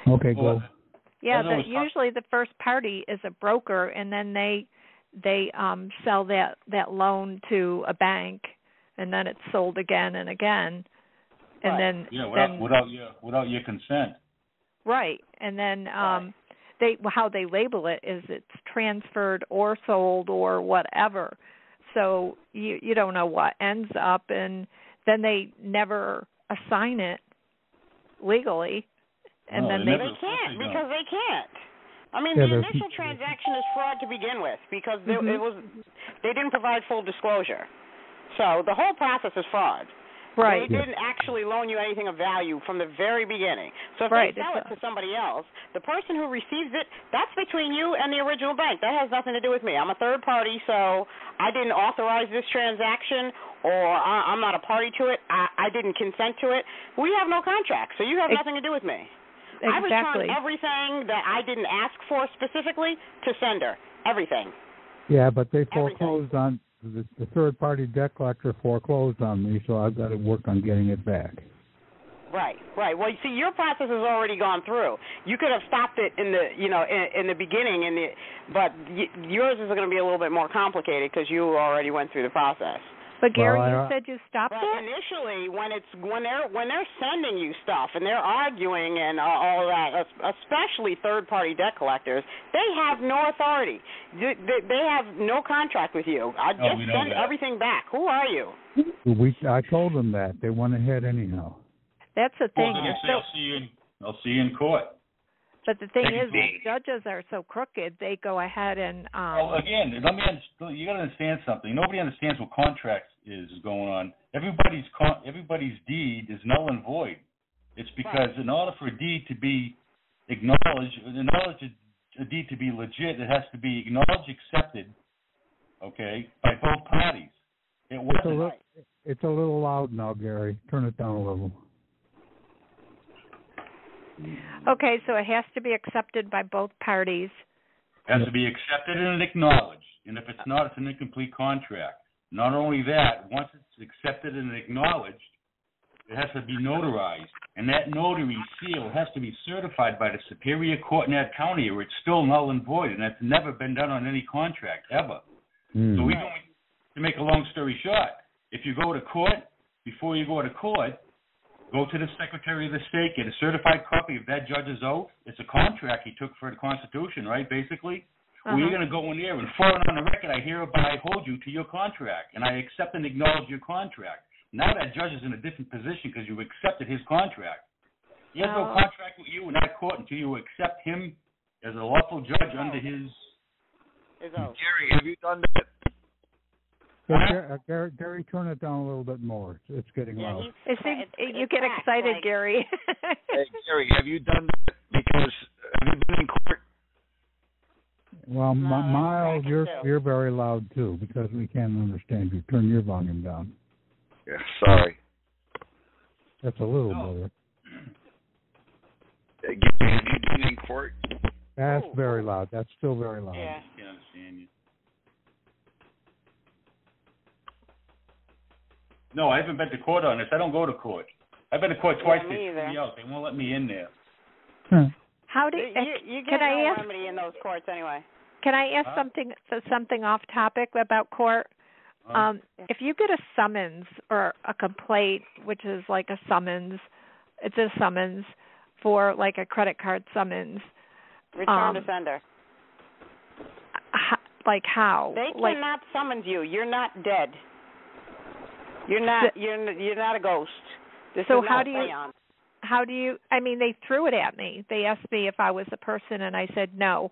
Okay, go. Yeah, usually the first party is a broker, and then they sell that loan to a bank, and then it's sold again and again, and then without your consent. Right, and then how they label it is it's transferred or sold or whatever. So you don't know what ends up, and then they never assign it legally, and then they can't because they can't. I mean, the initial transaction is fraud to begin with because they didn't provide full disclosure. So the whole process is fraud. Right. They didn't actually loan you anything of value from the very beginning. So if they sell it to somebody else, the person who receives it, that's between you and the original bank. That has nothing to do with me. I'm a third party, so I didn't authorize this transaction, or I'm not a party to it. I didn't consent to it. We have no contract, so you have nothing to do with me. Exactly. I returned everything that I didn't ask for specifically to sender. Everything. Yeah, but they foreclosed on... The third-party debt collector foreclosed on me, so I've got to work on getting it back. Right. Well, you see, your process has already gone through. You could have stopped it in the beginning, but yours is going to be a little bit more complicated because you already went through the process. But Gary, you said you stopped it? Initially, when they're sending you stuff and they're arguing and all that, especially third-party debt collectors, they have no authority. They have no contract with you. I just send everything back. Who are you? I told them that. They went ahead anyhow. That's the thing. I'll see you in court. But the thing is, the judges are so crooked, they go ahead and... Well, again, you got to understand something. Nobody understands what contracts is going on. Everybody's deed is null and void. It's because in order for a deed to be acknowledged, in order for a deed to be legit, it has to be acknowledged, accepted, okay, by both parties. It's a little loud now, Gary. Turn it down a little. Okay, so it has to be accepted by both parties. It has to be accepted and acknowledged. And if it's not, it's an incomplete contract. Not only that, once it's accepted and acknowledged, it has to be notarized. And that notary seal has to be certified by the Superior Court in that county, or it's still null and void. And that's never been done on any contract, ever. So we don't, to make a long story short, if you go to court, before you go to court, go to the Secretary of the State, get a certified copy of that judge's oath. It's a contract he took for the Constitution, right, basically? Well, you're going to go in there and for it on the record, I hereby hold you to your contract, and I accept and acknowledge your contract. Now that judge is in a different position because you accepted his contract. He has no contract with you in that court until you accept him as a lawful judge under his oath. Gary, have you done that? Gary, turn it down a little bit more. It's getting loud. You get excited, Gary. Hey, Gary, have you done that? Because have you been in court? Well, Miles, you're very loud too because we can't understand you. Turn your volume down. Yeah, sorry. That's a little better. Have you been in court? That's very loud. That's still very loud. Yeah. I can't understand you. No, I haven't been to court on this. I don't go to court. I've been to court twice. They threw me out. They won't let me in there. How do you get no remedy in those courts anyway? Can I ask something off topic about court? If you get a summons or a complaint, which is like a summons, it's a summons for like a credit card summons. Return to sender. Like how? They cannot summons you. You're not dead. You're not a ghost. So how do you? I mean, they threw it at me. They asked me if I was a person, and I said no,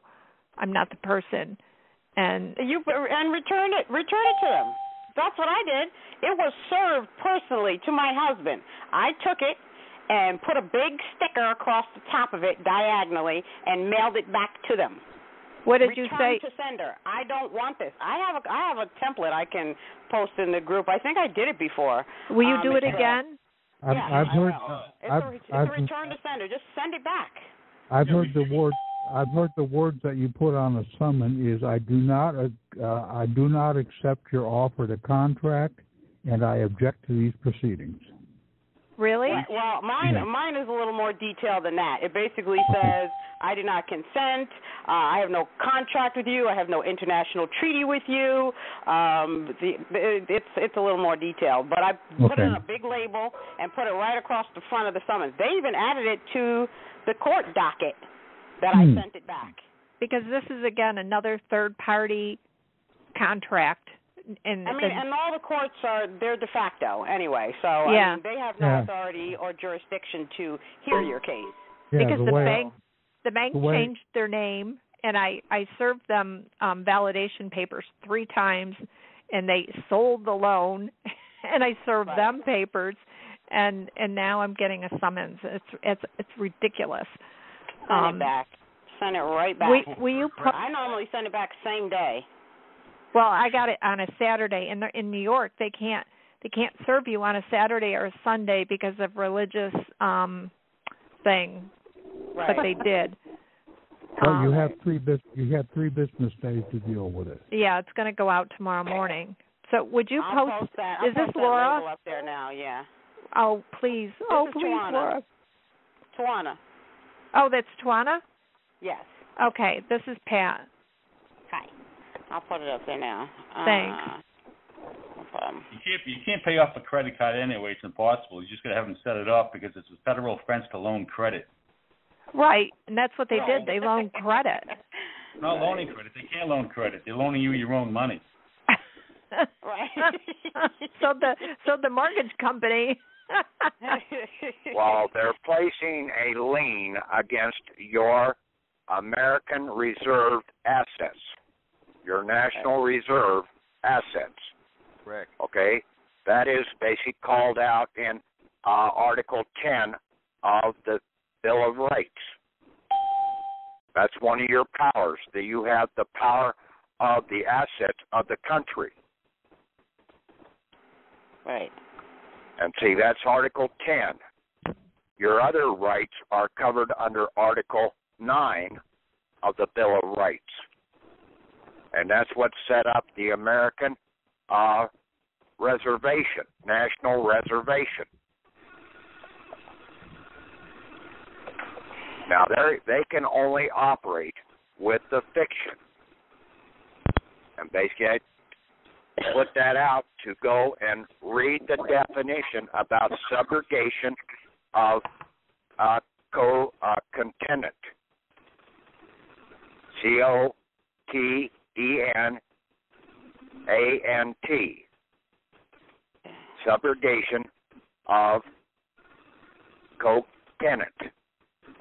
I'm not the person. And return it to them. That's what I did. It was served personally to my husband. I took it and put a big sticker across the top of it diagonally and mailed it back to them. What did you say? Return to sender. I don't want this. I have a template I can post in the group. I think I did it before. Will you do it again? I've heard. It's a return to sender. Just send it back. I've heard the words that you put on a summon is I do not accept your offer to contract, and I object to these proceedings. Really? Well, mine is a little more detailed than that. It basically says, I do not consent, I have no contract with you, I have no international treaty with you. It's a little more detailed, but I put it in a big label and put it right across the front of the summons. They even added it to the court docket that I sent it back. Because this is, again, another third-party contract. And all the courts they're de facto anyway, so I mean, they have no authority or jurisdiction to hear your case. Yeah, because the bank changed their name, and I served them validation papers 3 times, and they sold the loan, and I served them papers, and now I'm getting a summons. It's ridiculous. Send it back. Send it right back. Will you I normally send it back same day. Well, I got it on a Saturday. In New York, they can't serve you on a Saturday or a Sunday because of religious thing. Right. But they did. Well, you have 3 business days to deal with it. Yeah, it's going to go out tomorrow morning. So would you post that? Is this Laura? Label up there now? Yeah. Oh, please. Please, Tawana. Laura. Tawana. Oh, that's Tawana? Yes. Okay, this is Pat. Hi. I'll put it up there now. Thanks. No problem. You can't pay off a credit card anyway. It's impossible. You just got to have them set it up because it's a federal offense to loan credit. Right, and that's what they did. They loaned credit. Not loaning credit. They can't loan credit. They're loaning you your own money. Right. So the mortgage company. Well, they're placing a lien against your American reserved assets, your National Reserve assets. Correct. Okay? That is basically called out in Article 10 of the Bill of Rights. That's one of your powers, that you have the power of the assets of the country. Right. And see, that's Article 10. Your other rights are covered under Article 9 of the Bill of Rights. And that's what set up the American reservation, national reservation. Now, they can only operate with the fiction. And basically, I put that out to go and read the definition about subrogation of co-contenant. C-O-T-E-N-A-N-T. Subrogation of co-tenant.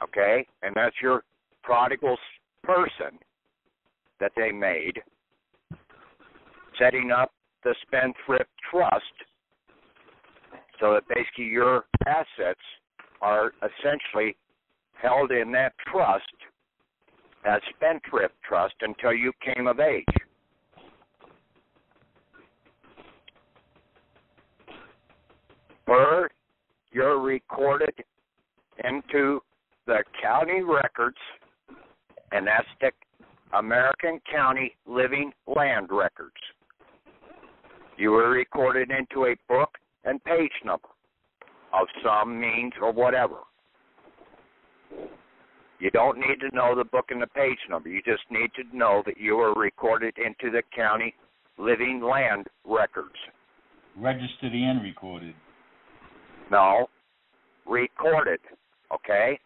Okay? And that's your prodigal person that they made, setting up the spendthrift trust so that basically your assets are essentially held in that trust, that spendthrift trust, until you came of age. Or you're recorded into the county records, and that's the American County Living Land Records. You were recorded into a book and page number of some means or whatever. You don't need to know the book and the page number. You just need to know that you were recorded into the County Living Land Records. Registered and recorded. No, recorded, okay?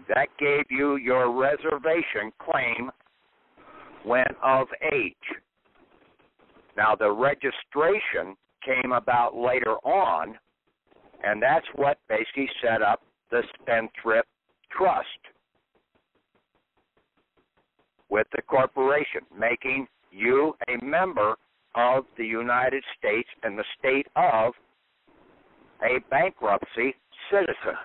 That gave you your reservation claim when of age. Now, the registration came about later on, and that's what basically set up the spendthrift trust with the corporation, making you a member of the United States and the state of a bankruptcy citizen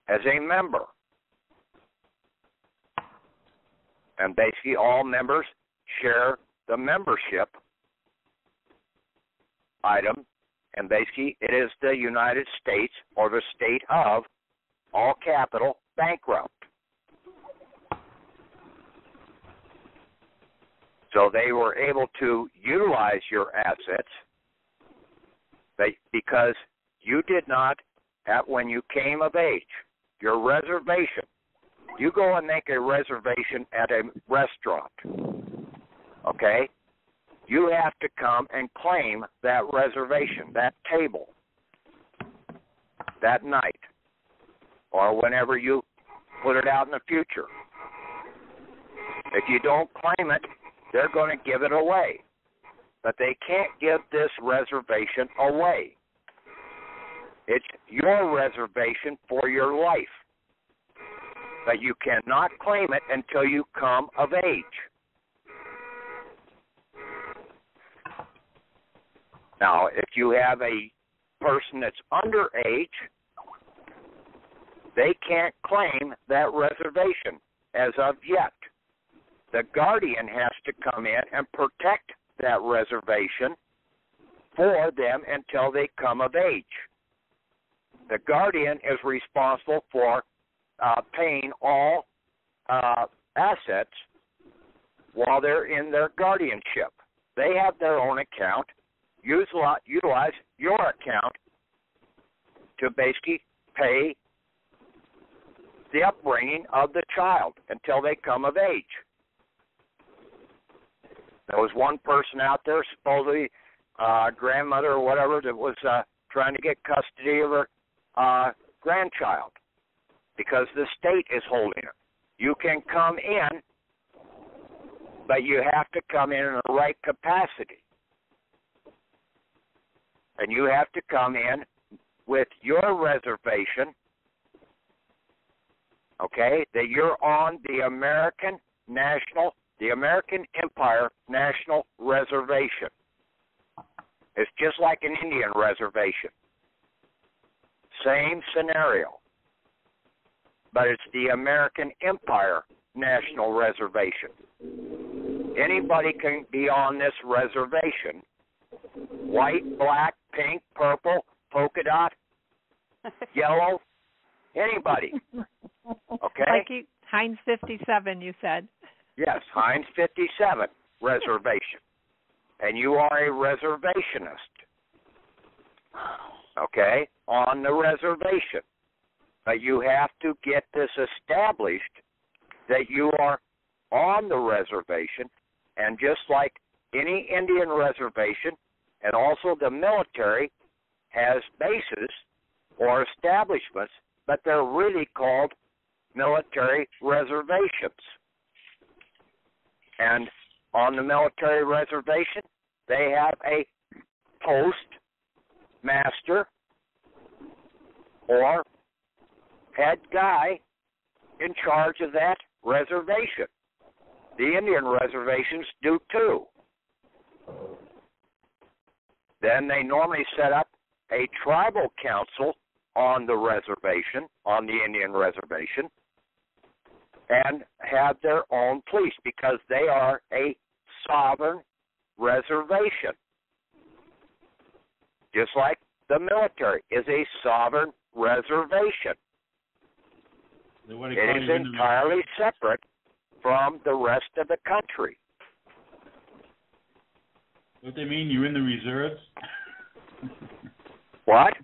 as a member. And basically all members share the membership item, and basically it is the United States or the state of, all capital, bankrupt. So they were able to utilize your assets because you did not have, when you came of age, your reservation. You go and make a reservation at a restaurant, okay? You have to come and claim that reservation, that table, that night, or whenever you put it out in the future. If you don't claim it, they're going to give it away. But they can't give this reservation away. It's your reservation for your life. But you cannot claim it until you come of age. Now, if you have a person that's underage, they can't claim that reservation as of yet. The guardian has to come in and protect that reservation for them until they come of age. The guardian is responsible for paying all assets while they're in their guardianship. They have their own account. Utilize your account to basically pay the upbringing of the child until they come of age. There was one person out there, supposedly grandmother or whatever, that was trying to get custody of her grandchild because the state is holding it. You can come in, but you have to come in the right capacity. And you have to come in with your reservation, okay, that you're on the American Empire National Reservation. It's just like an Indian reservation. Same scenario. But it's the American Empire National Reservation. Anybody can be on this reservation. White, black, pink, purple, polka dot, yellow, anybody. Okay? Like Heinz 57, you said. Yes, Heinz 57 reservation. And you are a reservationist. Okay? On the reservation. But you have to get this established that you are on the reservation, and just like any Indian reservation, and also the military has bases or establishments, but they're really called military reservations. And on the military reservation, they have a postmaster or head guy in charge of that reservation. The Indian reservations do too. Then they normally set up a tribal council on the reservation, on the Indian reservation, and have their own police because they are a sovereign reservation. Just like the military is a sovereign reservation. It is entirely separate from the rest of the country. What they mean, you're in the reserves? What?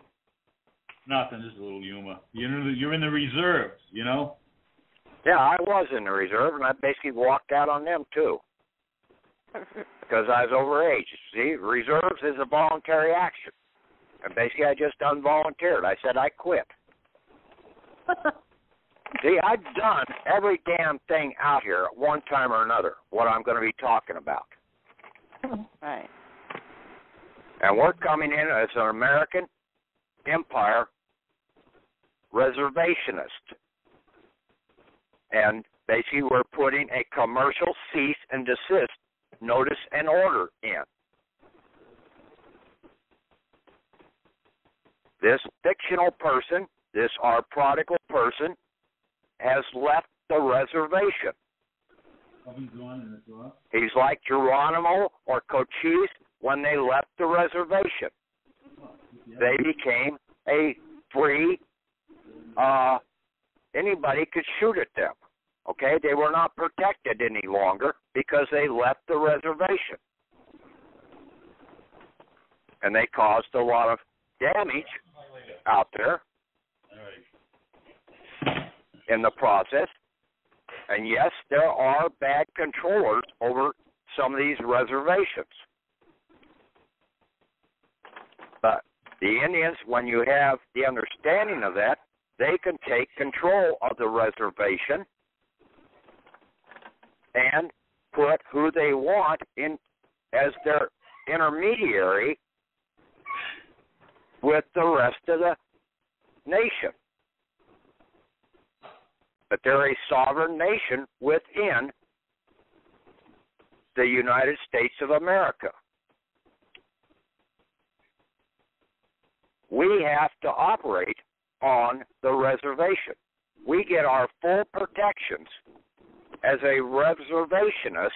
Nothing, just a little humor. You're in the reserves, you know? Yeah, I was in the reserve, and I basically walked out on them, too. Because I was overage. See, reserves is a voluntary action. And basically, I just unvolunteered. I said I quit. See, I've done every damn thing out here at one time or another, what I'm going to be talking about. Right. And we're coming in as an American Empire reservationist. And basically, we're putting a commercial cease and desist notice and order in. This fictional person, this our prodigal person, has left the reservation. He's like Geronimo or Cochise when they left the reservation. They became a free, anybody could shoot at them. Okay, they were not protected any longer because they left the reservation. And they caused a lot of damage out there in the process. And yes, there are bad controllers over some of these reservations. But the Indians, when you have the understanding of that, they can take control of the reservation and put who they want in as their intermediary with the rest of the nation. But they're a sovereign nation within the United States of America. We have to operate on the reservation. We get our full protections as a reservationist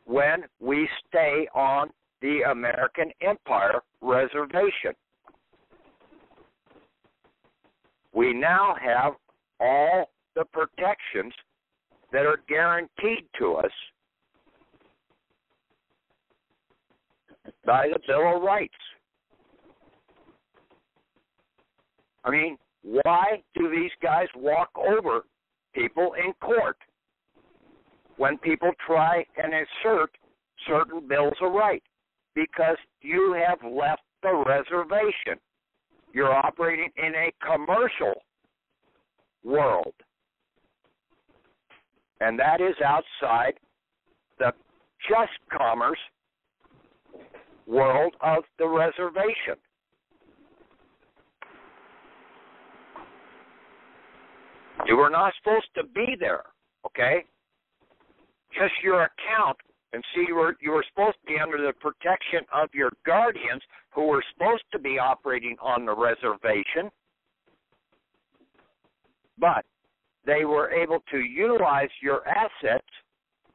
when we stay on the American Empire reservation. We now have all the protections that are guaranteed to us by the Bill of Rights. I mean, why do these guys walk over people in court when people try and assert certain bills of right? Because you have left the reservation. You're operating in a commercial world. And that is outside the just commerce world of the reservation. You were not supposed to be there, okay? Just your account, and see, you were supposed to be under the protection of your guardians who were supposed to be operating on the reservation, but they were able to utilize your assets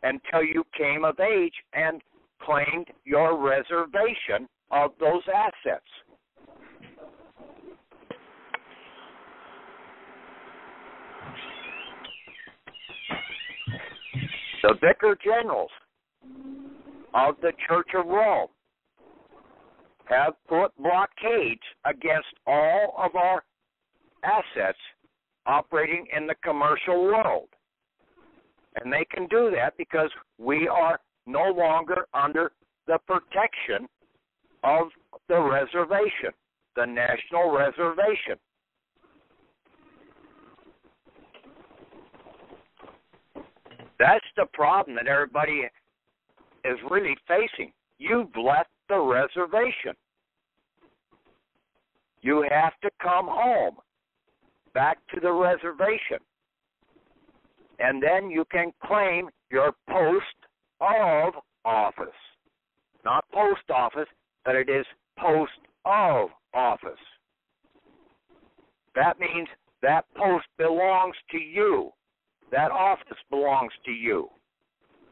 until you came of age and claimed your reservation of those assets. The vicar generals of the Church of Rome have put blockades against all of our assets operating in the commercial world. And they can do that because we are no longer under the protection of the reservation, the national reservation. That's the problem that everybody is really facing. You've left the reservation. You have to come home, back to the reservation. And then you can claim your post of office. Not post office, but it is post of office. That means that post belongs to you. That office belongs to you.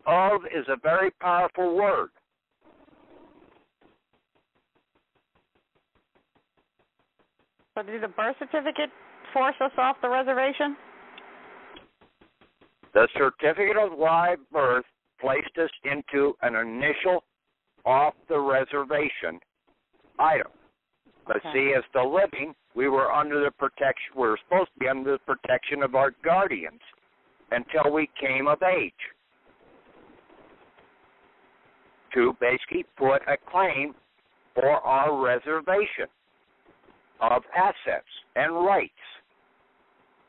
Of is a very powerful word. So did the birth certificate force us off the reservation? The certificate of live birth placed us into an initial off-the-reservation item. But see, as the living, we were under the protection. We were supposed to be under the protection of our guardians until we came of age to basically put a claim for our reservation of assets and rights.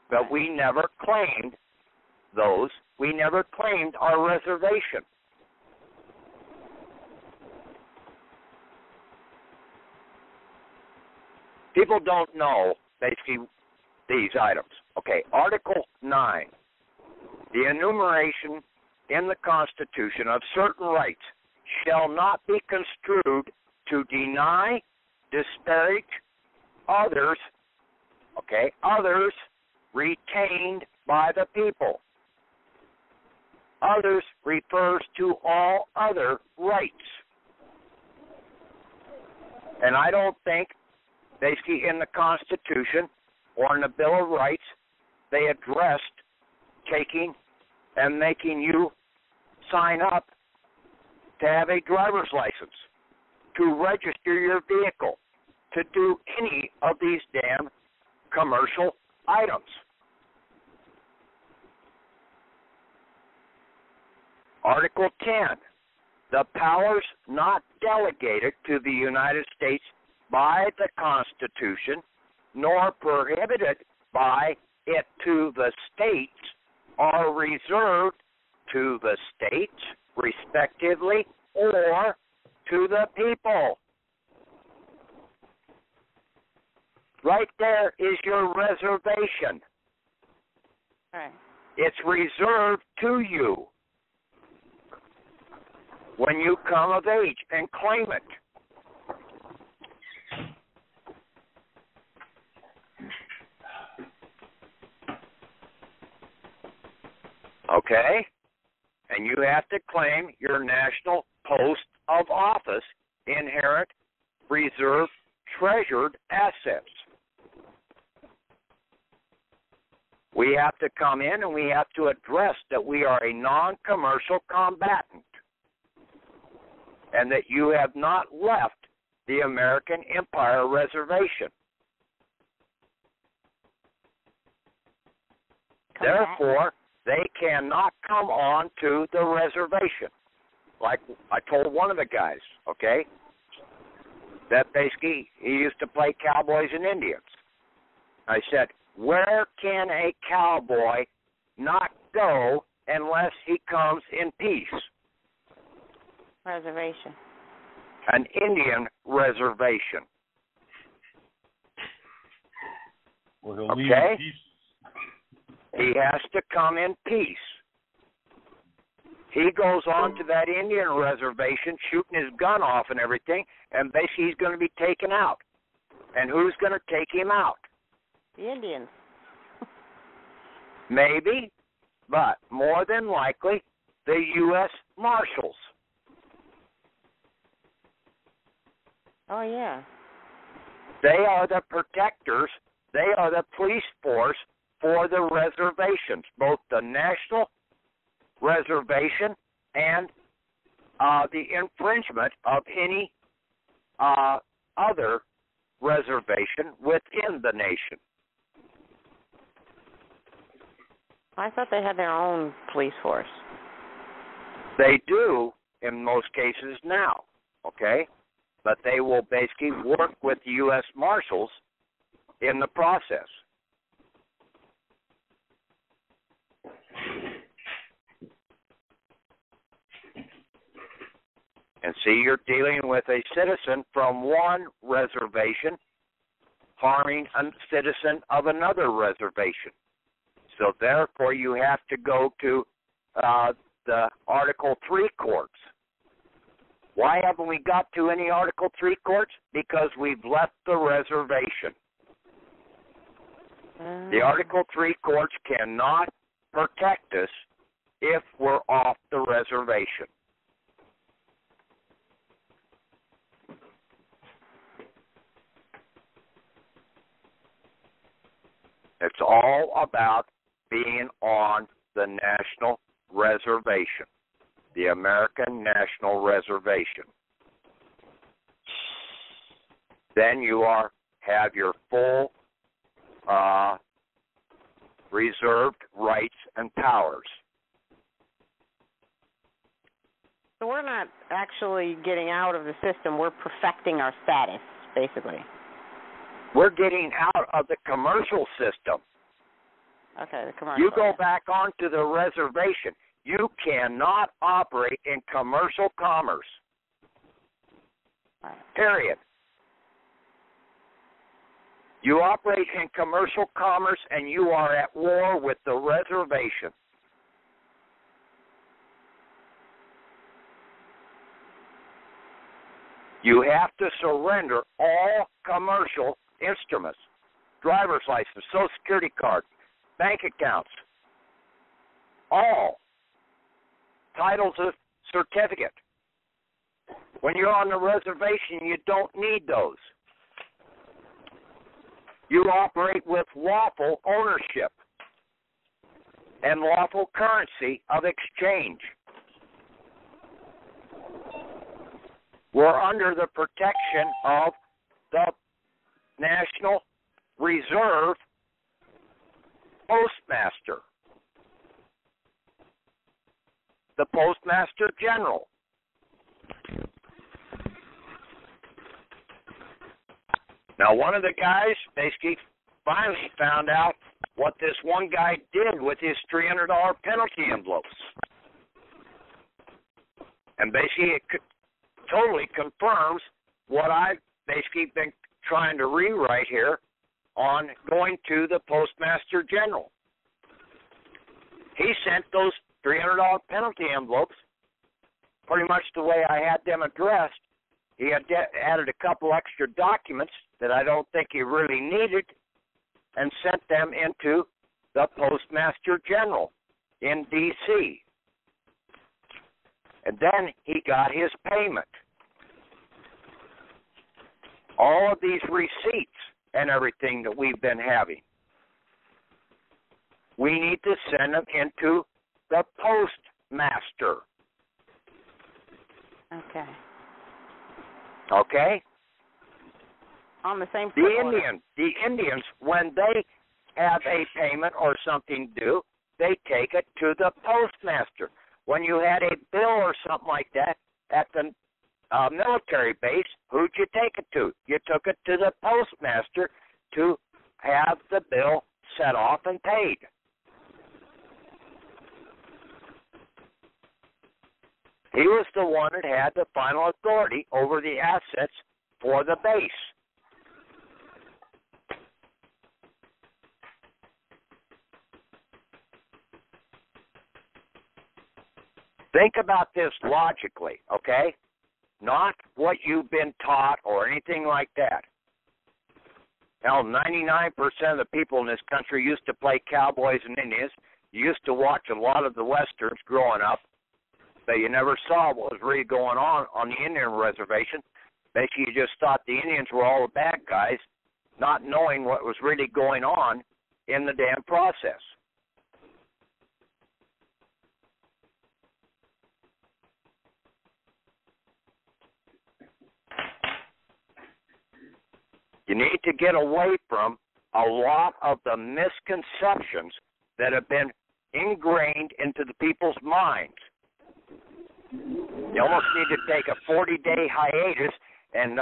But we never claimed those. We never claimed our reservation. People don't know, basically, these items. Okay, Article 9. The enumeration in the Constitution of certain rights shall not be construed to deny, disparage others, others retained by the people. Others refers to all other rights. And I don't think, basically, in the Constitution or in the Bill of Rights, they addressed taking and making you sign up to have a driver's license, to register your vehicle, to do any of these damn commercial items. Article 10, the powers not delegated to the United States by the Constitution, nor prohibited by it to the states, are reserved to the states, respectively, or to the people. Right there is your reservation. Right. It's reserved to you when you come of age and claim it. Okay? And you have to claim your national post of office, inherent, reserved, treasured assets. We have to come in and we have to address that we are a non-commercial combatant and that you have not left the American Empire Reservation. Therefore, they cannot come on to the reservation. Like I told one of the guys, okay, that basically he used to play cowboys and Indians. I said, where can a cowboy not go unless he comes in peace? Reservation. An Indian reservation. Well, he'll leave in peace. He has to come in peace. He goes on to that Indian reservation, shooting his gun off and everything, and basically he's going to be taken out. And who's going to take him out? The Indians. Maybe, but more than likely, the U.S. Marshals. Oh, yeah. They are the protectors. They are the police force for the reservations, both the national reservation and the infringement of any other reservation within the nation. I thought they had their own police force. They do in most cases now, okay? But they will basically work with the U.S. Marshals in the process. And see, you're dealing with a citizen from one reservation harming a citizen of another reservation. So therefore, you have to go to the Article 3 courts. Why haven't we got to any Article 3 courts? Because we've left the reservation. The Article 3 courts cannot protect us if we're off the reservation. It's all about being on the national reservation, the American National Reservation. Then you have your full reserved rights and powers. So we're not actually getting out of the system. We're perfecting our status, basically. We're getting out of the commercial system. Okay, the commercial. You go back onto the reservation. You cannot operate in commercial commerce. Right. Period. You operate in commercial commerce and you are at war with the reservation. You have to surrender all commercial instruments, driver's license, Social Security card, bank accounts, all titles of certificate. When you're on the reservation, you don't need those. You operate with lawful ownership and lawful currency of exchange. We're under the protection of the National Reserve Postmaster, the Postmaster General. Now, one of the guys basically finally found out what this one guy did with his $300 penalty envelopes. And basically it totally confirms what I've basically been trying to rewrite here on going to the Postmaster General. He sent those $300 penalty envelopes pretty much the way I had them addressed. He had added a couple extra documents that I don't think he really needed and sent them into the Postmaster General in D.C. And then he got his payment. All of these receipts and everything that we've been having, we need to send them into the Postmaster. Okay. Okay? On the same The Indians, when they have a payment or something due, they take it to the Postmaster. When you had a bill or something like that at the military base, who'd you take it to? You took it to the Postmaster to have the bill set off and paid. He was the one that had the final authority over the assets for the base. Think about this logically, okay? Not what you've been taught or anything like that. Hell, 99% of the people in this country used to play cowboys and Indians. You used to watch a lot of the westerns growing up, but you never saw what was really going on the Indian reservation. Basically, you just thought the Indians were all the bad guys, not knowing what was really going on in the damn process. You need to get away from a lot of the misconceptions that have been ingrained into the people's minds. You almost need to take a 40-day hiatus and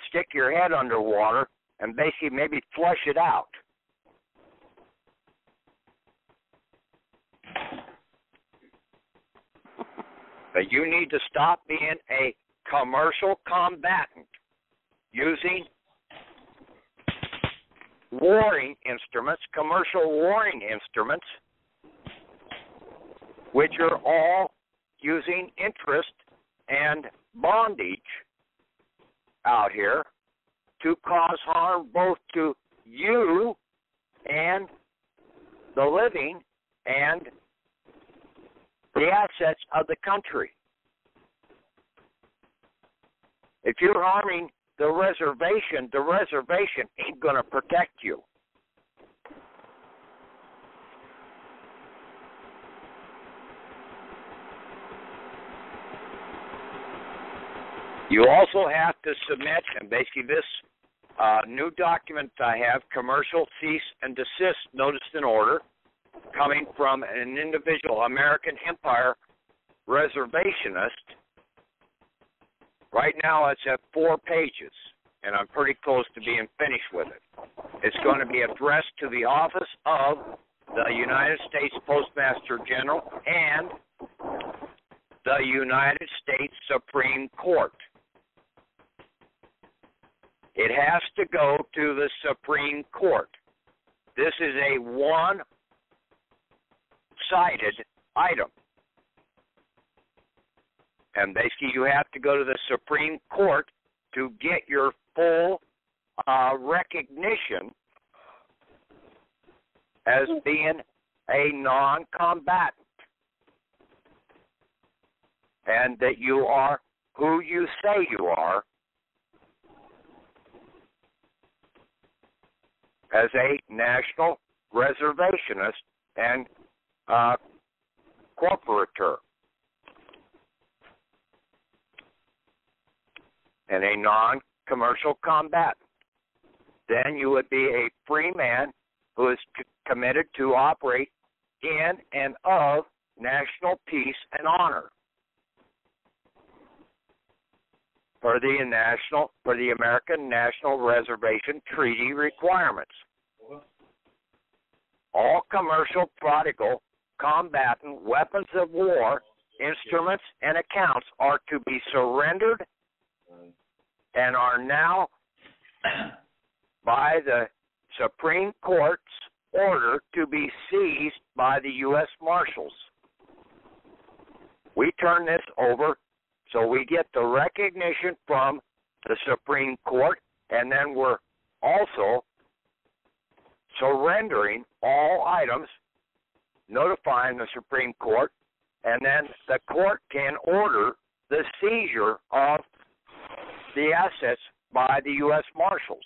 stick your head underwater and basically maybe flush it out. But you need to stop being a commercial combatant using warring instruments, commercial warring instruments, which are all using interest and bondage out here to cause harm both to you and the living and the assets of the country. If you're harming the reservation ain't going to protect you. You also have to submit, and basically this new document I have, commercial cease and desist notice and order, coming from an individual American Empire reservationist. Right now it's at 4 pages, and I'm pretty close to being finished with it. It's going to be addressed to the office of the United States Postmaster General and the United States Supreme Court. It has to go to the Supreme Court. This is a one-sided item. And basically you have to go to the Supreme Court to get your full recognition as being a non-combatant. And that you are who you say you are as a national reservationist and corporateur. And a non-commercial combatant. then you would be a free man who is committed to operate in and of national peace and honor for the American National Reservation Treaty requirements. All commercial, prodigal, combatant, weapons of war, instruments, and accounts are to be surrendered and are now, by the Supreme Court's order, to be seized by the U.S. Marshals. We turn this over so we get the recognition from the Supreme Court, and then we're also surrendering all items, notifying the Supreme Court, and then the court can order the seizure of the assets by the U.S. Marshals.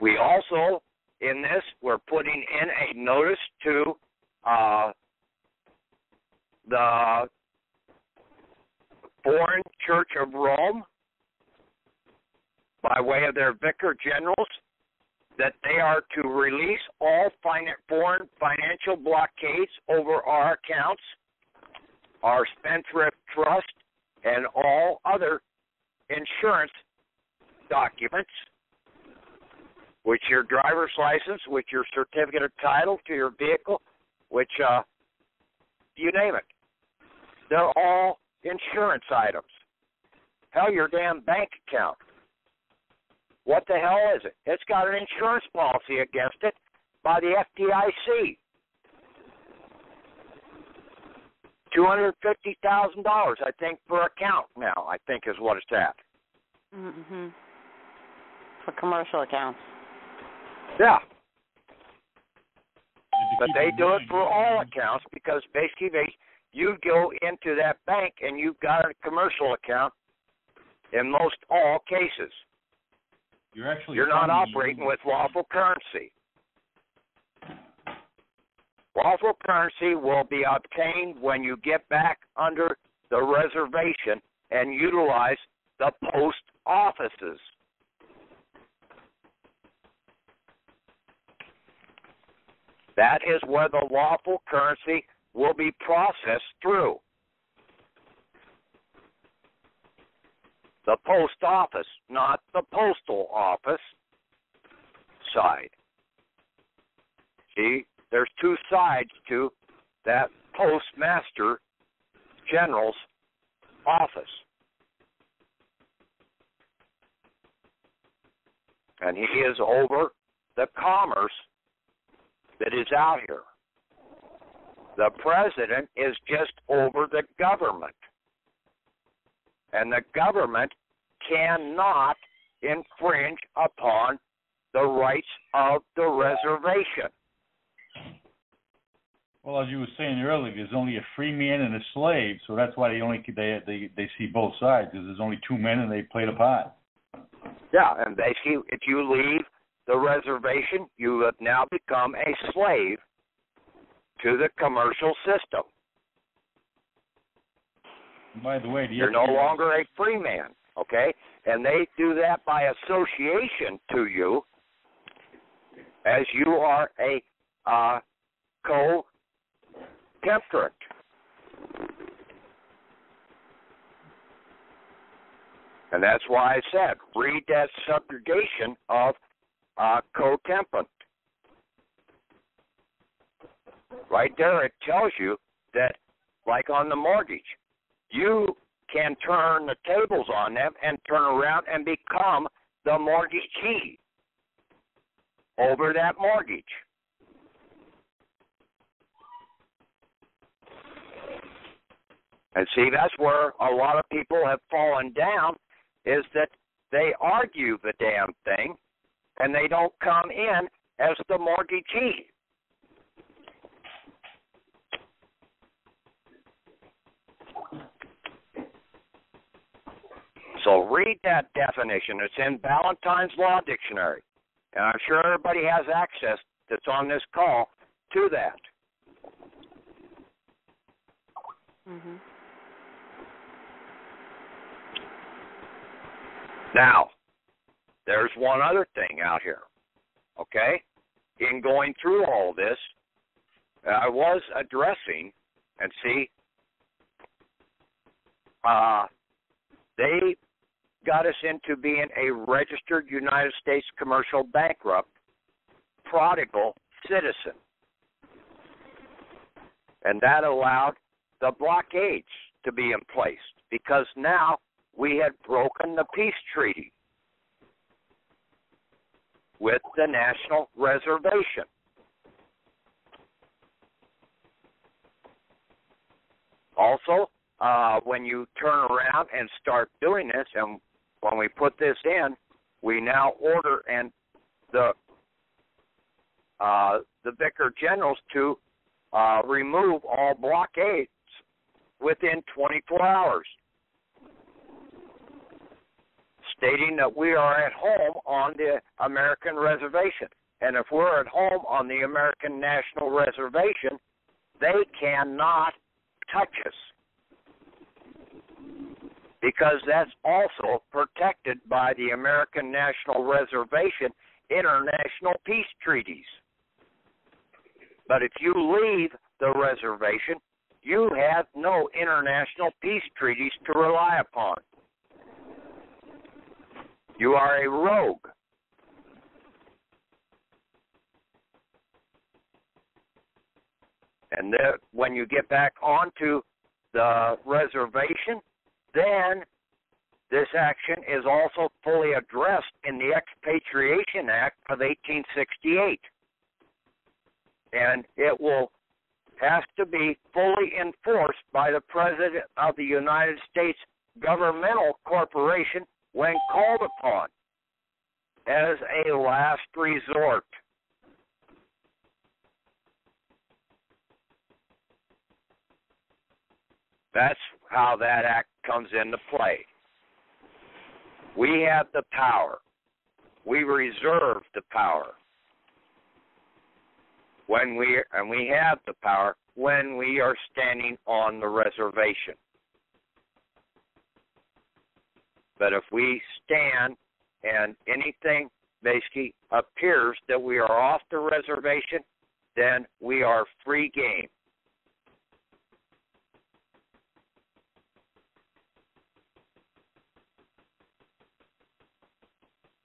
We also, in this, we're putting in a notice to the Foreign Church of Rome by way of their vicar generals that they are to release all foreign financial blockades over our accounts, our spendthrift trust, and all other insurance documents, which your driver's license, which your certificate of title to your vehicle, which you name it. They're all insurance items. Hell, your damn bank account. What the hell is it? It's got an insurance policy against it by the FDIC. $250,000, I think, per account now, I think is what it's at. Mm-hmm. For commercial accounts. Yeah. But they do it for all accounts because basically you go into that bank and you've got a commercial account in most all cases. You're not operating with lawful currency. Lawful currency will be obtained when you get back under the reservation and utilize the post offices. That is where the lawful currency will be processed through. The post office, not the postal office side. See, there's two sides to that postmaster general's office. And he is over the commerce that is out here. The president is just over the government. And the government cannot infringe upon the rights of the reservation. Well, as you were saying earlier, there's only a free man and a slave, so that's why they see both sides, because there's only two men and they play the part. Yeah, and basically, if you leave the reservation, you have now become a slave to the commercial system. By the way, you're no longer a free man, okay? And they do that by association to you, as you are a co-temperate. And that's why I said, read that subjugation of co-temperate. Right there, it tells you that, like on the mortgage, you can turn the tables on them and turn around and become the mortgagee over that mortgage. And see, that's where a lot of people have fallen down, is that they argue the damn thing and they don't come in as the mortgagee. So read that definition. It's in Ballantyne's Law Dictionary. And I'm sure everybody has access that's on this call to that. Mm-hmm. Now, there's one other thing out here, okay? In going through all this, I was addressing, and see, they got us into being a registered United States commercial bankrupt, prodigal citizen. And that allowed the blockades to be in place because now we had broken the peace treaty with the National Reservation. Also, when you turn around and start doing this, and when we put this in, we now order and the Vicar Generals to remove all blockades within 24 hours, stating that we are at home on the American reservation. And if we're at home on the American National Reservation, they cannot touch us, because that's also protected by the American National Reservation international peace treaties. But if you leave the reservation, you have no international peace treaties to rely upon. You are a rogue. And then when you get back onto the reservation, then this action is also fully addressed in the Expatriation Act of 1868. And it will have to be fully enforced by the President of the United States governmental corporation when called upon as a last resort. That's how that act comes into play. We have the power. We reserve the power. We have the power when we are standing on the reservation. But if we stand and anything basically appears that we are off the reservation, then we are free game.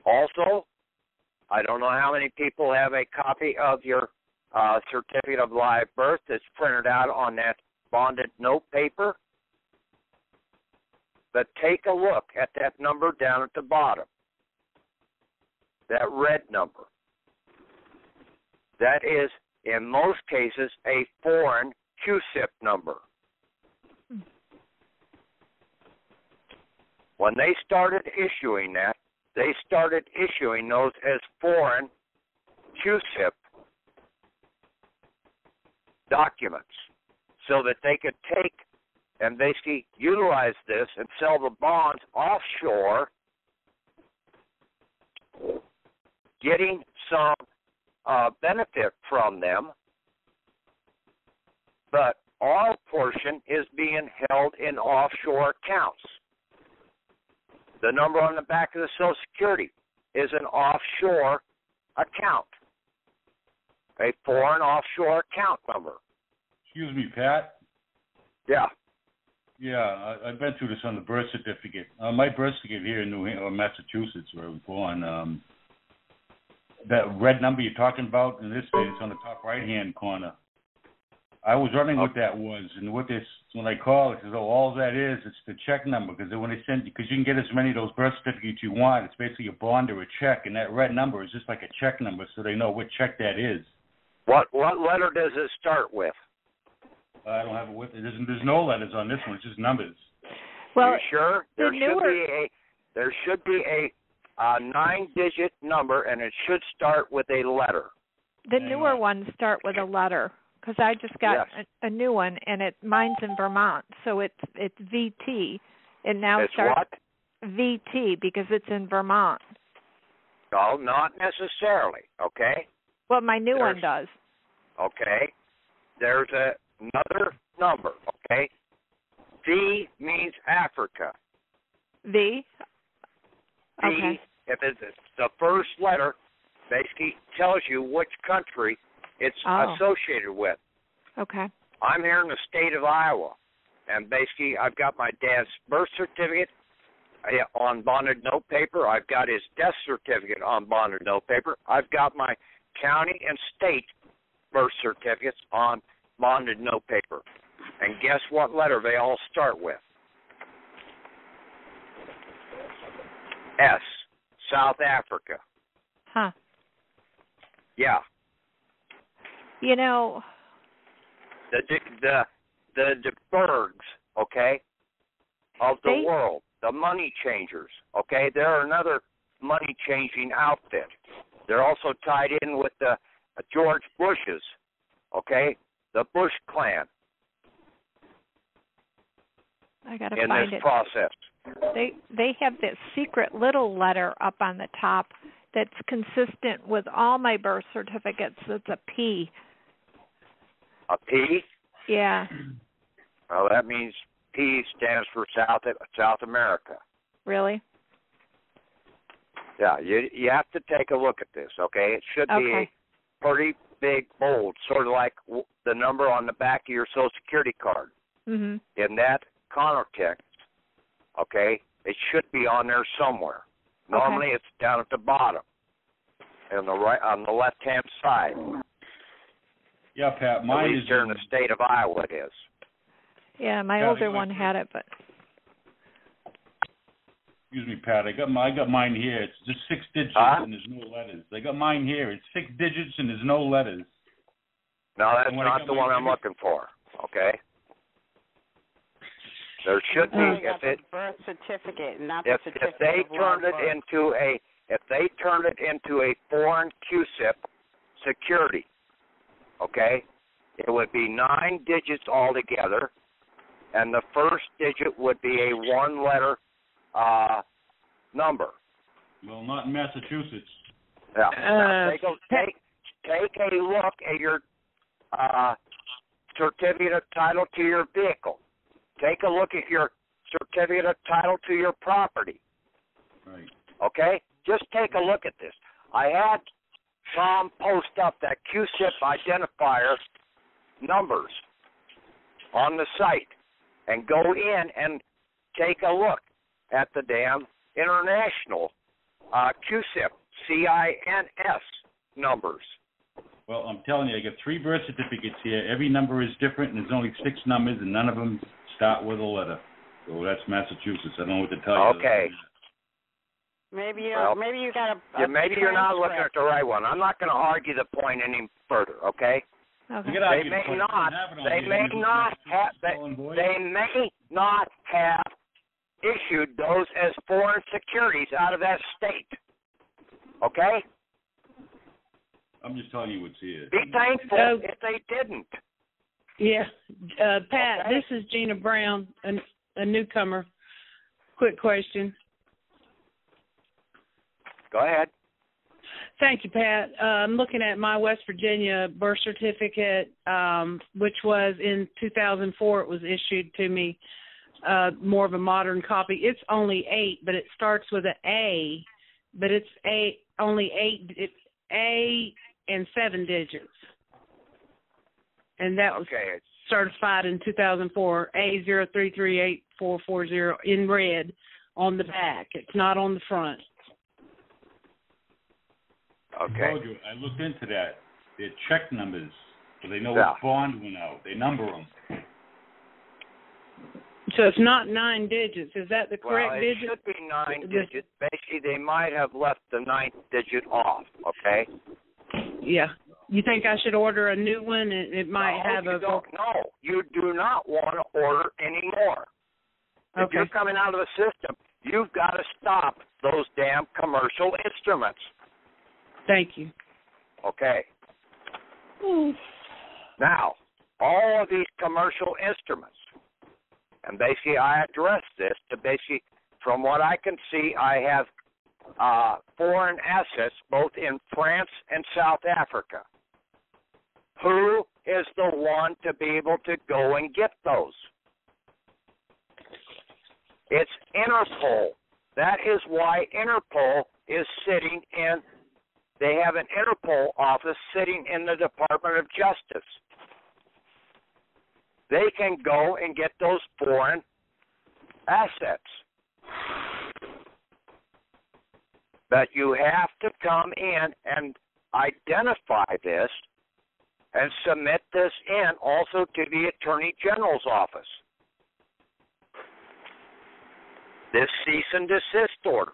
Also, I don't know how many people have a copy of your certificate of live birth that's printed out on that bonded note paper. But take a look at that number down at the bottom, that red number. That is, in most cases, a foreign QSIP number. When they started issuing that, they started issuing those as foreign QSIP documents so that they could take and basically utilize this and sell the bonds offshore, getting some benefit from them, but our portion is being held in offshore accounts. The number on the back of the Social Security is an offshore account, a foreign offshore account number. Excuse me, Pat? Yeah. Yeah, I've been through this on the birth certificate. My birth certificate here in Massachusetts, where I was born, that red number you're talking about, in this case, it's on the top right-hand corner. I was wondering what that was, and when I call, it says, all that is, it's the check number, because when they send, because you can get as many of those birth certificates you want, it's basically a bond or a check, and that red number is just like a check number, so they know what check that is. What letter does it start with? I don't have it with it. There's no letters on this one, it's just numbers. Well, are you sure? There should be a 9-digit number, and it should start with a letter. The newer ones start with a letter. Because I just got a new one, and mine's in Vermont, so it's VT. It now starts VT because it's in Vermont. No, not necessarily. Okay. Well, my new one does. Okay. There's another number. Okay. V means Africa. V. B, if it's the first letter, basically tells you which country it's associated with. Okay. I'm here in the state of Iowa, and basically I've got my dad's birth certificate on bonded note paper. I've got his death certificate on bonded note paper. I've got my county and state birth certificates on bonded note paper. And guess what letter they all start with? S, South Africa. Huh. Yeah. You know, the bergs, okay, of the world, the money changers, okay, they're another money changing outfit. They're also tied in with the George Bushes, okay, the Bush clan. I gotta in find this it. process. They have this secret little letter up on the top that's consistent with all my birth certificates. It's a P. A P? Yeah. Well, that means P stands for South America. Really? Yeah, you have to take a look at this, okay? It should be a pretty big bold, sort of like the number on the back of your Social Security card. Mm-hmm. In that context, okay, it should be on there somewhere. Normally it's down at the bottom, on the left-hand side. Yeah, Pat, mine at least is here in the state of Iowa it is. Yeah, my older one had it, but... Excuse me, Pat. I got mine here. It's just 6 digits and there's no letters. I got mine here. It's 6 digits and there's no letters. No, that's not the one I'm looking for. Okay. There should be the birth certificate, not the certificate. If they turned it into a foreign QSIP security, okay, it would be 9 digits altogether, and the first digit would be a 1-letter number. Well, not in Massachusetts. Yeah. Take a look at your certificate of title to your vehicle. Take a look at your certificate of title to your property. Right. Okay? Just take a look at this. I had Tom post up that QSIP identifier numbers on the site and go in and take a look at the damn international QSIP, CINS numbers. Well, I'm telling you, I got 3 birth certificates here. Every number is different, and there's only 6 numbers, and none of them start with a letter. So that's Massachusetts. I don't know what to tell you. Okay. Maybe you got maybe you're not looking at the right one. I'm not going to argue the point any further. Okay. Okay. They may not have issued those as foreign securities out of that state. Okay? I'm just telling you what's here. Be thankful if they didn't. Yeah. Pat, This is Gina Brown, a newcomer. Quick question. Go ahead. Thank you, Pat. I'm looking at my West Virginia birth certificate, which was in 2004. It was issued to me, more of a modern copy. It's only 8, but it starts with an A, but it's only 8. It's A and 7 digits. And that was certified in 2004, A0338440 in red on the back. It's not on the front. Okay. I looked into that. They're check numbers, so they know which bond went out. They number them. So it's not 9 digits. Is that the correct digit? It should be 9 digits. Basically, they might have left the 9th digit off, okay? Yeah. You think I should order a new one? It might have a... No, you do not want to order any more. Okay. If you're coming out of the system, you've got to stop those damn commercial instruments. Thank you. Okay. Now, all of these commercial instruments, and basically I address this to basically, from what I can see, I have foreign assets both in France and South Africa. Who is the one to be able to go and get those? It's Interpol That is why Interpol is sitting in, they have an Interpol office sitting in the Department of Justice. They can go and get those foreign assets. But you have to come in and identify this and submit this in also to the Attorney General's office. This cease and desist order.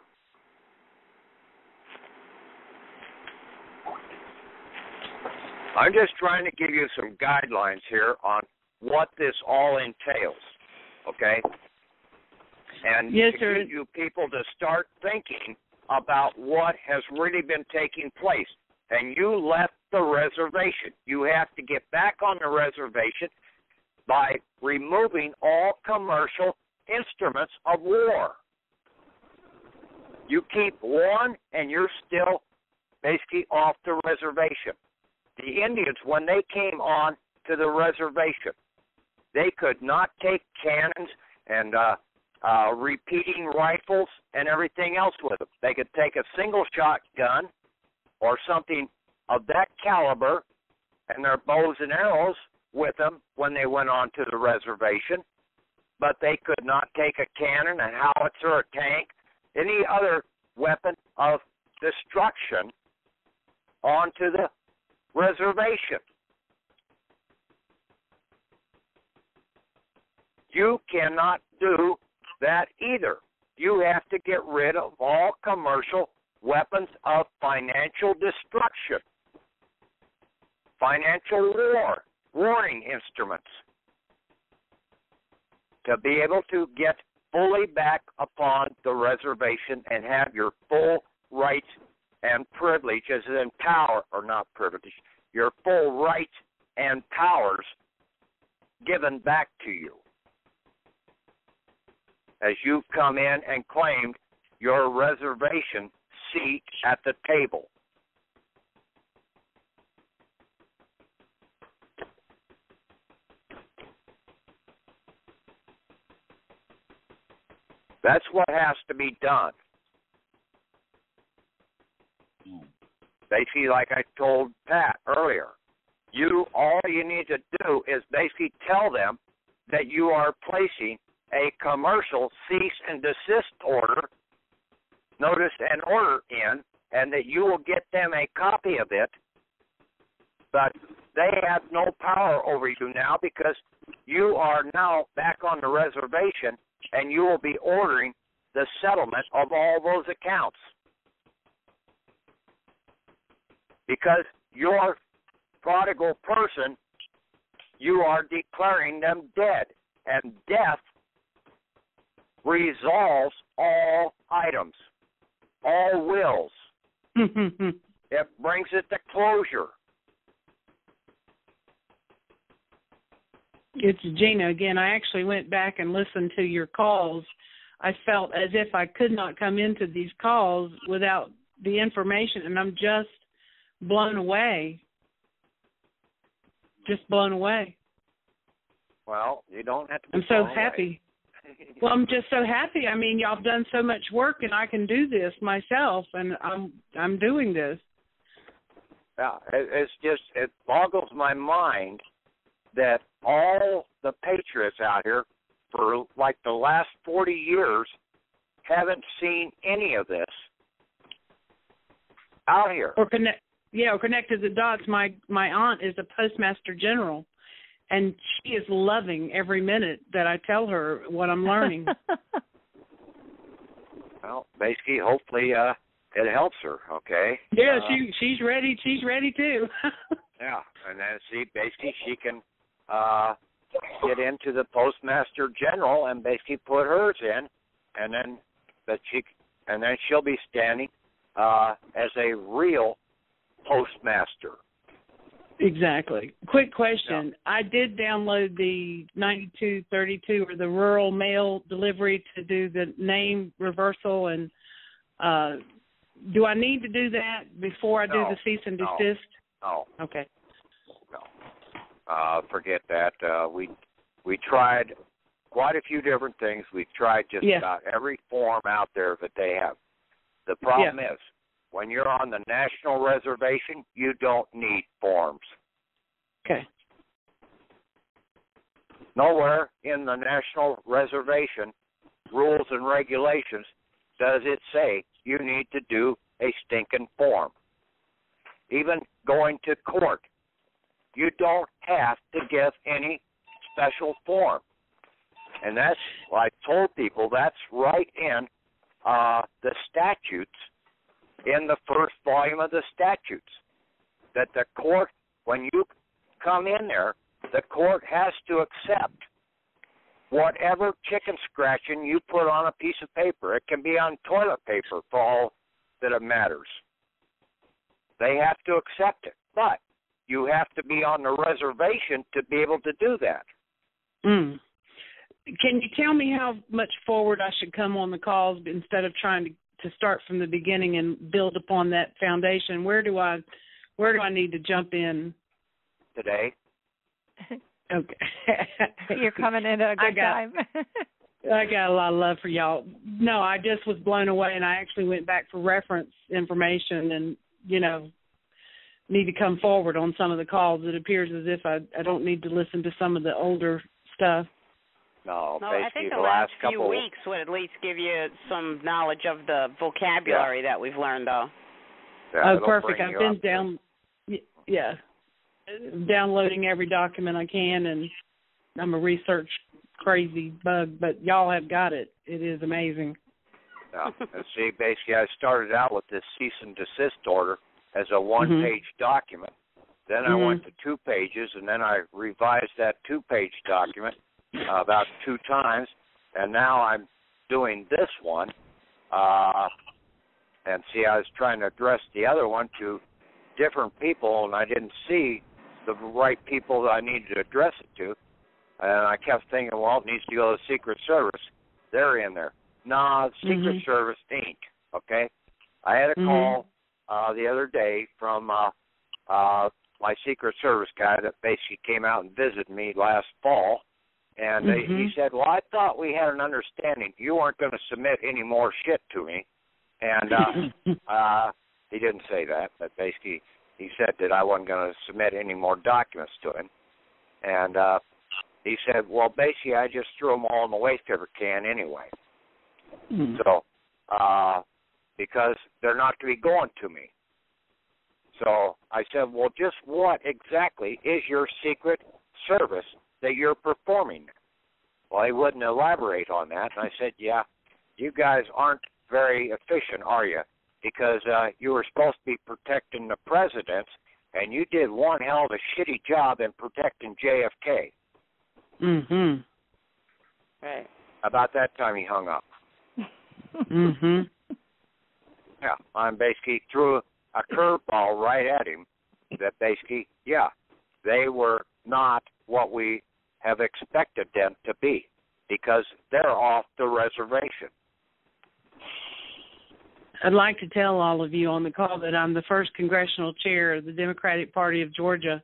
I'm just trying to give you some guidelines here on what this all entails, okay? And yes, to sir. get you people to start thinking about what has really been taking place. And you left the reservation. You have to get back on the reservation by removing all commercial instruments of war. You keep one, and you're still basically off the reservation. The Indians, when they came on to the reservation, they could not take cannons and repeating rifles and everything else with them. They could take a single-shot gun or something of that caliber and their bows and arrows with them when they went on to the reservation, but they could not take a cannon, a howitzer, a tank, any other weapon of destruction onto the reservation. You cannot do that either. You have to get rid of all commercial weapons of financial destruction, financial war, warring instruments, to be able to get fully back upon the reservation and have your full rights and privileges and power, or not privilege, your full rights and powers given back to you as you've come in and claimed your reservation seat at the table. That's what has to be done. Basically, like I told Pat earlier, all you need to do is basically tell them that you are placing a commercial cease and desist order, notice an order in, and that you will get them a copy of it, but they have no power over you now because you are now back on the reservation and you will be ordering the settlement of all those accounts. Because your prodigal person, you are declaring them dead, and death resolves all items, all wills. It brings it to closure. It's Gina again. I actually went back and listened to your calls. I felt as if I could not come into these calls without the information, and I'm just blown away. Just blown away. Well, you don't have to be I'm so happy. Well, I'm just so happy. I mean, y'all have done so much work, and I can do this myself, and I'm doing this. Yeah, it boggles my mind that all the patriots out here for like the last 40 years haven't seen any of this out here. Or connected the dots. My aunt is a postmaster general, and she is loving every minute that I tell her what I'm learning. Well, basically, hopefully, it helps her. Okay. Yeah, she's ready. She's ready too. Yeah, and then she can get into the postmaster general and basically put hers in, and then she'll be standing as a real postmaster. Exactly. Quick question. Yeah. I did download the 9232 or the rural mail delivery to do the name reversal, and do I need to do that before I do the cease and desist? No. Okay. No. Forget that. We tried quite a few different things. We've tried just about every form out there that they have. The problem is, when you're on the national reservation, you don't need forms. Okay. Nowhere in the national reservation rules and regulations does it say you need to do a stinking form. Even going to court, you don't have to give any special form. And that's, I told people, that's right in the statutes, in the first volume of the statutes, that the court, when you come in there, the court has to accept whatever chicken scratching you put on a piece of paper. It can be on toilet paper for all that it matters. They have to accept it. But you have to be on the reservation to be able to do that. Mm. Can you tell me how much forward I should come on the calls instead of trying to start from the beginning and build upon that foundation? Where do I need to jump in? Today. Okay. You're coming in at a good time. I got a lot of love for y'all. No, I just was blown away, and I actually went back for reference information and, need to come forward on some of the calls. It appears as if I don't need to listen to some of the older stuff. No, I think the last few weeks would at least give you some knowledge of the vocabulary that we've learned, though. Yeah, oh, perfect. I've been downloading every document I can, and I'm a research crazy bug, but y'all have got it. It is amazing. Yeah. And see, basically, I started out with this cease and desist order as a one-page document. Then I went to 2 pages, and then I revised that 2-page document about 2 times, and now I'm doing this one. And see, I was trying to address the other one to different people, and I didn't see the right people that I needed to address it to. And I kept thinking, well, it needs to go to the Secret Service. They're in there. No, the Secret Service ain't, okay? I had a call the other day from my Secret Service guy that basically came out and visited me last fall. And he said, well, I thought we had an understanding. You weren't going to submit any more shit to me. And he didn't say that, but basically he said that I wasn't going to submit any more documents to him. And he said, well, basically I just threw them all in the waste paper can anyway. So, because they're not to be going to me. So I said, well, just what exactly is your secret service that you're performing? Well, he wouldn't elaborate on that. And I said, yeah, you guys aren't very efficient, are you? Because you were supposed to be protecting the presidents, and you did one hell of a shitty job in protecting JFK. Right. About that time, he hung up. Yeah, I basically threw a curveball right at him that basically, they were not what we have expected them to be because they're off the reservation. I'd like to tell all of you on the call that I'm the first congressional chair of the Democratic Party of Georgia.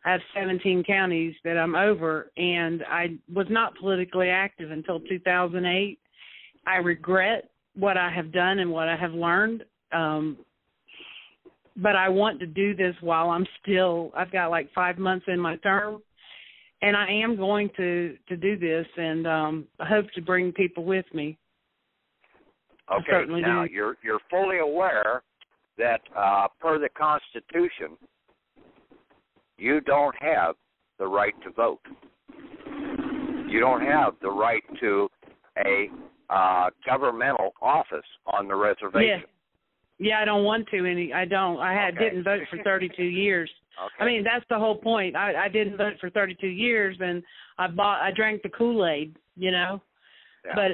I have 17 counties that I'm over, and I was not politically active until 2008. I regret what I have done and what I have learned, but I want to do this while I've got like 5 months in my term, and I am going to do this, and I hope to bring people with me. Okay, now you're fully aware that per the Constitution, you don't have the right to vote. You don't have the right to a governmental office on the reservation. Yeah, I don't want to. I didn't vote for 32 years. Okay. I mean, that's the whole point. I didn't vote for 32 years, and I drank the Kool-Aid, Yeah. But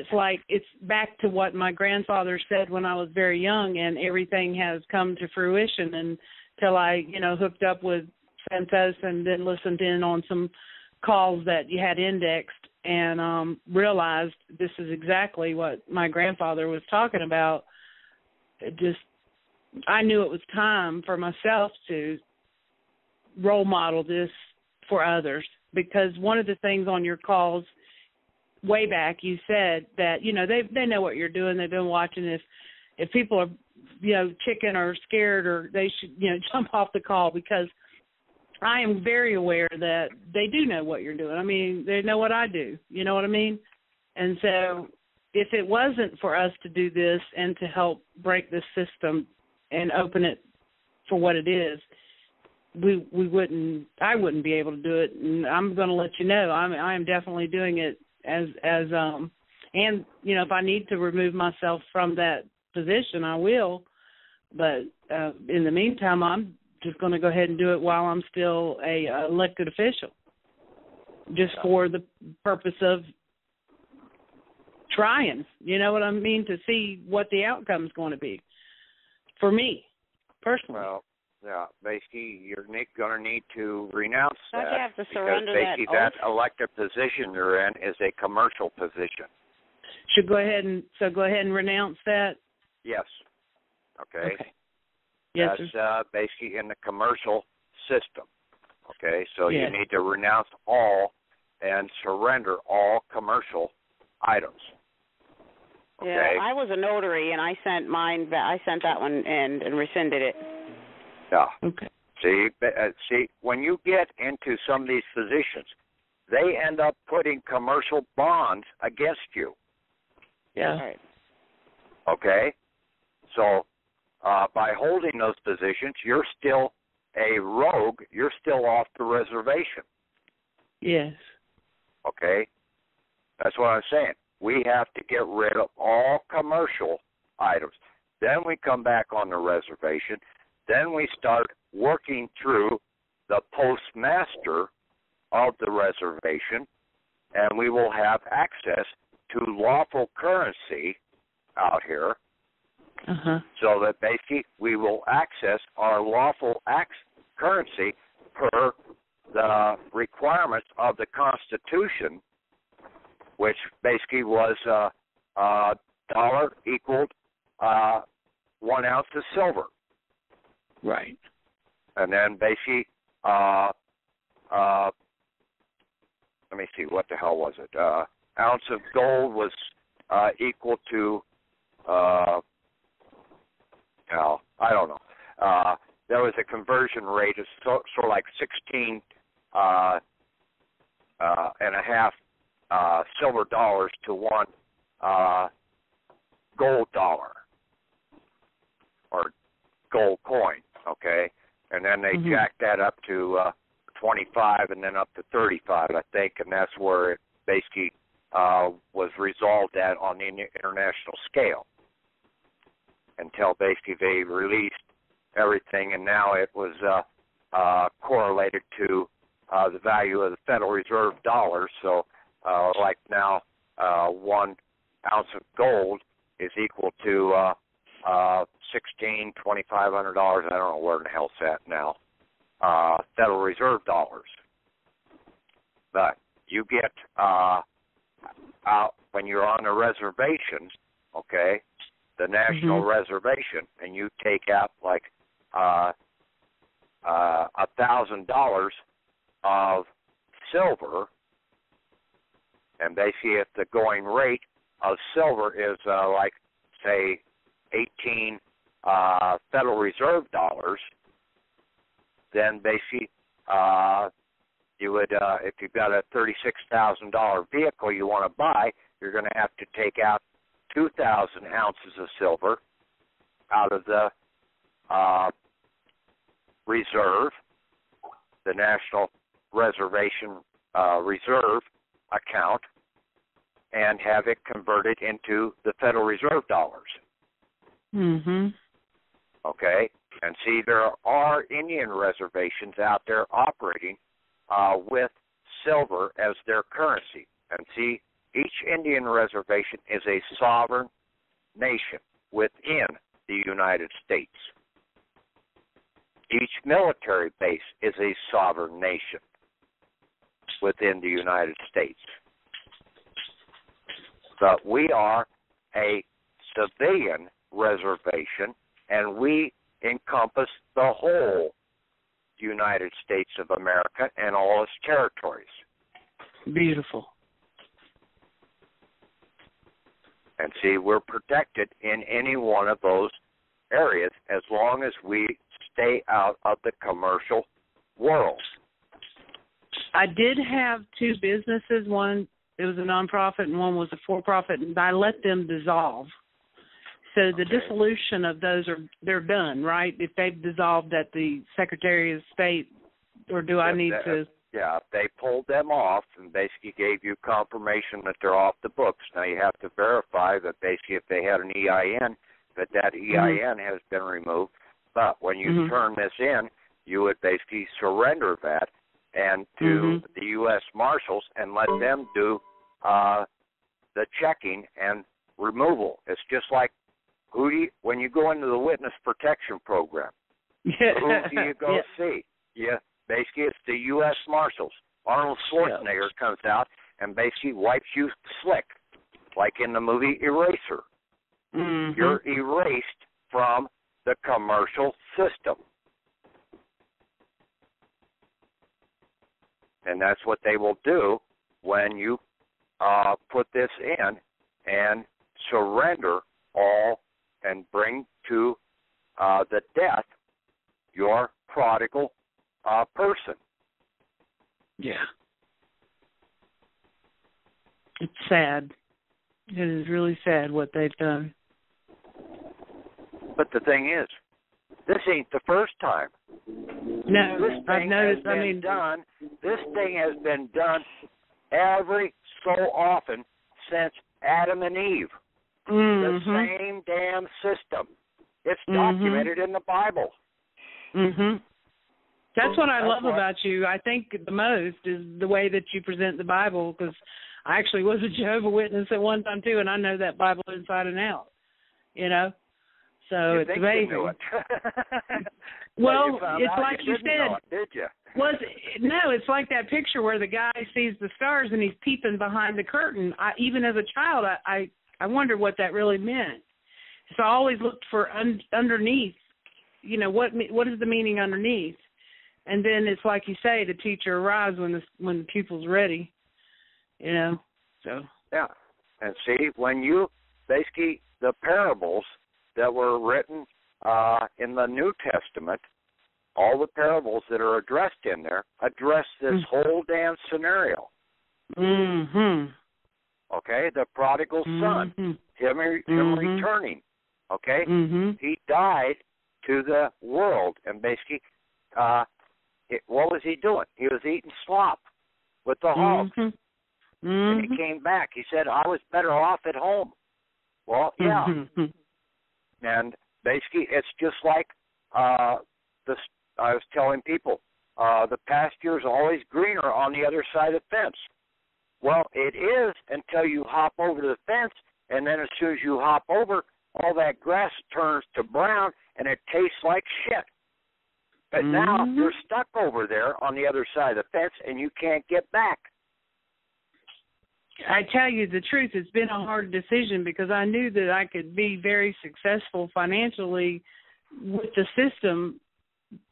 it's back to what my grandfather said when I was very young, and everything has come to fruition until I, hooked up with Santos and then listened in on some calls that you had indexed and realized this is exactly what my grandfather was talking about. I knew it was time for myself to role model this for others, because one of the things on your calls way back you said that, they know what you're doing. They've been watching. If people are, chicken or scared, or they should, jump off the call, because I am very aware that they do know what you're doing. I mean, they know what I do. You know what I mean? And so if it wasn't for us to do this and to help break this system and open it for what it is, I wouldn't be able to do it. And I'm going to let you know, I am definitely doing it and if I need to remove myself from that position, I will. But in the meantime, I'm just going to go ahead and do it while I'm still a elected official, just for the purpose of trying, you know what I mean, to see what the outcome is going to be for me personally. Well, yeah, basically you're going to need to renounce that. You have to surrender because basically that elected position you're in is a commercial position. Should go ahead and renounce that? Yes. Okay. Yes, that's basically in the commercial system. Okay, so yes. You need to renounce all and surrender all commercial items. Okay? Yeah, I was a notary, and I sent mine. I sent that one in and rescinded it. Yeah. Okay. See, when you get into some of these positions, they end up putting commercial bonds against you. Yeah. Right. Okay? So by holding those positions, you're still a rogue. You're still off the reservation. Yes. Okay? That's what I'm saying. We have to get rid of all commercial items. Then we come back on the reservation. Then we start working through the postmaster of the reservation, and we will have access to lawful currency out here. So that basically we will access our lawful currency per the requirements of the Constitution, which basically was dollar equaled 1 ounce of silver. Right. And then basically, let me see, what the hell was it? Ounce of gold was equal to, I don't know. There was a conversion rate of sort of like 16 and a half silver dollars to 1 gold dollar or gold coin, okay? And then they jacked that up to 25 and then up to 35, I think, and that's where it basically was resolved at on the international scale until basically they released everything, and now it was correlated to the value of the Federal Reserve dollar. So like now 1 ounce of gold is equal to $2,500. I don't know where the hell's that now. Federal Reserve dollars. But you get out when you're on the reservations, okay, the national reservation, and you take out like $1,000 of silver, and basically if the going rate of silver is like, say, 18 Federal Reserve dollars, then basically you would, if you've got a $36,000 vehicle you want to buy, you're going to have to take out 2,000 ounces of silver out of the reserve, the National Reservation Reserve account, and have it converted into the Federal Reserve dollars. Okay? And see, there are Indian reservations out there operating with silver as their currency. And see, each Indian reservation is a sovereign nation within the United States. Each military base is a sovereign nation within the United States. But we are a civilian reservation, and we encompass the whole United States of America and all its territories. Beautiful. And see, we're protected in any one of those areas as long as we stay out of the commercial world. I did have two businesses. One, it was a nonprofit, and one was a for-profit, and I let them dissolve. So the dissolution of those they're done, right? If they've dissolved at the Secretary of State, or do I need to? Yeah, they pulled them off and basically gave you confirmation that they're off the books. Now you have to verify that basically if they had an EIN, that EIN has been removed. But when you turn this in, you would basically surrender that and to the U.S. Marshals and let them do the checking and removal. It's just like when you go into the witness protection program, who do you go see? Yeah, basically it's the U.S. Marshals. Arnold Schwarzenegger comes out and basically wipes you slick, like in the movie Eraser. You're erased from the commercial system. And that's what they will do when you put this in and surrender all and bring to the death your prodigal person. Yeah. It's sad. It is really sad what they've done. But the thing is, this ain't the first time. No, I've noticed. This thing has been done every so often since Adam and Eve. The same damn system. It's documented in the Bible. That's what I love about you. I think the most is the way that you present the Bible, because I actually was a Jehovah's Witness at one time too, and I know that Bible inside and out. You know, so it's amazing. You knew it. Well, it's like you said. Did you? No, it's like that picture where the guy sees the stars and he's peeping behind the curtain. Even as a child, I wondered what that really meant. So I always looked for underneath. You know, what is the meaning underneath? And then it's like you say, the teacher arrives when the pupil's ready. You know, so. Yeah, and see, when you basically the parables that were written in the New Testament, all the parables that are addressed in there address this whole damn scenario. Okay, the prodigal son, him returning. Okay, he died to the world, and basically, what was he doing? He was eating slop with the hogs. And he came back. He said, I was better off at home. Well, yeah. And basically, it's just like I was telling people, the pasture is always greener on the other side of the fence. Well, it is until you hop over the fence, and then as soon as you hop over, all that grass turns to brown, and it tastes like shit. But now you're stuck over there on the other side of the fence, and you can't get back. I tell you the truth, it's been a hard decision because I knew that I could be very successful financially with the system,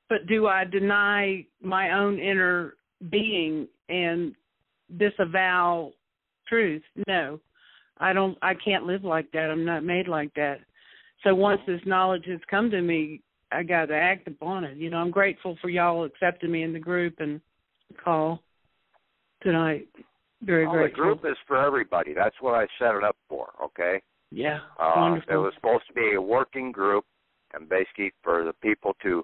but do I deny my own inner being and disavow truth? No, I don't. I can't live like that. I'm not made like that. So once this knowledge has come to me, I got to act upon it. You know, I'm grateful for y'all accepting me in the group and call tonight. Very grateful. The group is for everybody. That's what I set it up for, okay? Yeah, wonderful. It was supposed to be a working group and basically for the people to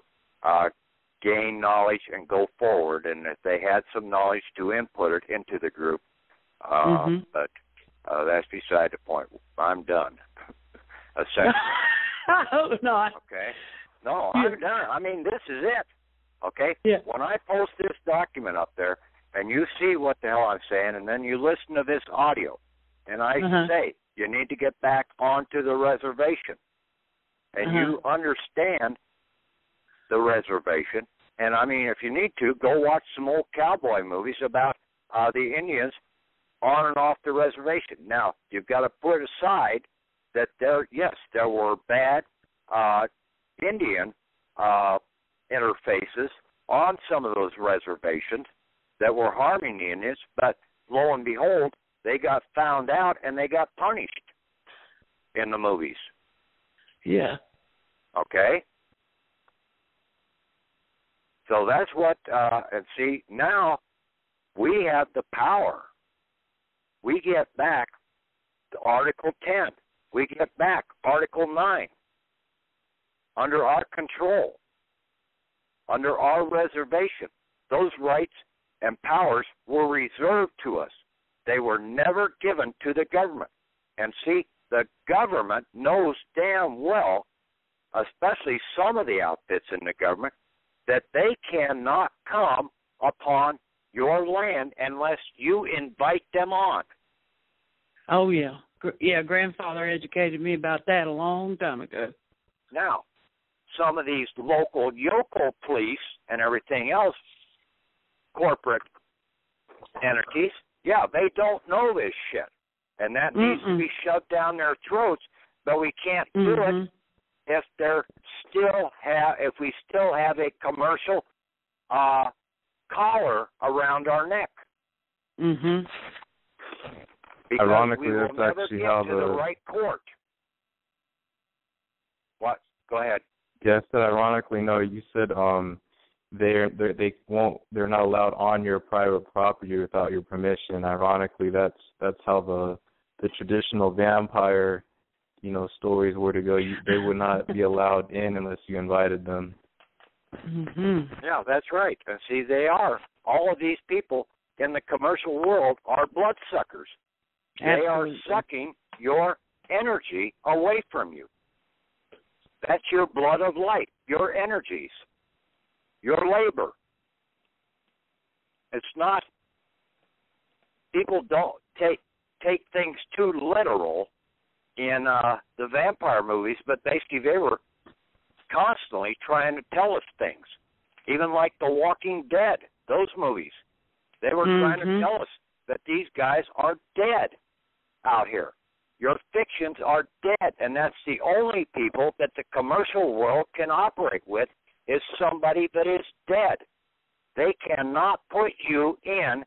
gain knowledge and go forward, and if they had some knowledge to input it into the group. But that's beside the point. I'm done. Essentially. I hope not. Okay. No, I'm done. I mean, this is it. Okay? Yeah. When I post this document up there, and you see what the hell I'm saying, and then you listen to this audio, and I say, you need to get back onto the reservation. And you understand the reservation. And, I mean, if you need to, go watch some old cowboy movies about the Indians on and off the reservation. Now, you've got to put aside that there were bad Indian interfaces on some of those reservations that were harming the Indians, but lo and behold, they got found out and they got punished. in the movies. Yeah. Okay? So that's what, and see, now we have the power. We get back Article 10. We get back Article 9 under our control, under our reservation. Those rights and powers were reserved to us. They were never given to the government. And see, the government knows damn well, especially some of the outfits in the government, that they cannot come upon your land unless you invite them on. Oh, yeah. Yeah, grandfather educated me about that a long time ago. Now, some of these local yokel police and everything else, corporate entities, yeah, they don't know this shit. And that needs to be shoved down their throats, but we can't do it if we still have a commercial collar around our neck. Because ironically, we will that's never actually get how to the right court. What? Go ahead. Yes, that ironically, no, you said they're not allowed on your private property without your permission. Ironically, that's how the traditional vampire, stories were to go. They would not be allowed in unless you invited them. Yeah, that's right. And see, they are. All of these people in the commercial world are bloodsuckers. They are sucking your energy away from you. That's your blood of light, your energies, your labor. It's not, people don't take things too literal in the vampire movies, but basically they were constantly trying to tell us things. Even like The Walking Dead, those movies. They were trying to tell us that these guys are dead out here. Your fictions are dead, and that's the only people that the commercial world can operate with is somebody that is dead. They cannot put you in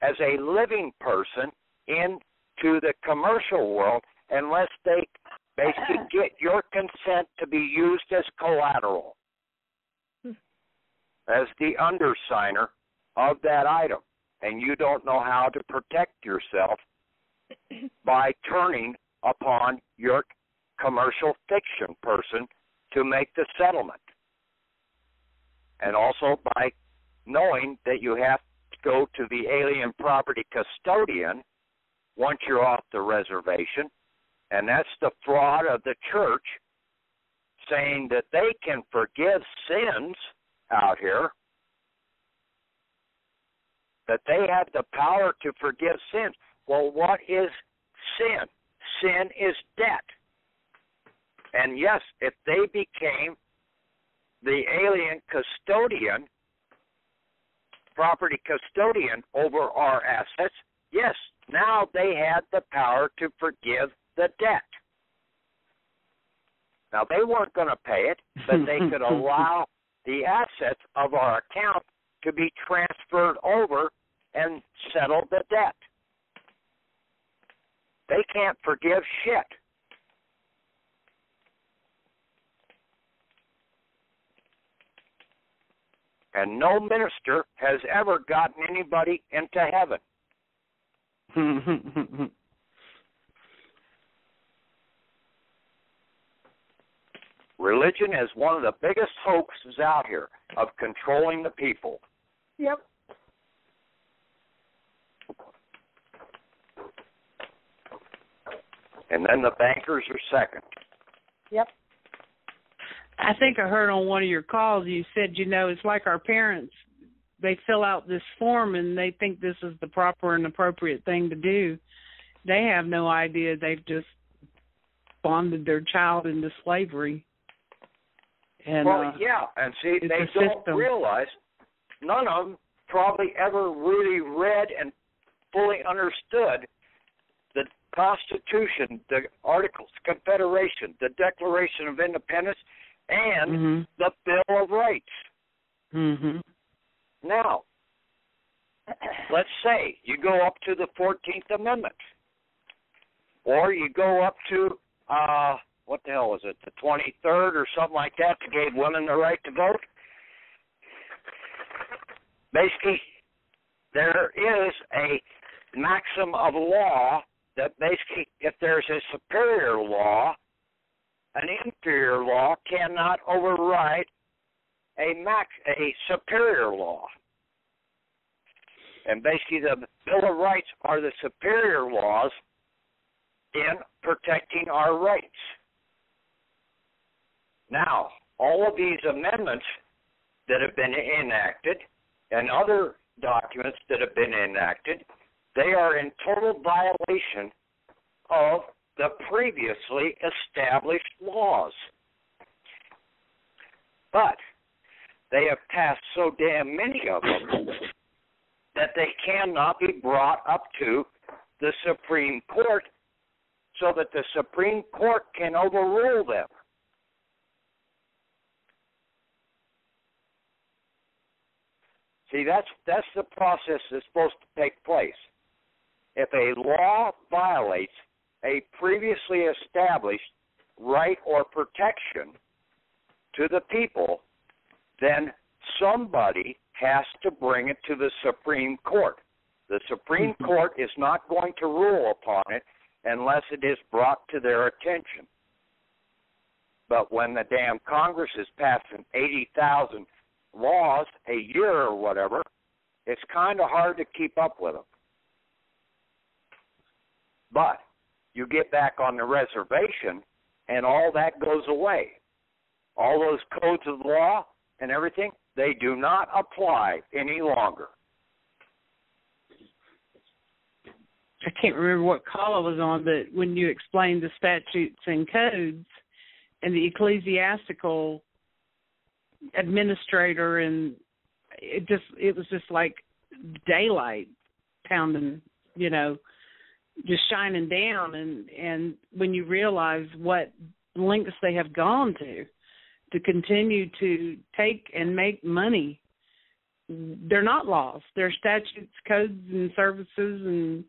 as a living person into the commercial world unless they basically get your consent to be used as collateral, as the undersigner of that item. And you don't know how to protect yourself by turning upon your commercial fiction person to make the settlement. And also by knowing that you have to go to the alien property custodian once you're off the reservation, and that's the fraud of the church saying that they can forgive sins out here, that they have the power to forgive sins. Well, what is sin? Sin is debt. And yes, if they became the alien custodian, property custodian over our assets, yes, now they had the power to forgive the debt. Now, they weren't going to pay it, but they could allow the assets of our account to be transferred over and settle the debt. They can't forgive shit. And no minister has ever gotten anybody into heaven. Religion is one of the biggest hoaxes out here of controlling the people. Yep. And then the bankers are second. Yep. I think I heard on one of your calls you said, it's like our parents. They fill out this form and they think this is the proper and appropriate thing to do. They have no idea they've just bonded their child into slavery. And, and see, they don't realize, none of them probably ever really read and fully understood the Constitution, the Articles of Confederation, the Declaration of Independence, and the Bill of Rights. Now, let's say you go up to the 14th Amendment. or you go up to, what the hell was it, the 23rd or something like that, that gave women the right to vote. Basically, there is a maxim of law that basically, if there's a superior law, an inferior law cannot override a superior law. And basically, the Bill of Rights are the superior laws in protecting our rights. Now, all of these amendments that have been enacted and other documents that have been enacted, they are in total violation of the previously established laws. But they have passed so damn many of them that they cannot be brought up to the Supreme Court so that the Supreme Court can overrule them. See, that's the process that's supposed to take place. If a law violates a previously established right or protection to the people, then somebody has to bring it to the Supreme Court. The Supreme Court is not going to rule upon it unless it is brought to their attention. But when the damn Congress is passing 80,000 laws a year or whatever, it's kind of hard to keep up with them. But you get back on the reservation, and all that goes away. All those codes of law and everything, they do not apply any longer. I can't remember what call I was on, but when you explained the statutes and codes and the ecclesiastical administrator, and it was just like daylight pounding, just shining down, and when you realize what lengths they have gone to continue to take and make money, they're not laws. They're statutes, codes, and services, and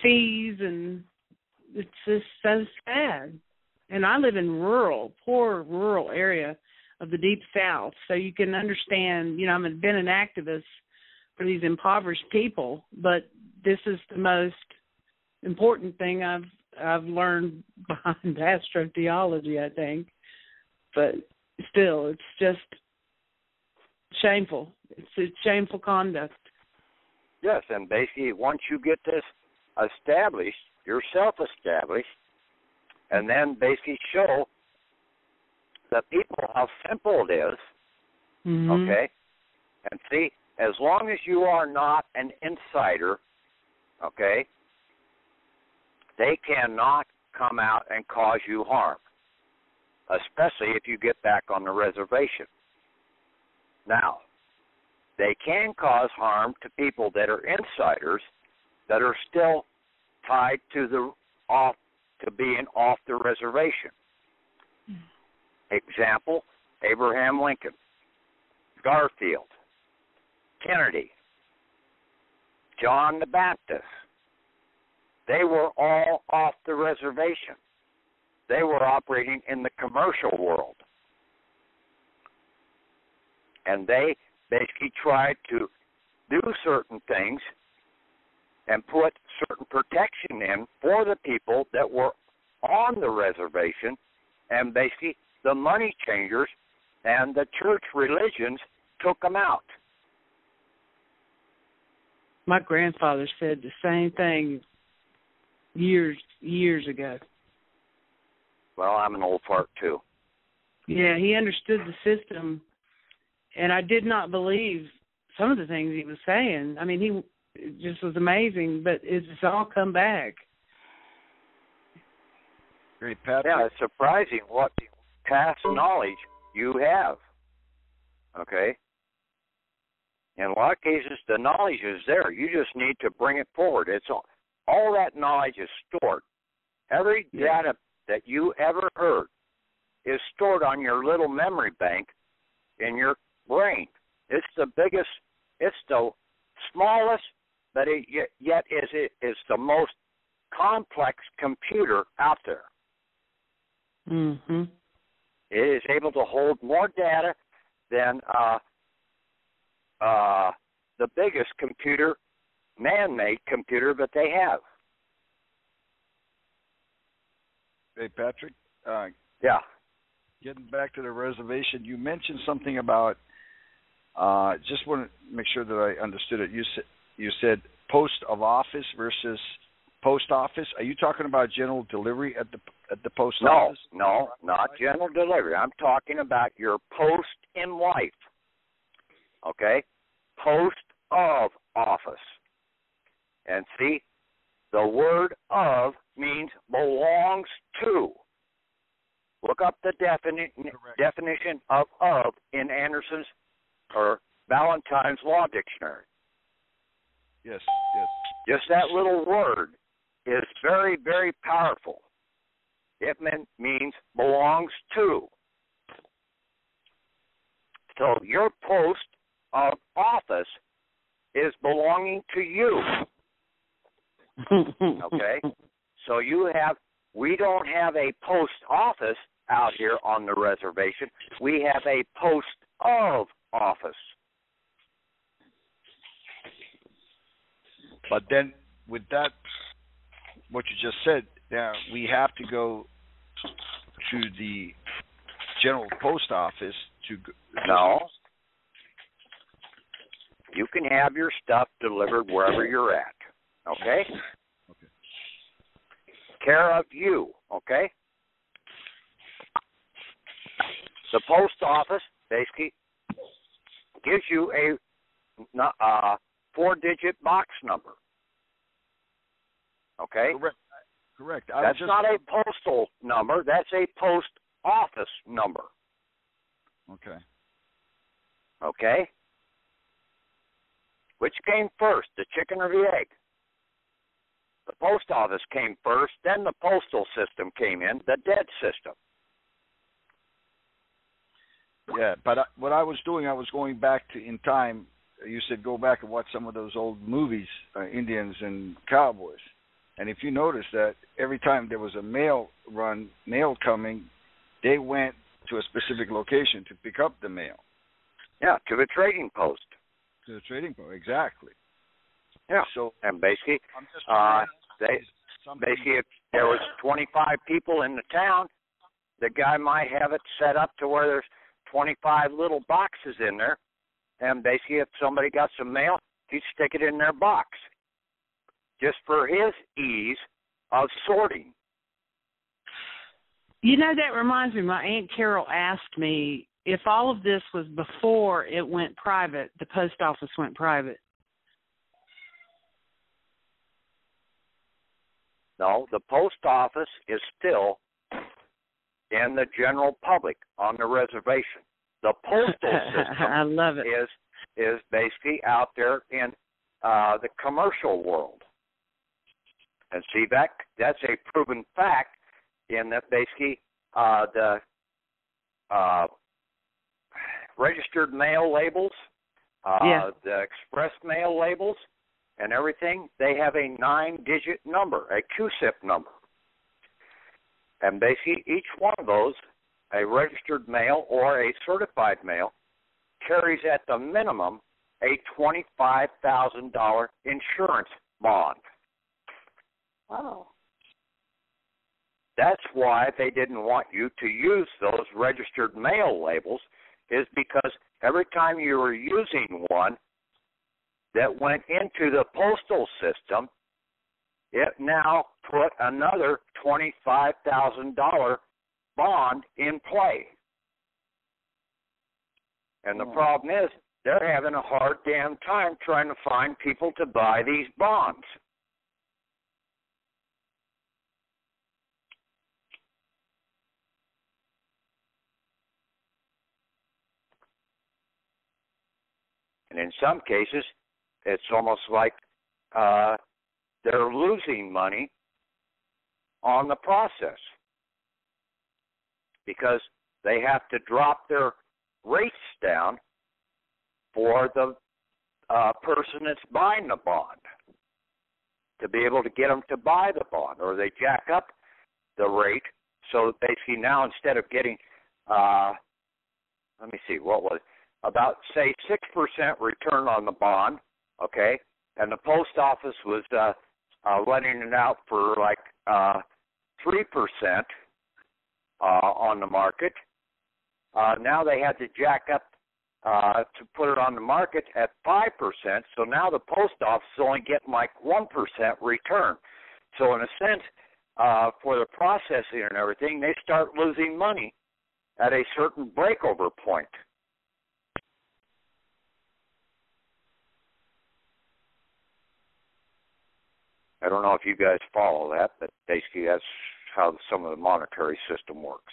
fees, and it's just so sad. And I live in poor rural area of the Deep South, so you can understand, I've been an activist for these impoverished people, but this is the most important thing I've learned behind astrotheology, I think. But still, it's just shameful. It's shameful conduct. Yes, and basically once you get this established, yourself established, and then basically show the people how simple it is, okay? And see, as long as you are not an insider, okay, they cannot come out and cause you harm, especially if you get back on the reservation. Now, they can cause harm to people that are insiders that are still tied to being off the reservation. Example, Abraham Lincoln, Garfield, Kennedy, John the Baptist. They were all off the reservation. They were operating in the commercial world. And they basically tried to do certain things and put certain protection in for the people that were on the reservation, and basically the money changers and the church religions took them out. My grandfather said the same thing years ago. Well, I'm an old fart too. Yeah, he understood the system, and I did not believe some of the things he was saying. I mean, it just was amazing, but it's all come back. Great, Pat. Yeah, it's surprising what past knowledge you have. Okay? In a lot of cases, the knowledge is there. You just need to bring it forward. It's all that knowledge is stored. Every data that you ever heard is stored on your little memory bank in your brain. It's the biggest, it's the smallest, but yet is the most complex computer out there. Mm-hmm. It is able to hold more data than the biggest computer, man-made computer that they have. Hey, Patrick. Yeah. Getting back to the reservation, you mentioned something about. Just want to make sure that I understood it. You said post of office versus post office. Are you talking about general delivery at the post office? No, not general delivery. I'm talking about your post in life. Okay? Post of office. And see, the word of means belongs to. Look up the definition of in Anderson's or Valentine's Law Dictionary. Yes. Just that little word is very, very powerful. It means belongs to. So your post of office is belonging to you. Okay? So we don't have a post office out here on the reservation. We have a post of office. But then with that, what you just said, now we have to go to the general post office to. No. You can have your stuff delivered wherever you're at. Okay? Okay. Care of you. Okay? The post office basically gives you a 4-digit box number. Okay? Correct. That's not a postal number. That's a post office number. Okay. Okay? Which came first, the chicken or the egg? The post office came first, then the postal system came in, the dead system. Yeah, but what I was doing, I was going back in time. You said go back and watch some of those old movies, Indians and Cowboys. And if you notice that every time there was a mail coming, they went to a specific location to pick up the mail. Yeah, to the trading post. To the trading post, exactly. Yeah. So, and basically, if there was 25 people in the town, the guy might have it set up to where there's 25 little boxes in there, and basically if somebody got some mail, he'd stick it in their box, just for his ease of sorting. You know, that reminds me, my Aunt Carol asked me if all of this was before it went private, the post office went private. No, the post office is still in the general public on the reservation. The postal system I love it. is basically out there in the commercial world. And see, that's a proven fact in that basically the registered mail labels, the express mail labels, and everything, they have a 9-digit number, a QSIP number. And basically each one of those, a registered mail or a certified mail, carries at the minimum a $25,000 insurance bond. Wow. That's why they didn't want you to use those registered mail labels, is because every time you were using one that went into the postal system, it now put another $25,000 bond in play. And the problem is, they're having a hard damn time trying to find people to buy these bonds. And in some cases, it's almost like they're losing money on the process because they have to drop their rates down for the person that's buying the bond. to be able to get them to buy the bond, or they jack up the rate. So basically now instead of getting, let me see, what was it? About, say, 6% return on the bond, okay, and the post office was letting it out for like 3% on the market. Now they had to jack up to put it on the market at 5%. So now the post office is only getting like 1% return. So in a sense, for the processing and everything, they start losing money at a certain breakover point. I don't know if you guys follow that, but basically that's how some of the monetary system works.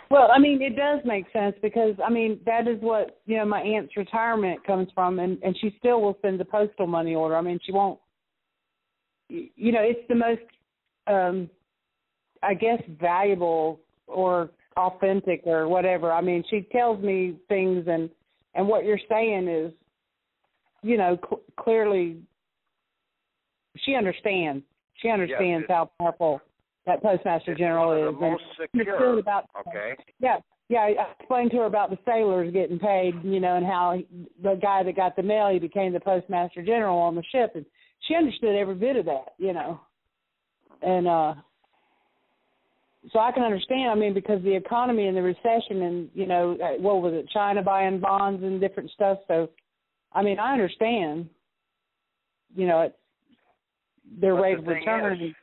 Well, I mean, it does make sense because, I mean, that is what, you know, my aunt's retirement comes from, and she still will send the postal money order. I mean, she won't, you know, it's the most, I guess, valuable or authentic or whatever. I mean, she tells me things, and what you're saying is, you know, clearly she understands. She understands how powerful that Postmaster General is. The most secure. Okay. Yeah, I explained to her about the sailors getting paid, you know, and how the guy that got the mail, he became the Postmaster General on the ship, and she understood every bit of that, you know. And so I can understand, I mean, because the economy and the recession and, you know, what was it, China buying bonds and different stuff. So, I mean, I understand, you know, their rate of return.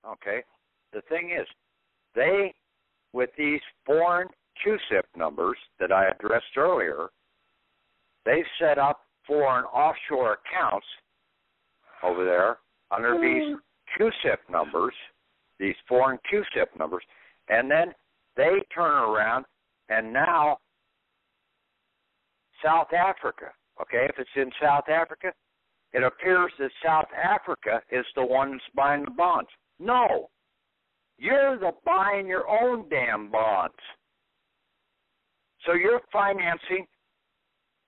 Okay. The thing is, they, with these foreign QSIP numbers that I addressed earlier, they set up foreign offshore accounts over there under these QSIP numbers, these foreign QSIP numbers, and then they turn around and now South Africa, okay, if it's in South Africa, it appears that South Africa is the one that's buying the bonds. No. You're buying your own damn bonds. So you're financing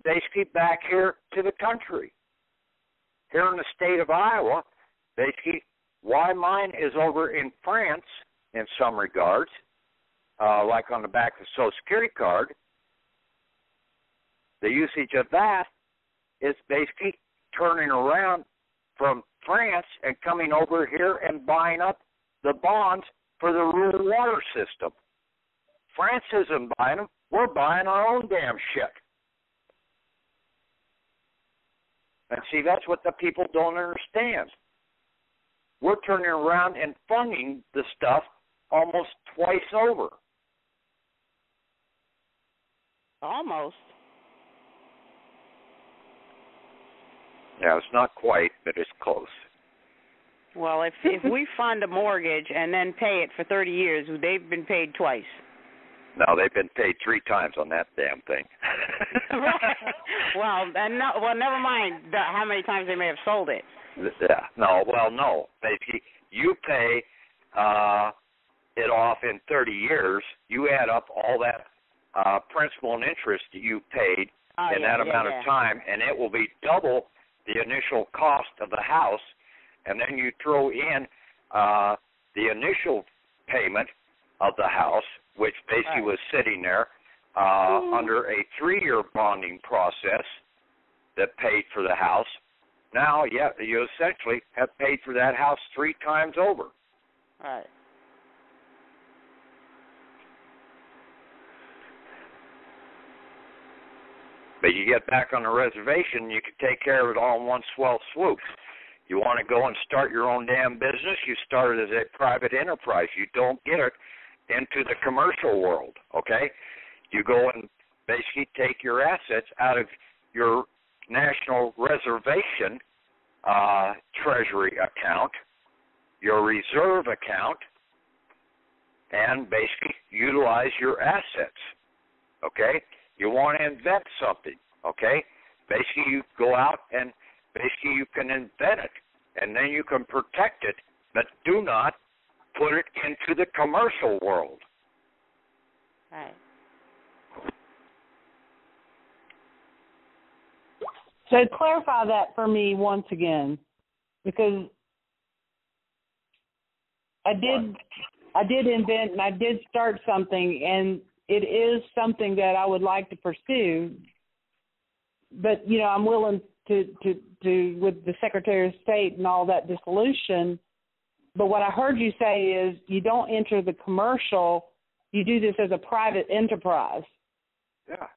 basically back here to the country. Here in the state of Iowa, basically, why mine is over in France in some regards, like on the back of the Social Security card, the usage of that is basically turning around from France and coming over here and buying up the bonds for the rural water system. France isn't buying them. We're buying our own damn shit. And see, that's what the people don't understand. We're turning around and funding the stuff almost twice over. Almost. Yeah, it's not quite, but it's close. Well, if we fund a mortgage and then pay it for 30 years, they've been paid twice. No, they've been paid 3 times on that damn thing. Well, never mind how many times they may have sold it. Yeah. No. Basically, you pay it off in 30 years. You add up all that principal and interest that you paid in that amount of time, and it will be double the initial cost of the house. And then you throw in the initial payment of the house, which basically was sitting there under a 3-year bonding process that paid for the house. Now, you essentially have paid for that house 3 times over. Right. But you get back on the reservation, you can take care of it all in one swell swoop. You want to go and start your own damn business, you start it as a private enterprise. You don't get it into the commercial world, okay? You go and basically take your assets out of your National Reservation Treasury account, your reserve account, and basically utilize your assets, okay? You want to invent something, okay? Basically, you go out and basically you can invent it, and then you can protect it, but do not put it into the commercial world. Right. So clarify that for me once again, because I did invent and I did start something, and it is something that I would like to pursue. But I'm willing to with the Secretary of State and all that dissolution. But what I heard you say is you don't enter the commercial. You do this as a private enterprise. Yeah,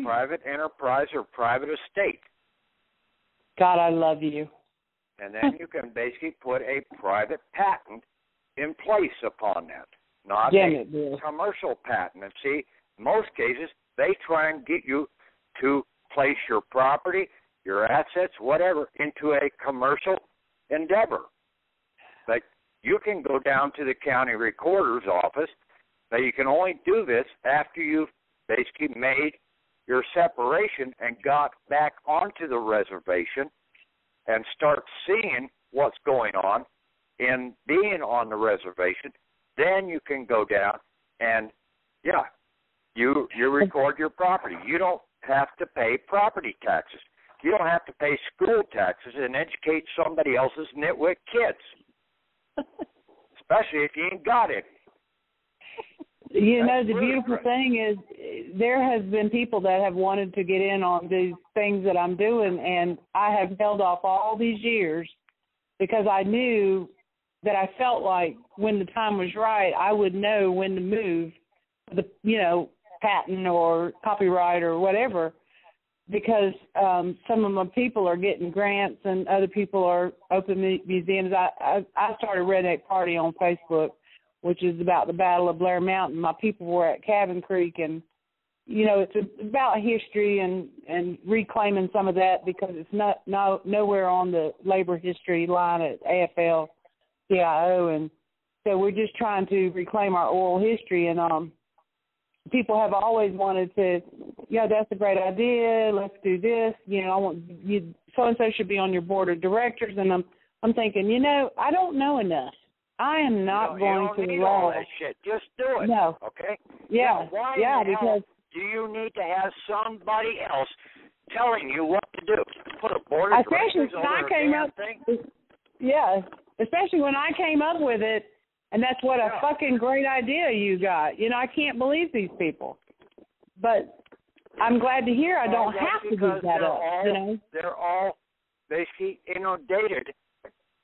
private enterprise or private estate. God, I love you. And then you can basically put a private patent in place upon that, not a commercial patent. And see, in most cases, they try and get you to place your property, your assets, whatever, into a commercial endeavor. But you can go down to the county recorder's office, but you can only do this after you've basically made your separation and got back onto the reservation and start seeing what's going on in being on the reservation. Then you can go down and, you record your property. You don't have to pay property taxes. You don't have to pay school taxes and educate somebody else's nitwit kids, especially if you ain't got it. The beautiful thing is there has been people that have wanted to get in on these things that I'm doing, and I have held off all these years because I knew that I felt like when the time was right, I would know when to move the, patent or copyright or whatever, because some of my people are getting grants and other people are opening museums. I started Redneck Party on Facebook, which is about the Battle of Blair Mountain. My people were at Cabin Creek, and, it's about history and reclaiming some of that because it's nowhere on the labor history line at AFL-CIO, and so we're just trying to reclaim our oral history, and people have always wanted to, that's a great idea, let's do this, I want you, so-and-so should be on your board of directors, and I'm thinking, I don't know enough. I am not going to need all that shit. Just do it. No. Okay? Yeah. Why because do you need to have somebody else telling you what to do? Put a board of directors over a damn thing? Yeah. Especially when I came up with it, and that's what a fucking great idea you got. I can't believe these people. But I'm glad to hear I don't have to do that up. They're all basically inundated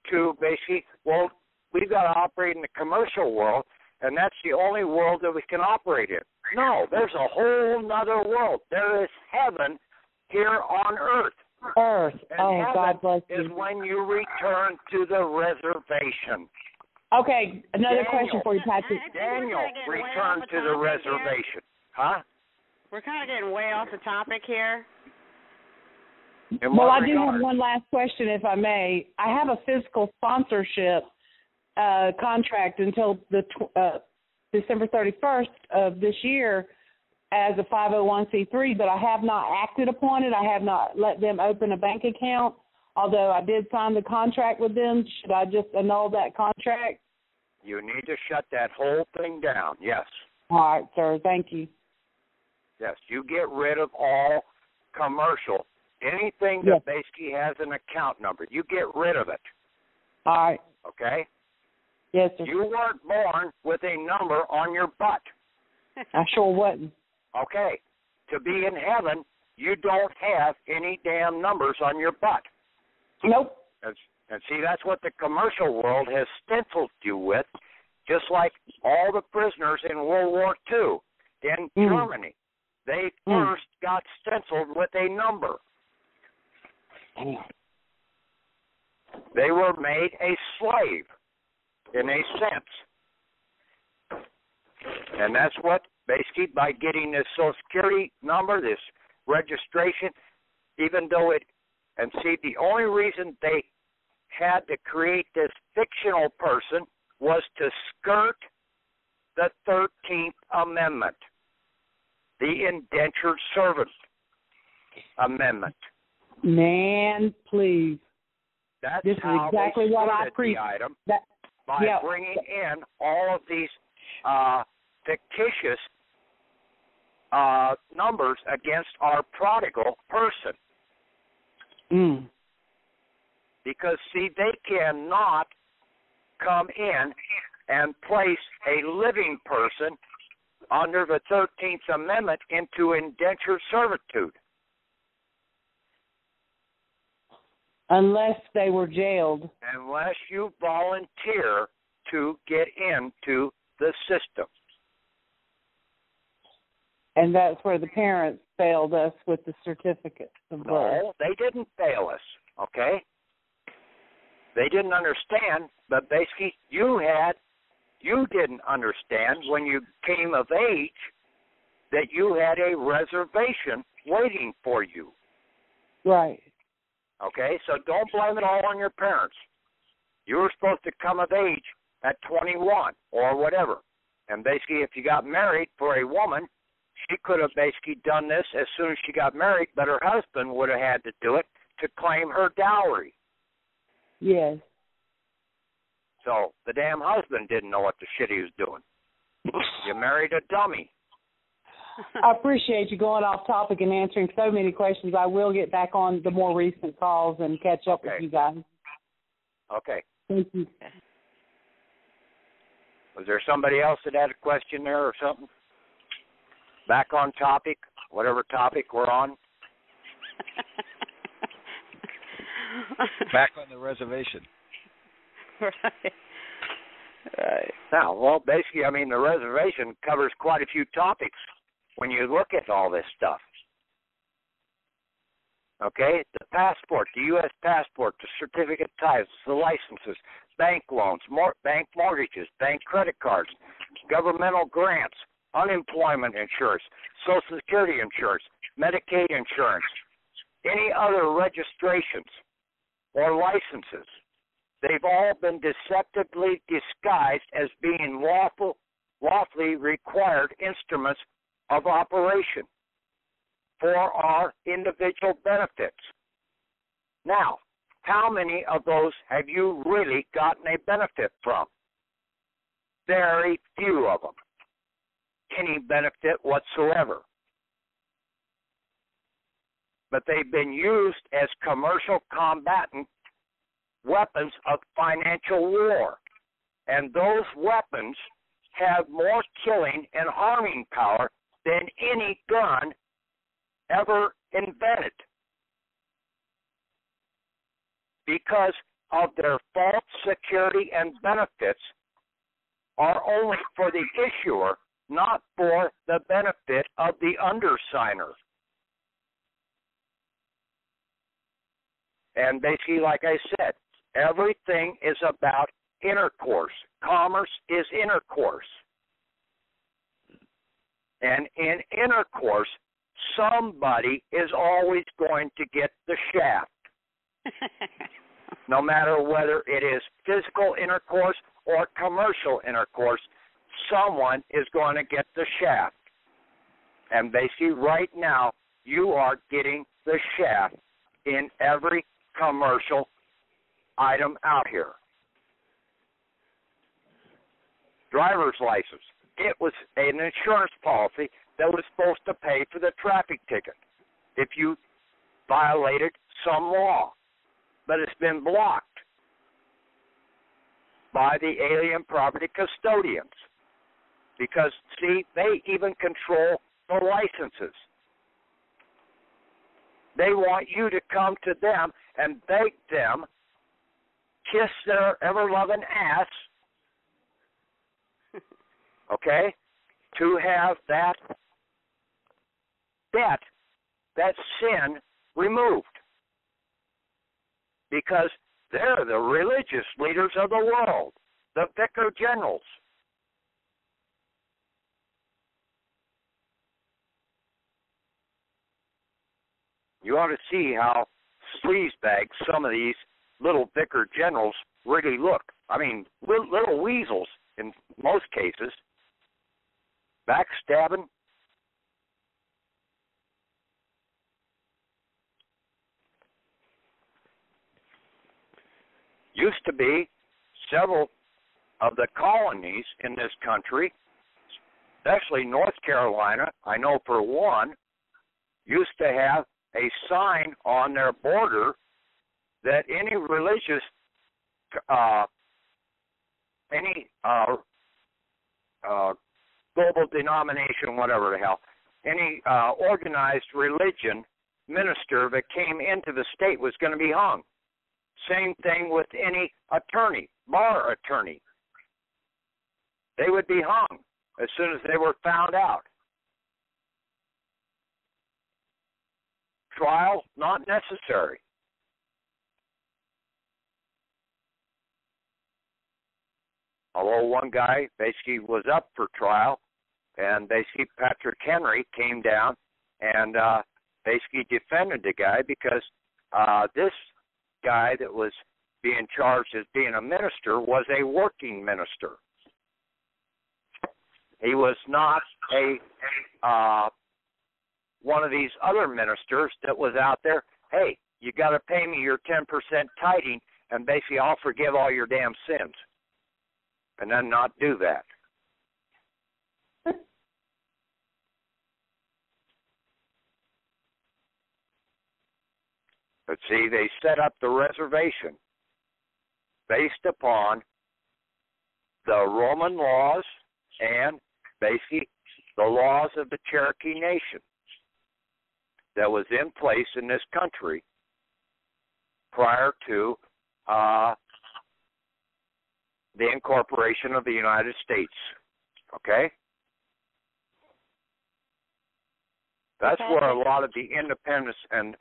to basically, we've got to operate in the commercial world, and that's the only world that we can operate in. No, there's a whole other world. There is heaven here on earth. And God bless you. Is when you return to the reservation. Okay, another question for you, Patrick. Daniel, return to the reservation. Huh? We're kind of getting way off the topic here. Well, I do have one last question, if I may. I have a physical sponsorship contract until the December 31st of this year as a 501c3, but I have not acted upon it. I have not let them open a bank account, although I did sign the contract with them. Should I just annul that contract? You need to shut that whole thing down, yes. All right, sir. Thank you. Yes, you get rid of all commercial. Anything that basically has an account number, you get rid of it. All right. Okay? Yes, sir. You weren't born with a number on your butt. I sure wasn't. Okay. To be in heaven, you don't have any damn numbers on your butt. Nope. And see, that's what the commercial world has stenciled you with, just like all the prisoners in World War II in Germany. They first got stenciled with a number. They were made a slave, in a sense. And that's what, basically, by getting this Social Security number, this registration, even though and see, the only reason they had to create this fictional person was to skirt the 13th Amendment, the Indentured Servant Amendment. Man, please. That's this how is exactly they what I preach. The item by bringing in all of these fictitious numbers against our prodigal person. Mm. Because, see, they cannot come in and place a living person under the 13th Amendment into indentured servitude. Unless they were jailed. Unless you volunteer to get into the system. And that's where the parents failed us with the certificate of birth. No, they didn't fail us, okay? They didn't understand, but basically you didn't understand when you came of age that you had a reservation waiting for you. Right. Okay, so don't blame it all on your parents. You were supposed to come of age at 21 or whatever. And basically if you got married for a woman, she could have basically done this as soon as she got married, but her husband would have had to do it to claim her dowry. Yes. So the damn husband didn't know what the shit he was doing. You married a dummy. I appreciate you going off topic and answering so many questions. I will get back on the more recent calls and catch up with you guys. Okay. Thank you. Was there somebody else that had a question there or something? Back on topic, whatever topic we're on. Back on the reservation. Right. Now, well, basically, I mean, the reservation covers quite a few topics when you look at all this stuff. Okay? The passport, the U.S. passport, the certificate of titles, the licenses, bank loans, bank mortgages, bank credit cards, governmental grants, unemployment insurance, Social Security insurance, Medicaid insurance, any other registrations or licenses. They've all been deceptively disguised as being lawfully required instruments of operation for our individual benefits. Now, how many of those have you really gotten a benefit from? Very few of them. Any benefit whatsoever. But they've been used as commercial combatant weapons of financial war. And those weapons have more killing and harming power than any gun ever invented. Because of their false security and benefits are only for the issuer, not for the benefit of the undersigner. And basically, like I said, everything is about intercourse. Commerce is intercourse. And in intercourse, somebody is always going to get the shaft. No matter whether it is physical intercourse or commercial intercourse, someone is going to get the shaft. And basically, right now, you are getting the shaft in every commercial item out here. Driver's license. It was an insurance policy that was supposed to pay for the traffic ticket if you violated some law. But it's been blocked by the alien property custodians because, see, they even control the licenses. They want you to come to them and beg them, kiss their ever-loving ass, okay, to have that debt, that sin removed. Because they're the religious leaders of the world, the vicar generals. You ought to see how sleazebags some of these little vicar generals really look. I mean, little weasels in most cases, backstabbing. Used to be several of the colonies in this country, especially North Carolina, I know for one, used to have a sign on their border that any religious, global denomination, whatever the hell, any organized religion minister that came into the state was going to be hung. Same thing with any attorney, bar attorney. They would be hung as soon as they were found out. Trial, not necessary. Although one guy basically was up for trial, and basically Patrick Henry came down and basically defended the guy because this guy that was being charged as being a minister was a working minister. He was not a one of these other ministers that was out there, hey, you got to pay me your 10% tithing, and basically I'll forgive all your damn sins. And then not do that. But see, they set up the reservation based upon the Roman laws and basically the laws of the Cherokee Nation that was in place in this country prior to the incorporation of the United States. Okay? That's where a lot of the independence and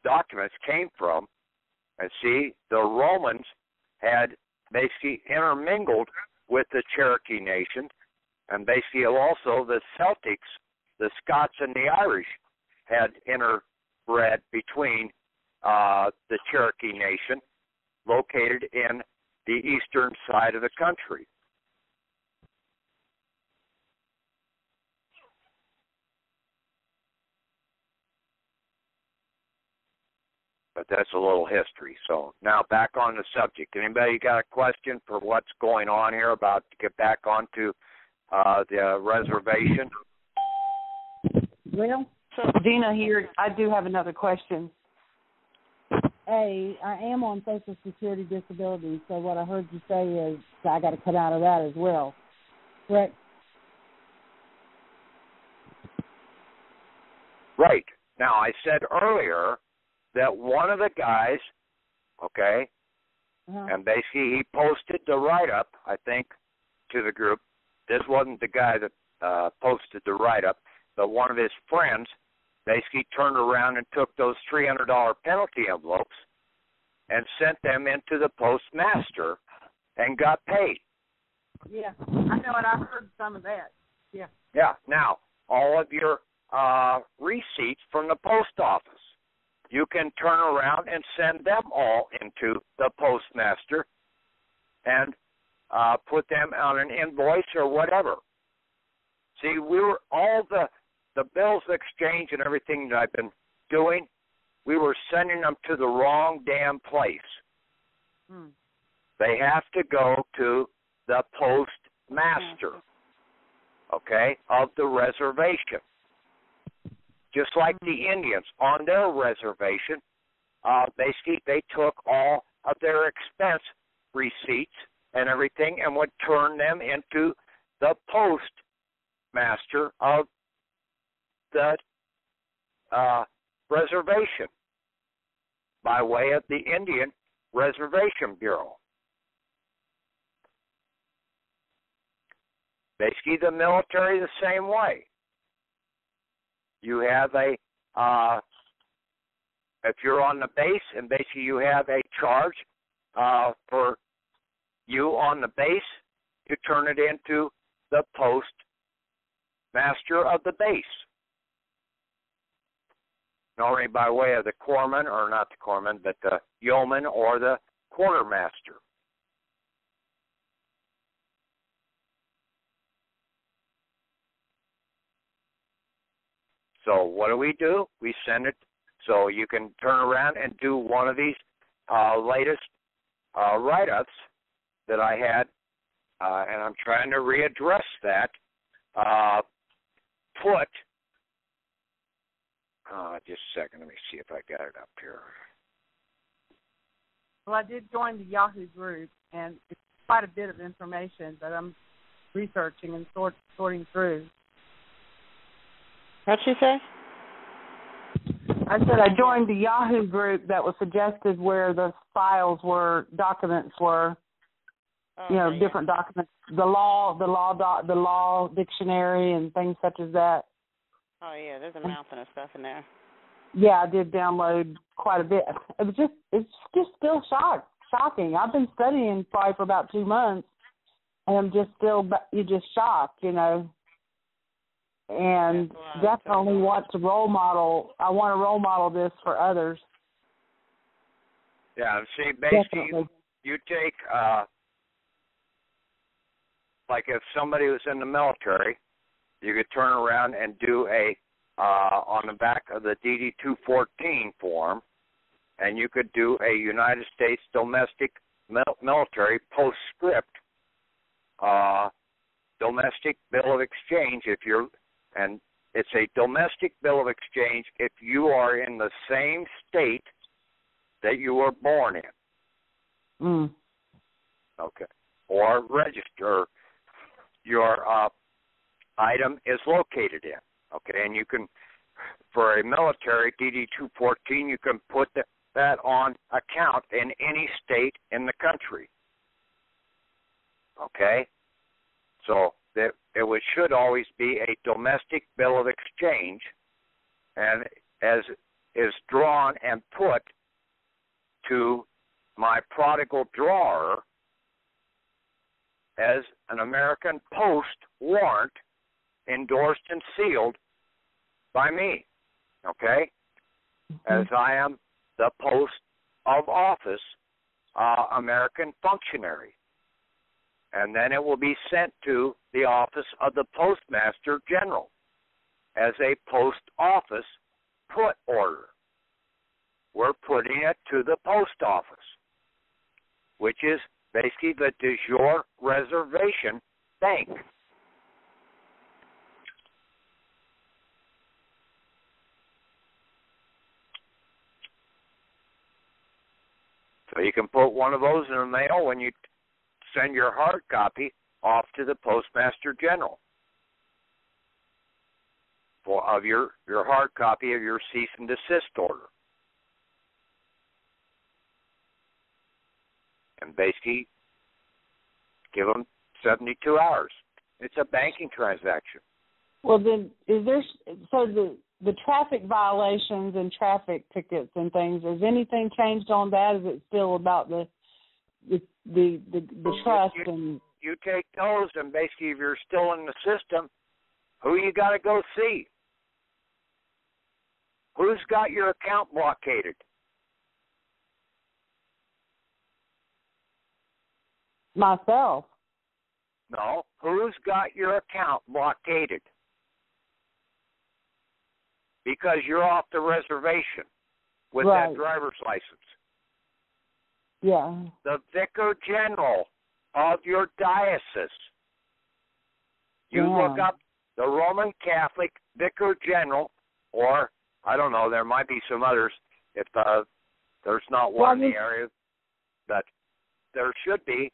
documents came from. And see, the Romans had basically intermingled with the Cherokee Nation, and basically also the Celtics, the Scots and the Irish, had interbred between the Cherokee Nation located in the eastern side of the country. But that's a little history. So now back on the subject. Anybody got a question for what's going on here about to get back onto the reservation? Well, Dina here. I do have another question. I am on Social Security disability, so what I heard you say is I got to cut out of that as well. Correct? Right. Now, I said earlier that one of the guys, okay, and basically he posted the write-up, I think, to the group. This wasn't the guy that posted the write-up, but one of his friends basically turned around and took those $300 penalty envelopes and sent them into the postmaster and got paid. Yeah, I know it. I heard some of that. Yeah. Yeah. Now, all of your receipts from the post office, you can turn around and send them all into the postmaster and put them on an invoice or whatever. See, we were all the bills of exchange and everything that I've been doing, we were sending them to the wrong damn place. They have to go to the postmaster, okay, of the reservation. Just like the Indians on their reservation, basically they took all of their expense receipts and everything and would turn them into the postmaster of the reservation by way of the Indian Reservation Bureau. Basically, the military the same way. You have if you're on the base and basically you have a charge for you on the base, you turn it into the postmaster of the base. Normally by way of the corpsman, or not the corpsman, but the yeoman or the quartermaster. So what do? We send it so you can turn around and do one of these latest write-ups that I had, and I'm trying to readdress that. Just a second, let me see if I got it up here. Well, I did join the Yahoo group, and it's quite a bit of information that I'm researching and sorting through. What'd she say? I said I joined the Yahoo group that was suggested where the files were, documents were, different documents, the law dictionary and things such as that. Oh yeah, there's a mountain of stuff in there. Yeah, I did download quite a bit. It's just still shocking. I've been studying probably for about 2 months, and I'm just you're just shocked, And definitely want to role model. I want to role model this for others. Yeah, see, basically, you take, like if somebody was in the military, you could turn around and do on the back of the DD-214 form, and you could do a United States domestic military postscript domestic bill of exchange and it's a domestic bill of exchange if you are in the same state that you were born in. Mm. Okay. Or register your item is located in. Okay, and you can, for a military DD-214, you can put that on account in any state in the country. Okay? So it should always be a domestic bill of exchange, and as is drawn and put to my prodigal drawer as an American Post warrant endorsed and sealed by me, okay? As I am the post of office American functionary. And then it will be sent to the office of the Postmaster General as a post office put order. We're putting it to the post office, which is basically the de jure reservation bank. So you can put one of those in the mail when you send your hard copy off to the Postmaster General of your hard copy of your cease and desist order. And basically give them 72 hours. It's a banking transaction. Well, then, the traffic violations and traffic tickets and things, has anything changed on that? Is it still about the trust? You take those, and basically if you're still in the system, who you got to go see? Who's got your account blockaded? Myself. No, who's got your account blockaded? Because you're off the reservation with right. that driver's license. Yeah. The Vicar General of your diocese. You look up the Roman Catholic Vicar General, or, I don't know, there might be some others if there's not one in the area, but there should be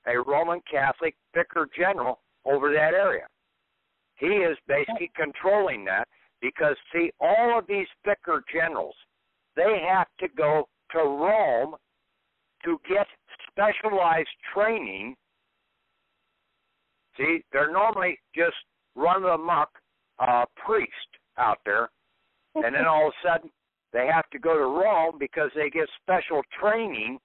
a Roman Catholic Vicar General over that area. He is basically controlling that because, see, all of these Vicar Generals, they have to go to Rome to get specialized training. See, they're normally just run-of-the-muck priest out there, and then all of a sudden they have to go to Rome because they get special training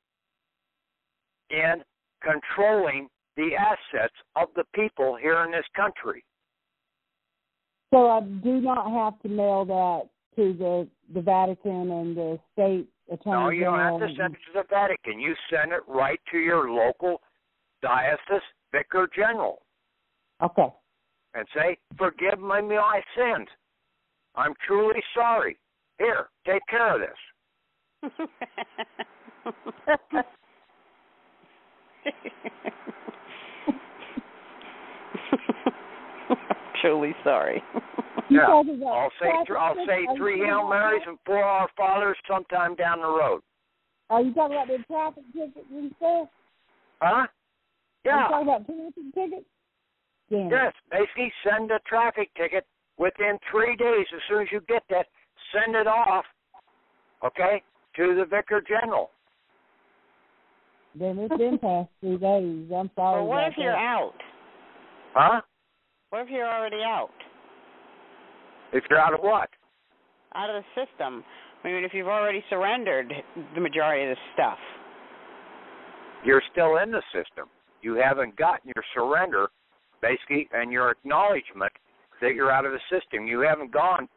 in controlling the assets of the people here in this country. So I do not have to mail that to the Vatican and the state attorney. No, you don't have to send it to the Vatican. You send it right to your local diocese Vicar General. Okay. And say, forgive me my sins. I'm truly sorry. Here, take care of this. Truly sorry. Yeah, I'll say 3 Hail Marys and 4 Our Fathers sometime down the road. Are you talking about the traffic tickets and stuff? Huh? Yeah. Are you talking about traffic tickets? Yeah. Yes. Basically, send a traffic ticket within 3 days. As soon as you get that, send it off, okay, to the Vicar General. Then it's been past 3 days. I'm sorry. Well, what if you're out? Huh? What if you're already out? If you're out of what? Out of the system. I mean, if you've already surrendered the majority of the stuff. You're still in the system. You haven't gotten your surrender, basically, and your acknowledgement that you're out of the system. You haven't gone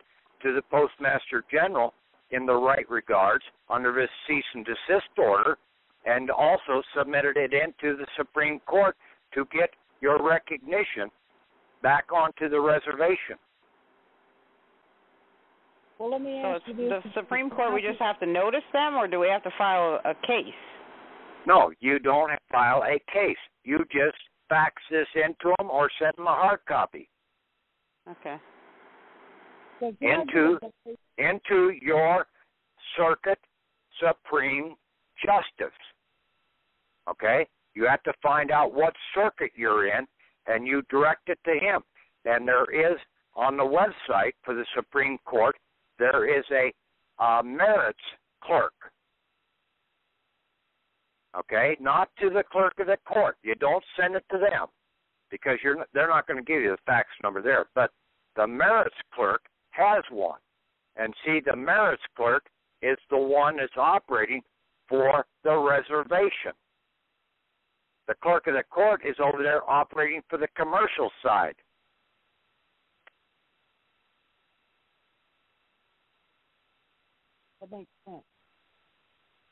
to the Postmaster General in the right regards under this cease and desist order, and also submitted it into the Supreme Court to get your recognition back onto the reservation. Well, let me ask you this. The Supreme Court, we just have to notice them, or do we have to file a case? No, you don't have to file a case. You just fax this into them or send them a hard copy. Okay. Into your Circuit Supreme Justice. Okay? You have to find out what circuit you're in, and you direct it to him. And there is, on the website for the Supreme Court, there is a merits clerk. Okay? Not to the clerk of the court. You don't send it to them because they're not going to give you the fax number there. But the merits clerk has one. And see, the merits clerk is the one that's operating for the reservation. The clerk of the court is over there operating for the commercial side. That makes sense.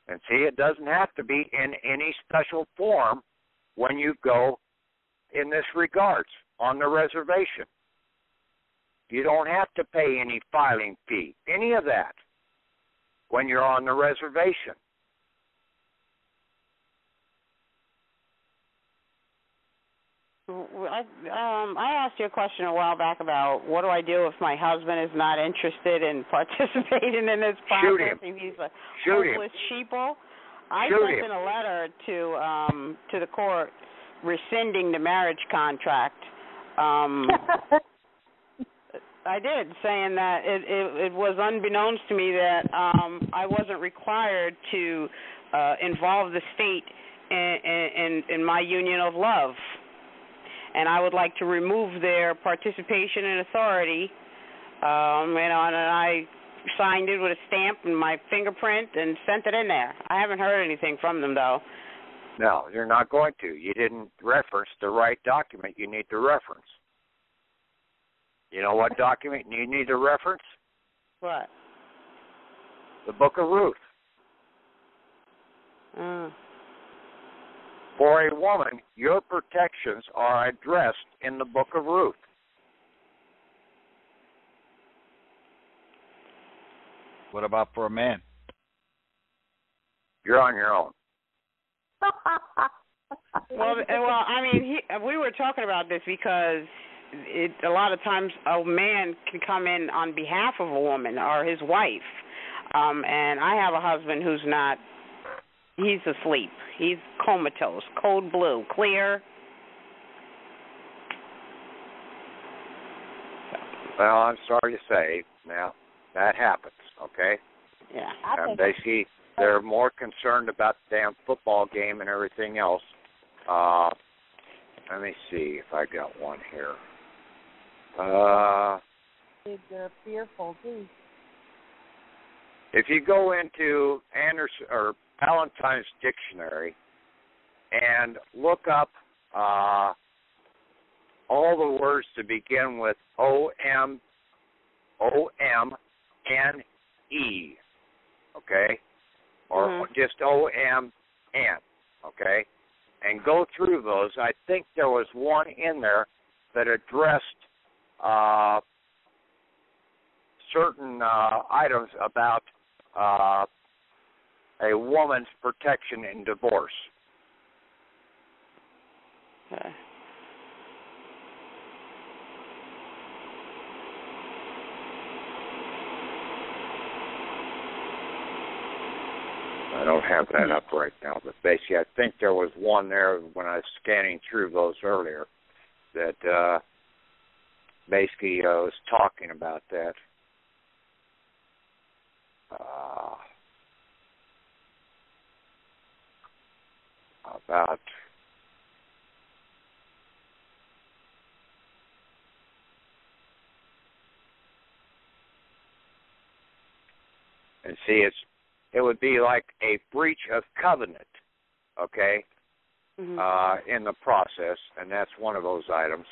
And see, it doesn't have to be in any special form when you go in this regards on the reservation. You don't have to pay any filing fee, any of that, when you're on the reservation. I asked you a question a while back about what do I do if my husband is not interested in participating in this process? If he's a hopeless sheeple. I sent in a letter to the court rescinding the marriage contract. I did, saying that it was unbeknownst to me that I wasn't required to involve the state in my union of love. And I would like to remove their participation and authority, and I signed it with a stamp and my fingerprint and sent it in there. I haven't heard anything from them, though. No, you're not going to. You didn't reference the right document you need to reference. You know what document you need to reference? What? The Book of Ruth. For a woman, your protections are addressed in the Book of Ruth. What about for a man? You're on your own. Well, I mean, we were talking about this because a lot of times a man can come in on behalf of a woman or his wife, and I have a husband who's not. He's asleep. He's comatose, code blue, clear. Well, I'm sorry to say, now, that happens, okay? Yeah. Basically, they're more concerned about the damn football game and everything else. Let me see if I got one here. They're fearful, too. If you go into Anderson or Ballantyne's dictionary and look up all the words to begin with O-M-N-E, okay, or just O-M-N, okay, and go through those. I think there was one in there that addressed certain items about a woman's protection in divorce. Okay. I don't have that up right now, but basically I think there was one there when I was scanning through those earlier that basically was talking about that. About and see, it would be like a breach of covenant, okay, in the process, and that's one of those items.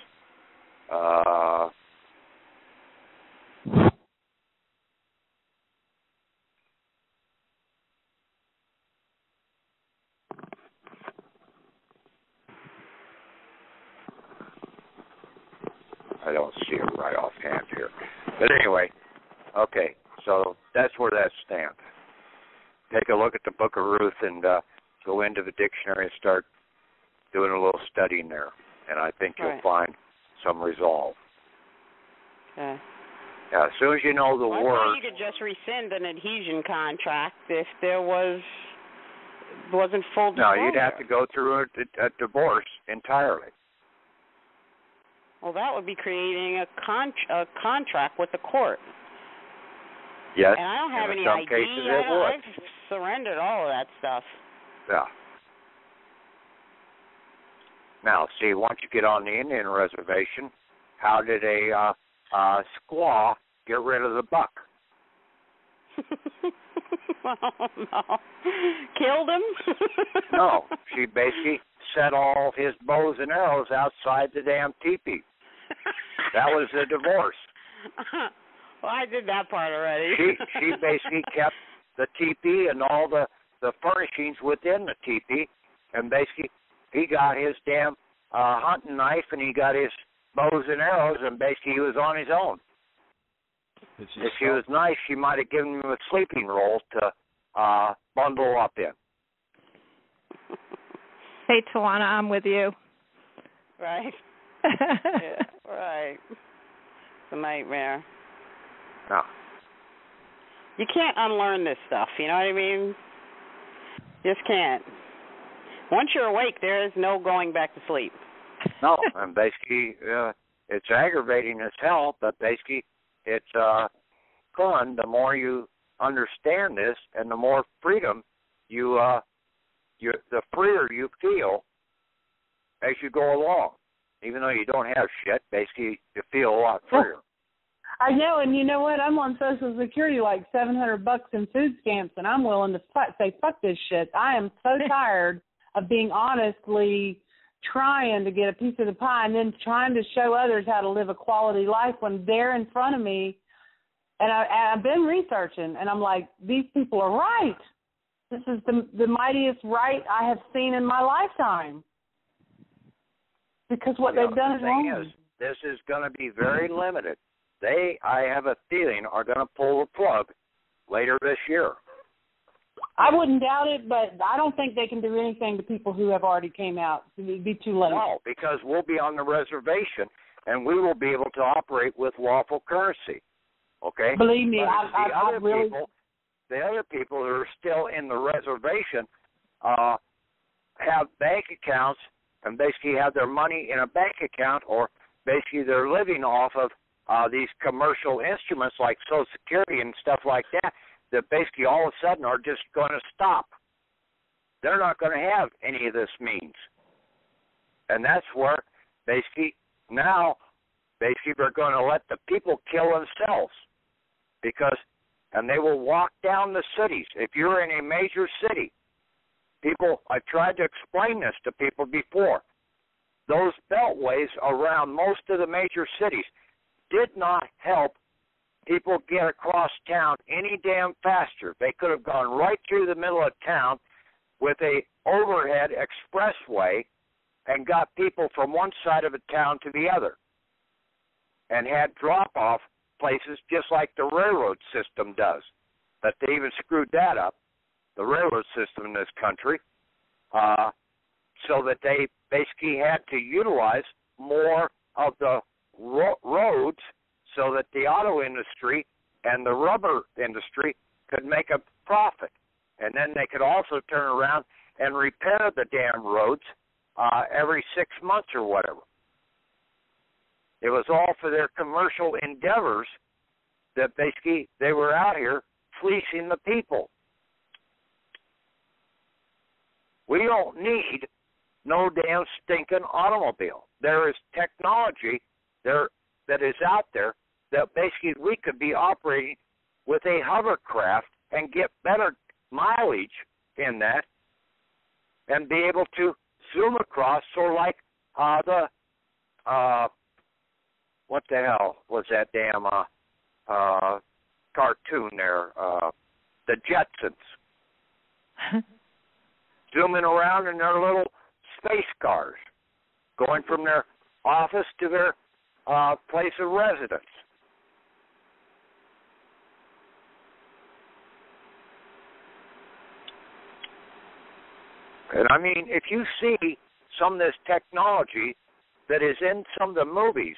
I don't see it right offhand here. But anyway, okay, so that's where that stands. Take a look at the Book of Ruth and go into the dictionary and start doing a little studying there. And I think you'll find some resolve. Okay. Yeah, as soon as you know the word. I thought you could just rescind an adhesion contract if there wasn't full disclosure. No, you'd have to go through a divorce entirely. Well, that would be creating a contract with the court. Yes. And I don't have in any some ID. cases it would. I've surrendered all of that stuff. Yeah. Now, see, once you get on the Indian reservation, how did a squaw get rid of the buck? Oh, no. Killed him? No, she basically set all his bows and arrows outside the damn teepee. That was the divorce. Well, I did that part already. She basically kept the teepee and all the furnishings within the teepee, and basically he got his damn hunting knife and he got his bows and arrows, and basically he was on his own. If she was nice, she might have given him a sleeping roll to bundle up in. Hey, Tawana, I'm with you. Right. Yeah, right. It's a nightmare. No. You can't unlearn this stuff, you know what I mean? Just can't. Once you're awake, there is no going back to sleep. No, and basically it's aggravating as hell, but basically it's fun the more you understand this and the more freedom the freer you feel as you go along. Even though you don't have shit, basically you feel a lot freer. I know, and you know what? I'm on Social Security like $700 in food stamps, and I'm willing to say fuck this shit. I am so tired of being honestly trying to get a piece of the pie and then trying to show others how to live a quality life when they're in front of me. And I've been researching, and I'm like, these people are right. This is the mightiest right I have seen in my lifetime. Because what they've done is wrong. This is going to be very limited. They, I have a feeling, are going to pull the plug later this year. I wouldn't doubt it, but I don't think they can do anything to people who have already came out. It would be too late. No, because we'll be on the reservation, and we will be able to operate with lawful currency. Okay? Believe me, the other people who are still in the reservation have bank accounts and basically have their money in a bank account, or basically they're living off of these commercial instruments like Social Security and stuff like that basically all of a sudden are just going to stop. They're not going to have any of this means. And that's where basically now they're going to let the people kill themselves and they will walk down the cities. If you're in a major city, I've tried to explain this to people before. Those beltways around most of the major cities did not help people get across town any damn faster. They could have gone right through the middle of town with a overhead expressway and got people from one side of the town to the other and had drop-off places just like the railroad system does. But they even screwed that up, the railroad system in this country, so that they basically had to utilize more of the roads so that the auto industry and the rubber industry could make a profit. And then they could also turn around and repair the damn roads every 6 months or whatever. It was all for their commercial endeavors that basically they were out here fleecing the people. We don't need no damn stinking automobile. There is technology there that is out there that basically we could be operating with a hovercraft and get better mileage in that and be able to zoom across, sort of like what the hell was that damn cartoon there, the Jetsons. Zooming around in their little space cars, going from their office to their place of residence. And I mean, if you see some of this technology that is in some of the movies,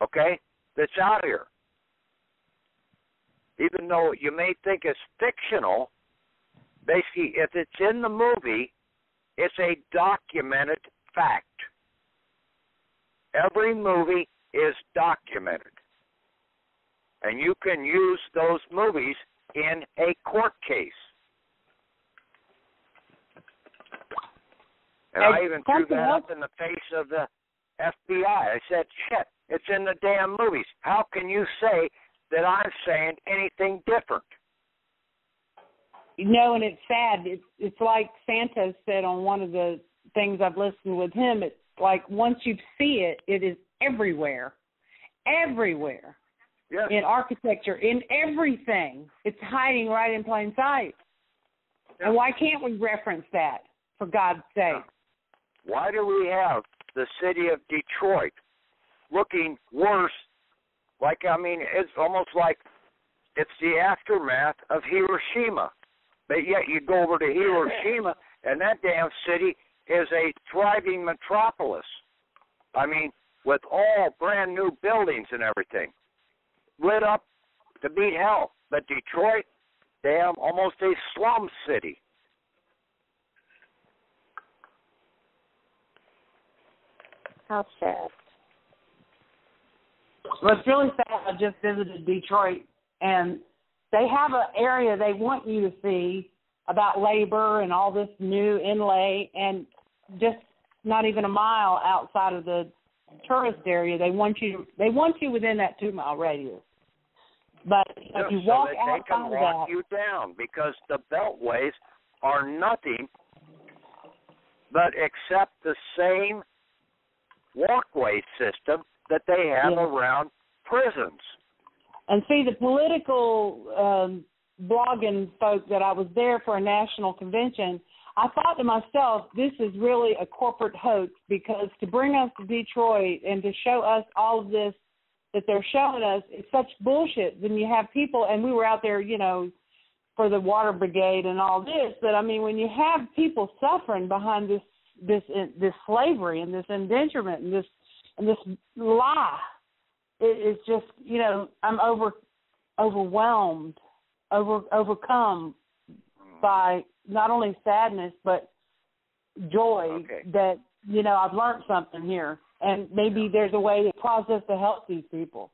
okay, that's out here, even though you may think it's fictional, basically, if it's in the movie, it's a documented fact. Every movie is documented. And you can use those movies in a court case. And I even threw that up in the face of the FBI. I said, shit, it's in the damn movies. How can you say that I'm saying anything different? You know, and it's sad. It's like Santos said on one of the things I've listened with him. It's like once you see it, it is everywhere. Everywhere. Yes. In architecture, in everything. It's hiding right in plain sight. Yes. And why can't we reference that, for God's sake? Why do we have the city of Detroit looking worse? Like, I mean, it's almost like it's the aftermath of Hiroshima. But yet you go over to Hiroshima, and that damn city is a thriving metropolis. I mean, with all brand new buildings and everything, lit up to beat hell. But Detroit, damn, almost a slum city. How sad. Well, it's really sad. I just visited Detroit, and they have an area they want you to see about labor and all this new inlay, and just not even a mile outside of the tourist area, they want you within that 2-mile radius. But if you walk outside of that, they can lock you down, because the beltways are nothing but accept the same walkway system that they have around prisons. And see, the political blogging folk that I was there for a national convention, I thought to myself, this is really a corporate hoax, because to bring us to Detroit and to show us all of this that they're showing us, it's such bullshit. Then you have people, and we were out there, you know, for the water brigade and all this, but I mean, when you have people suffering behind this slavery and this indenturement and this lie, it's just, you know, I'm overcome by not only sadness but joy that, you know, I've learned something here, and maybe there's a way, a process to help these people.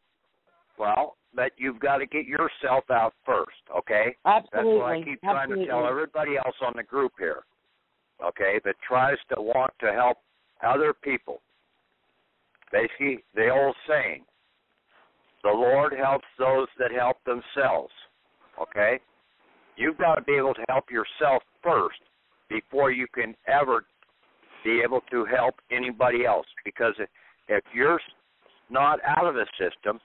Well, but you've got to get yourself out first, okay? Absolutely. That's what I keep trying to tell everybody else on the group here, okay, that tries to want to help other people. Basically, the old saying, the Lord helps those that help themselves, okay? You've got to be able to help yourself first before you can ever be able to help anybody else. Because if you're not out of the system,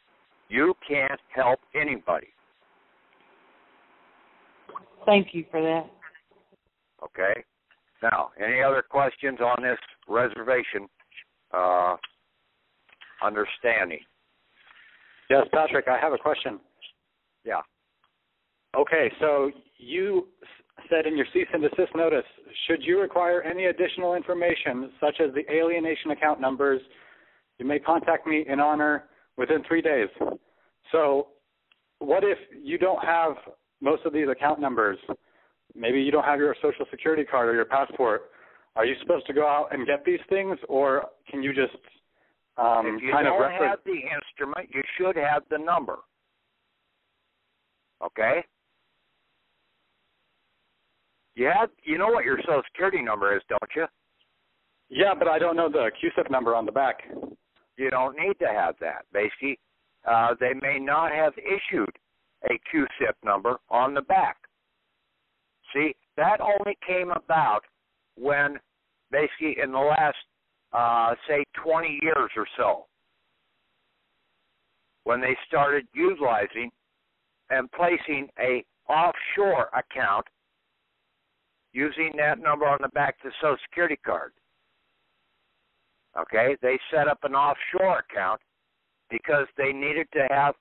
you can't help anybody. Thank you for that. Okay. Now, any other questions on this reservation understanding? Yes, Patrick, I have a question. Yeah. Okay, so you said in your cease and desist notice, should you require any additional information, such as the alienation account numbers, you may contact me in honor within 3 days. So what if you don't have most of these account numbers? maybe you don't have your Social Security card or your passport. Are you supposed to go out and get these things, or can you just if you don't have the instrument, you should have the number. Okay? You know what your Social Security number is, don't you? Yeah, but I don't know the QSIP number on the back. You don't need to have that. Basically, they may not have issued a QSIP number on the back. See, that only came about when, basically, in the last, say, 20 years or so, when they started utilizing and placing a offshore account using that number on the back of the Social Security card. Okay, they set up an offshore account because they needed to have,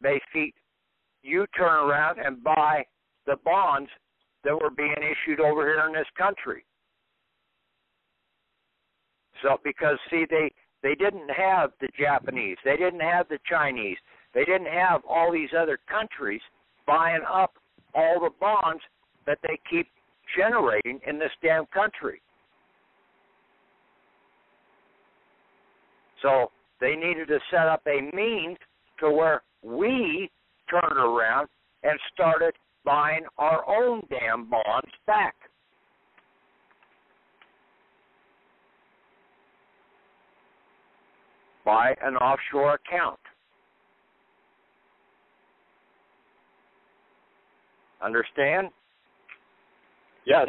basically, you turn around and buy the bonds that were being issued over here in this country. So, because, see, they didn't have the Japanese, they didn't have the Chinese, they didn't have all these other countries buying up all the bonds that they keep generating in this damn country. So they needed to set up a means to where we turned around and started buying our own damn bonds back. By an offshore account. Understand? Yes.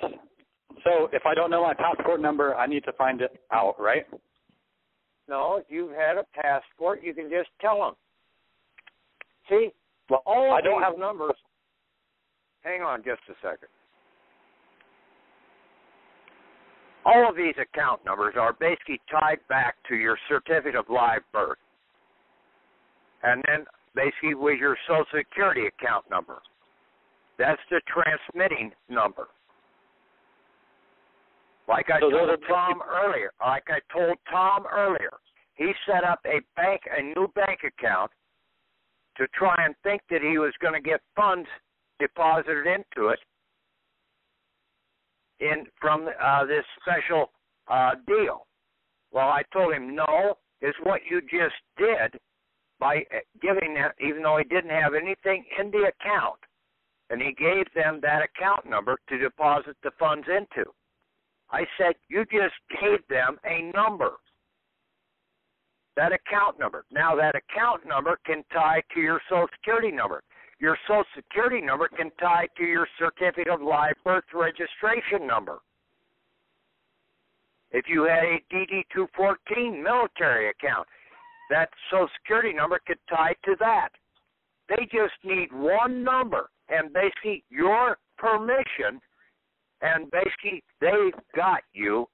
So if I don't know my passport number, I need to find it out, right? No, if you had a passport, you can just tell them. See, well, I don't have numbers. Hang on just a second. All of these account numbers are basically tied back to your certificate of live birth. And then basically with your Social Security account number. That's the transmitting number. Like I told Tom earlier, he set up a new bank account to try and think that he was going to get funds deposited into it from this special deal. Well, I told him, no, is what you just did by giving that, even though he didn't have anything in the account, and he gave them that account number to deposit the funds into. I said, you just gave them a number, that account number. Now, that account number can tie to your Social Security number. Your Social Security number can tie to your certificate of live birth registration number. If you had a DD-214 military account, that Social Security number could tie to that. They just need one number and basically your permission, and basically they've got you,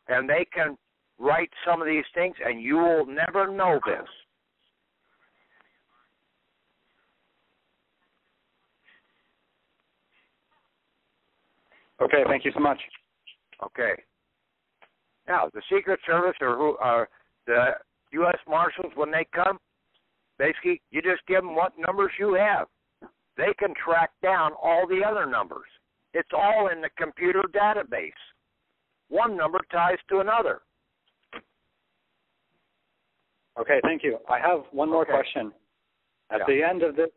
and they can write some of these things, and you will never know this. Okay, thank you so much. Okay. Now, the Secret Service or the U.S. Marshals, when they come, basically you just give them what numbers you have. They can track down all the other numbers. It's all in the computer database. One number ties to another. Okay, thank you. I have one more question. At the end of this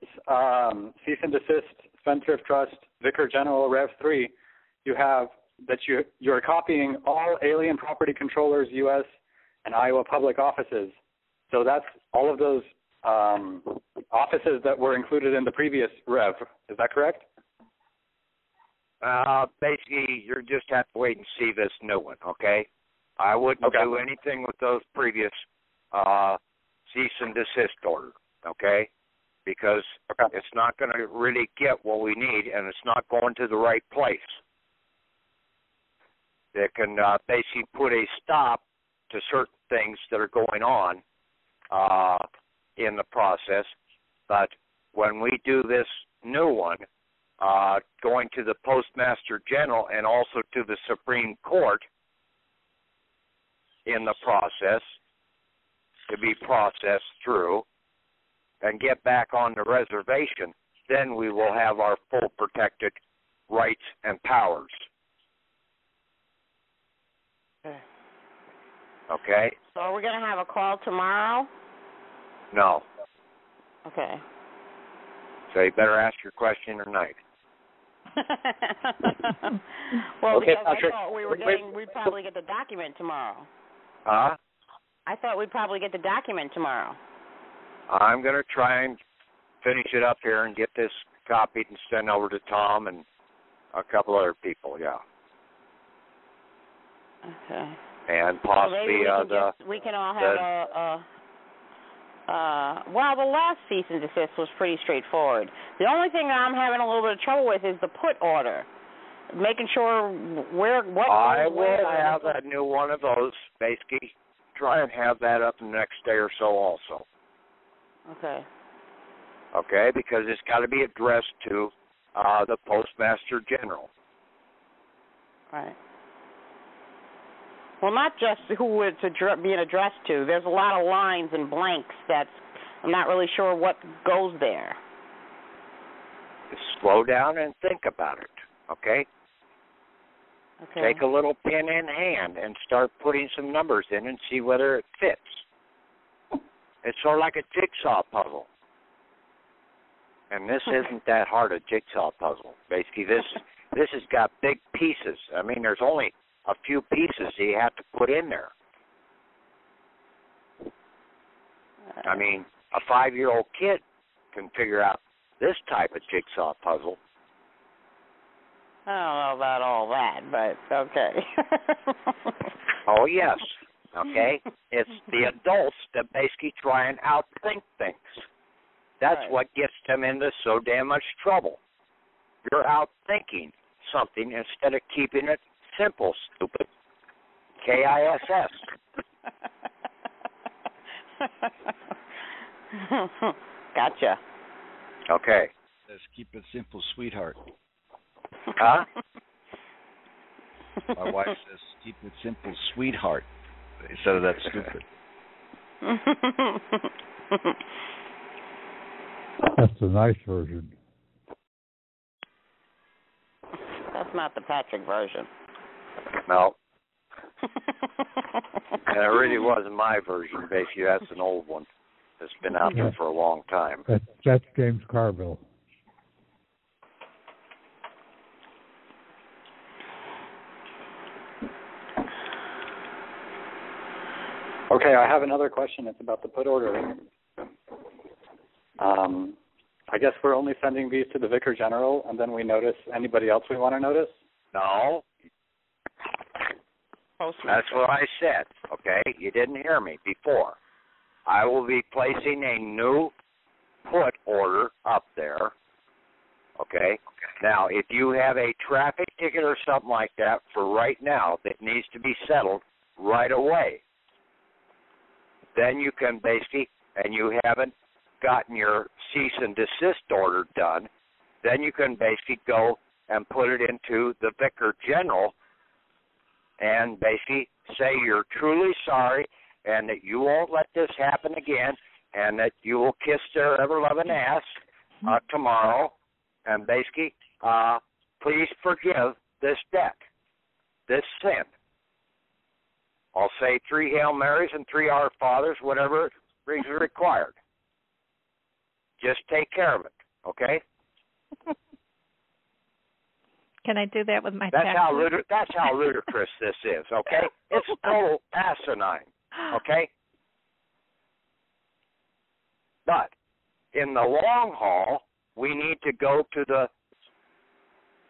cease and desist Spendthrift Trust Vicar General Rev 3, you have that you're copying all alien property controllers, U.S. and Iowa public offices. So that's all of those offices that were included in the previous Rev. Is that correct? Basically, you just have to wait and see this new one, okay? I wouldn't do anything with those previous cease and desist order, okay? Because it's not going to really get what we need, and it's not going to the right place. They can basically put a stop to certain things that are going on in the process. But when we do this new one, going to the Postmaster General and also to the Supreme Court in the process to be processed through and get back on the reservation, then we will have our full protected rights and powers. Okay? So are we going to have a call tomorrow? No. Okay. So you better ask your question tonight. Well, okay, because Patrick. I thought we'd probably get the document tomorrow. Huh? I thought we'd probably get the document tomorrow. I'm going to try and finish it up here and get this copied and sent over to Tom and a couple other people, yeah. Okay. And possibly we can all have well, the last cease and desist was pretty straightforward. The only thing I'm having a little bit of trouble with is the put order, making sure I will have a new one of those. Basically, try and have that up the next day or so, also. Okay. Okay, because it's got to be addressed to the Postmaster General. Right. Well, not just who it's being addressed to. There's a lot of lines and blanks that I'm not really sure what goes there. Just slow down and think about it, okay? Okay. Take a little pen in hand and start putting some numbers in and see whether it fits. It's sort of like a jigsaw puzzle. And this isn't that hard a jigsaw puzzle. Basically, this has got big pieces. I mean, there's only a few pieces you have to put in there. I mean, a 5-year-old kid can figure out this type of jigsaw puzzle. I don't know about all that, but okay. Oh, yes, okay? It's the adults that basically try and outthink things. That's right. What gets them into so damn much trouble. You're outthinking something instead of keeping it simple, stupid. KISS. Gotcha. Okay. Let's keep it simple, sweetheart. Huh? My wife says, keep it simple, sweetheart, instead of that stupid. That's the nice version. That's not the Patrick version. No. And it really wasn't my version. Basically, that's an old one that's been out there for a long time. That's James Carville. Okay, I have another question. It's about the put order. I guess we're only sending these to the Vicar General, and then we notice anybody else we want to notice? No. That's what I said, okay? You didn't hear me before. I will be placing a new put order up there, okay? Now, if you have a traffic ticket or something like that for right now that needs to be settled right away, then you can basically, and you haven't gotten your cease and desist order done, then you can basically go and put it into the Vicar General and basically say you're truly sorry and that you won't let this happen again and that you will kiss their ever-loving ass tomorrow and basically please forgive this debt, this sin. I'll say 3 Hail Marys and 3 Our Fathers, whatever is required. Just take care of it, okay? Can I do that with my That's taxes? how ludicrous this is, okay? It's total asinine, okay? But in the long haul, we need to go to the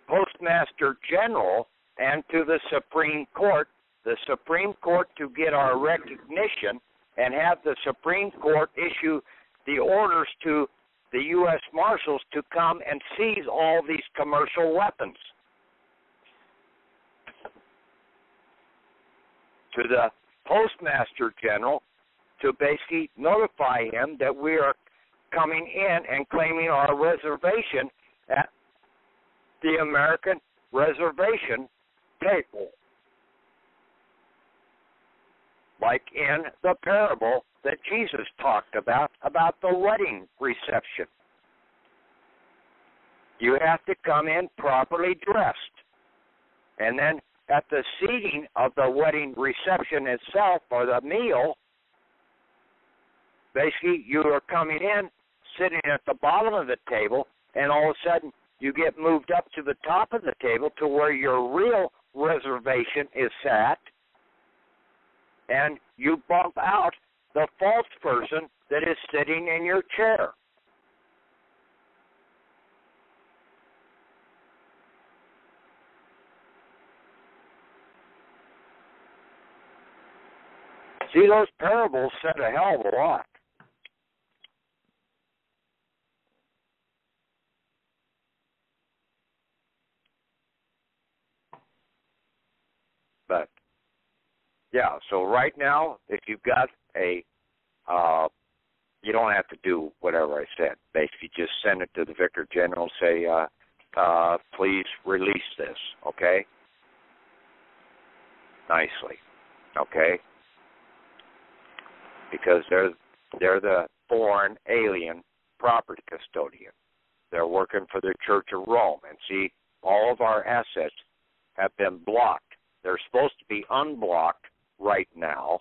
Postmaster General and to the Supreme Court to get our recognition and have the Supreme Court issue the orders to the U.S. Marshals to come and seize all these commercial weapons. To the Postmaster General to basically notify him that we are coming in and claiming our reservation at the American reservation table. Like in the parable that Jesus talked about the wedding reception. you have to come in properly dressed. And then at the seating of the wedding reception itself, or the meal, basically you are coming in, sitting at the bottom of the table, and all of a sudden you get moved up to the top of the table to where your real reservation is sat, and you bump out the false person that is sitting in your chair. See, those parables said a hell of a lot. But, yeah, so right now, if you've got a, you don't have to do whatever I said. Basically, just send it to the Vicar General, say, please release this, okay? Nicely, okay? Because they're the foreign alien property custodian. They're working for the Church of Rome. And see, all of our assets have been blocked. They're supposed to be unblocked right now,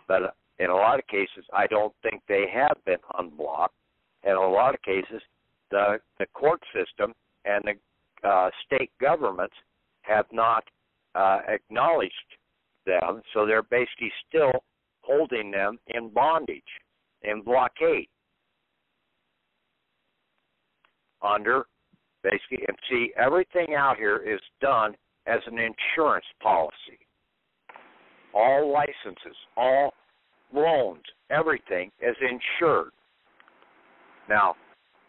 but in a lot of cases, I don't think they have been unblocked. In a lot of cases, the court system and the state governments have not acknowledged them, so they're basically still holding them in bondage, in blockade, under basically, and see, everything out here is done as an insurance policy. All licenses, all loans, everything is insured. Now,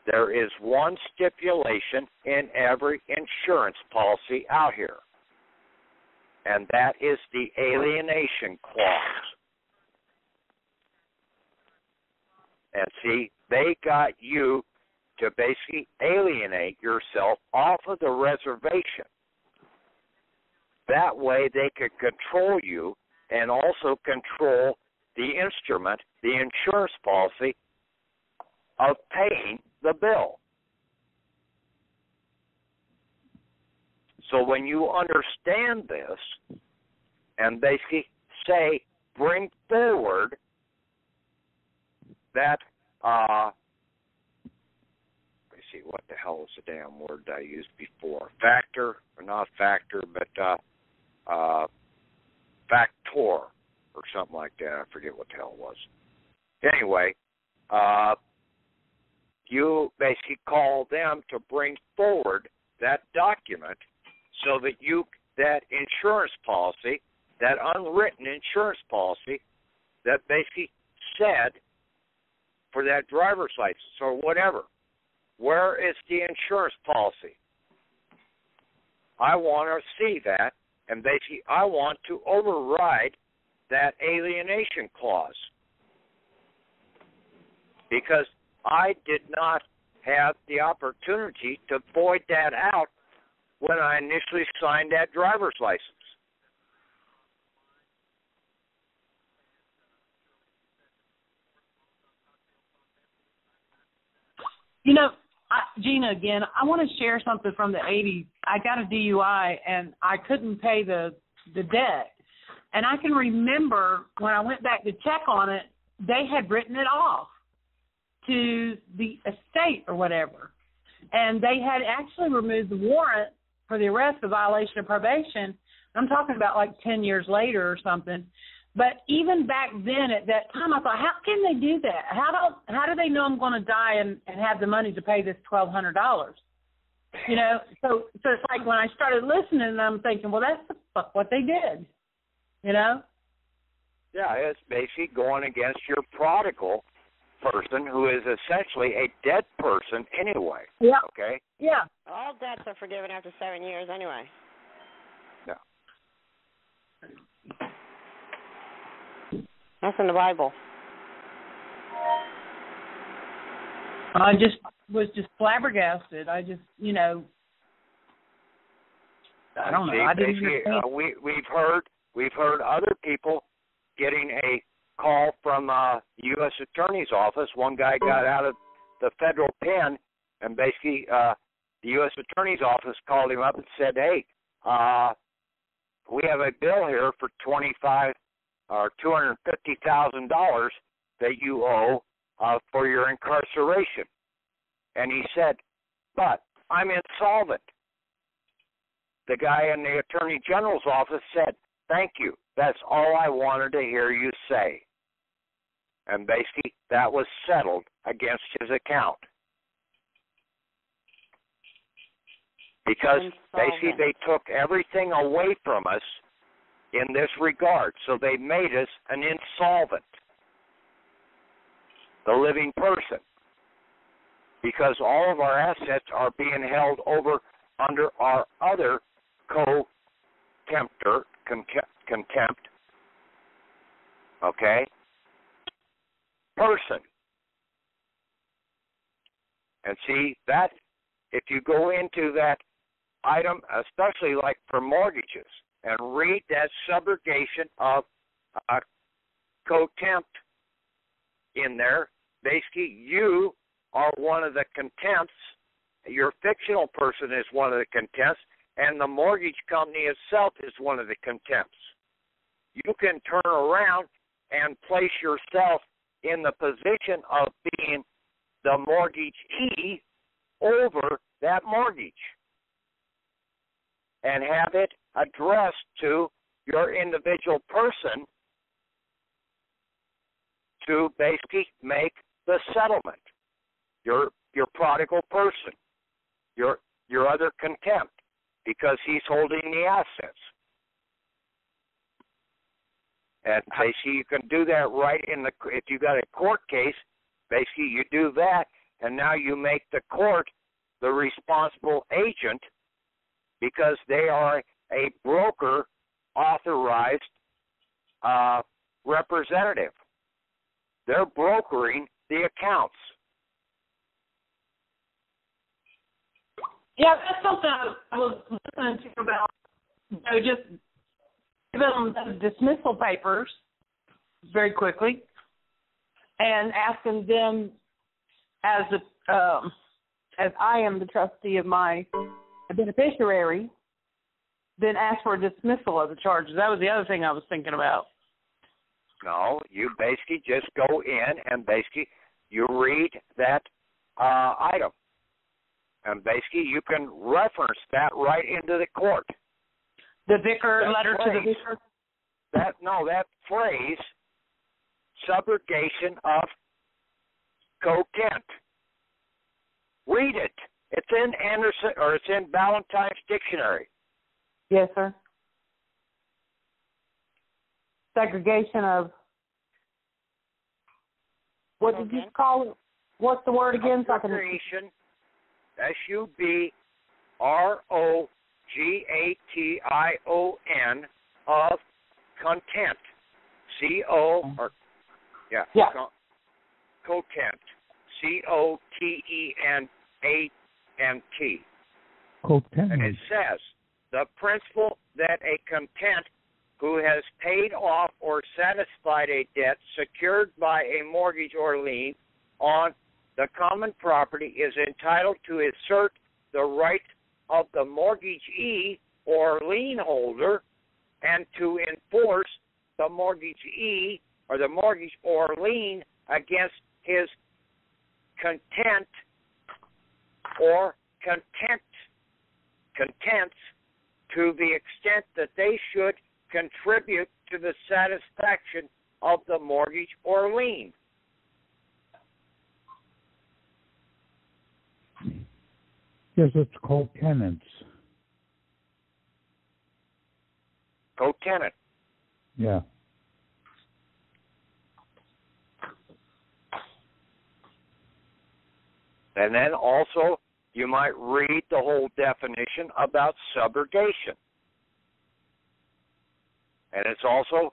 there is one stipulation in every insurance policy out here, and that is the alienation clause. And see, they got you to basically alienate yourself off of the reservation. That way they could control you and also control the instrument, the insurance policy, of paying the bill. So when you understand this and basically say, bring forward that, let me see, what the hell was the damn word I used before? Factor, or not factor, but factor, or something like that. I forget what the hell it was. Anyway, you basically call them to bring forward that document so that that insurance policy, that unwritten insurance policy that basically said for that driver's license or whatever, where is the insurance policy? I want to see that, and basically I want to override that alienation clause because I did not have the opportunity to void that out when I initially signed that driver's license. You know, Gina, again, I want to share something from the 80s. I got a DUI, and I couldn't pay the debt. And I can remember when I went back to check on it, they had written it off to the estate or whatever. And they had actually removed the warrant for the arrest for violation of probation. I'm talking about like 10 years later or something. But even back then, at that time, I thought, how can they do that? How do they know I'm going to die and have the money to pay this $1,200? You know, so it's like when I started listening, I'm thinking, well, that's the fuck what they did. You know? Yeah, it's basically going against your prodigal person who is essentially a dead person anyway. Yeah. Okay? Yeah. All debts are forgiven after 7 years anyway. Yeah. That's in the Bible. I was flabbergasted. I just, you know, I don't know. I didn't understand. We've heard other people getting a call from the U.S. Attorney's office. One guy got out of the federal pen And basically, the U.S. Attorney's Office called him up and said, hey, we have a bill here for $250,000 that you owe for your incarceration. And he said, but I'm insolvent. The guy in the Attorney General's office said, thank you. That's all I wanted to hear you say. And basically, that was settled against his account. Because basically they took everything away from us in this regard. So they made us an insolvent, the living person. Because all of our assets are being held over under our other contempt, okay, person. And see, that, if you go into that item, especially like for mortgages, and read that subrogation of contempt in there, basically you are one of the contempts. Your fictional person is one of the contempts, and the mortgage company itself is one of the contempts. You can turn around and place yourself in the position of being the mortgagee over that mortgage and have it addressed to your individual person to basically make the settlement. Your prodigal person, your other contempt, because he's holding the assets. And basically you can do that right if you got a court case, basically you do that, and now you make the court the responsible agent because they are a broker authorized representative. They're brokering the accounts. Yeah, that's something I was listening to about, just give them the dismissal papers very quickly and asking them as I am the trustee of my beneficiary, then ask for a dismissal of the charges. That was the other thing I was thinking about. No, you basically just go in and basically you read that item. And basically you can reference that right into the court. The vicar, letter to the vicar? That phrase, subrogation of contempt. Read it. It's in Anderson, or it's in Ballantyne's dictionary. Yes, sir. Segregation of, what did you call it? What's the word again? Segregation, SUBROGATION of contempt. Contempt. COTENANT. And it says, the principle that a contempt who has paid off or satisfied a debt secured by a mortgage or lien on the common property is entitled to assert the right of the mortgagee or lien holder and to enforce the mortgagee or the mortgage or lien against his contempt or contempts to the extent that they should contribute to the satisfaction of the mortgage or lien. Yes, it's co-tenants. Co-tenant. Yeah. And then also, you might read the whole definition about subrogation. And it's also,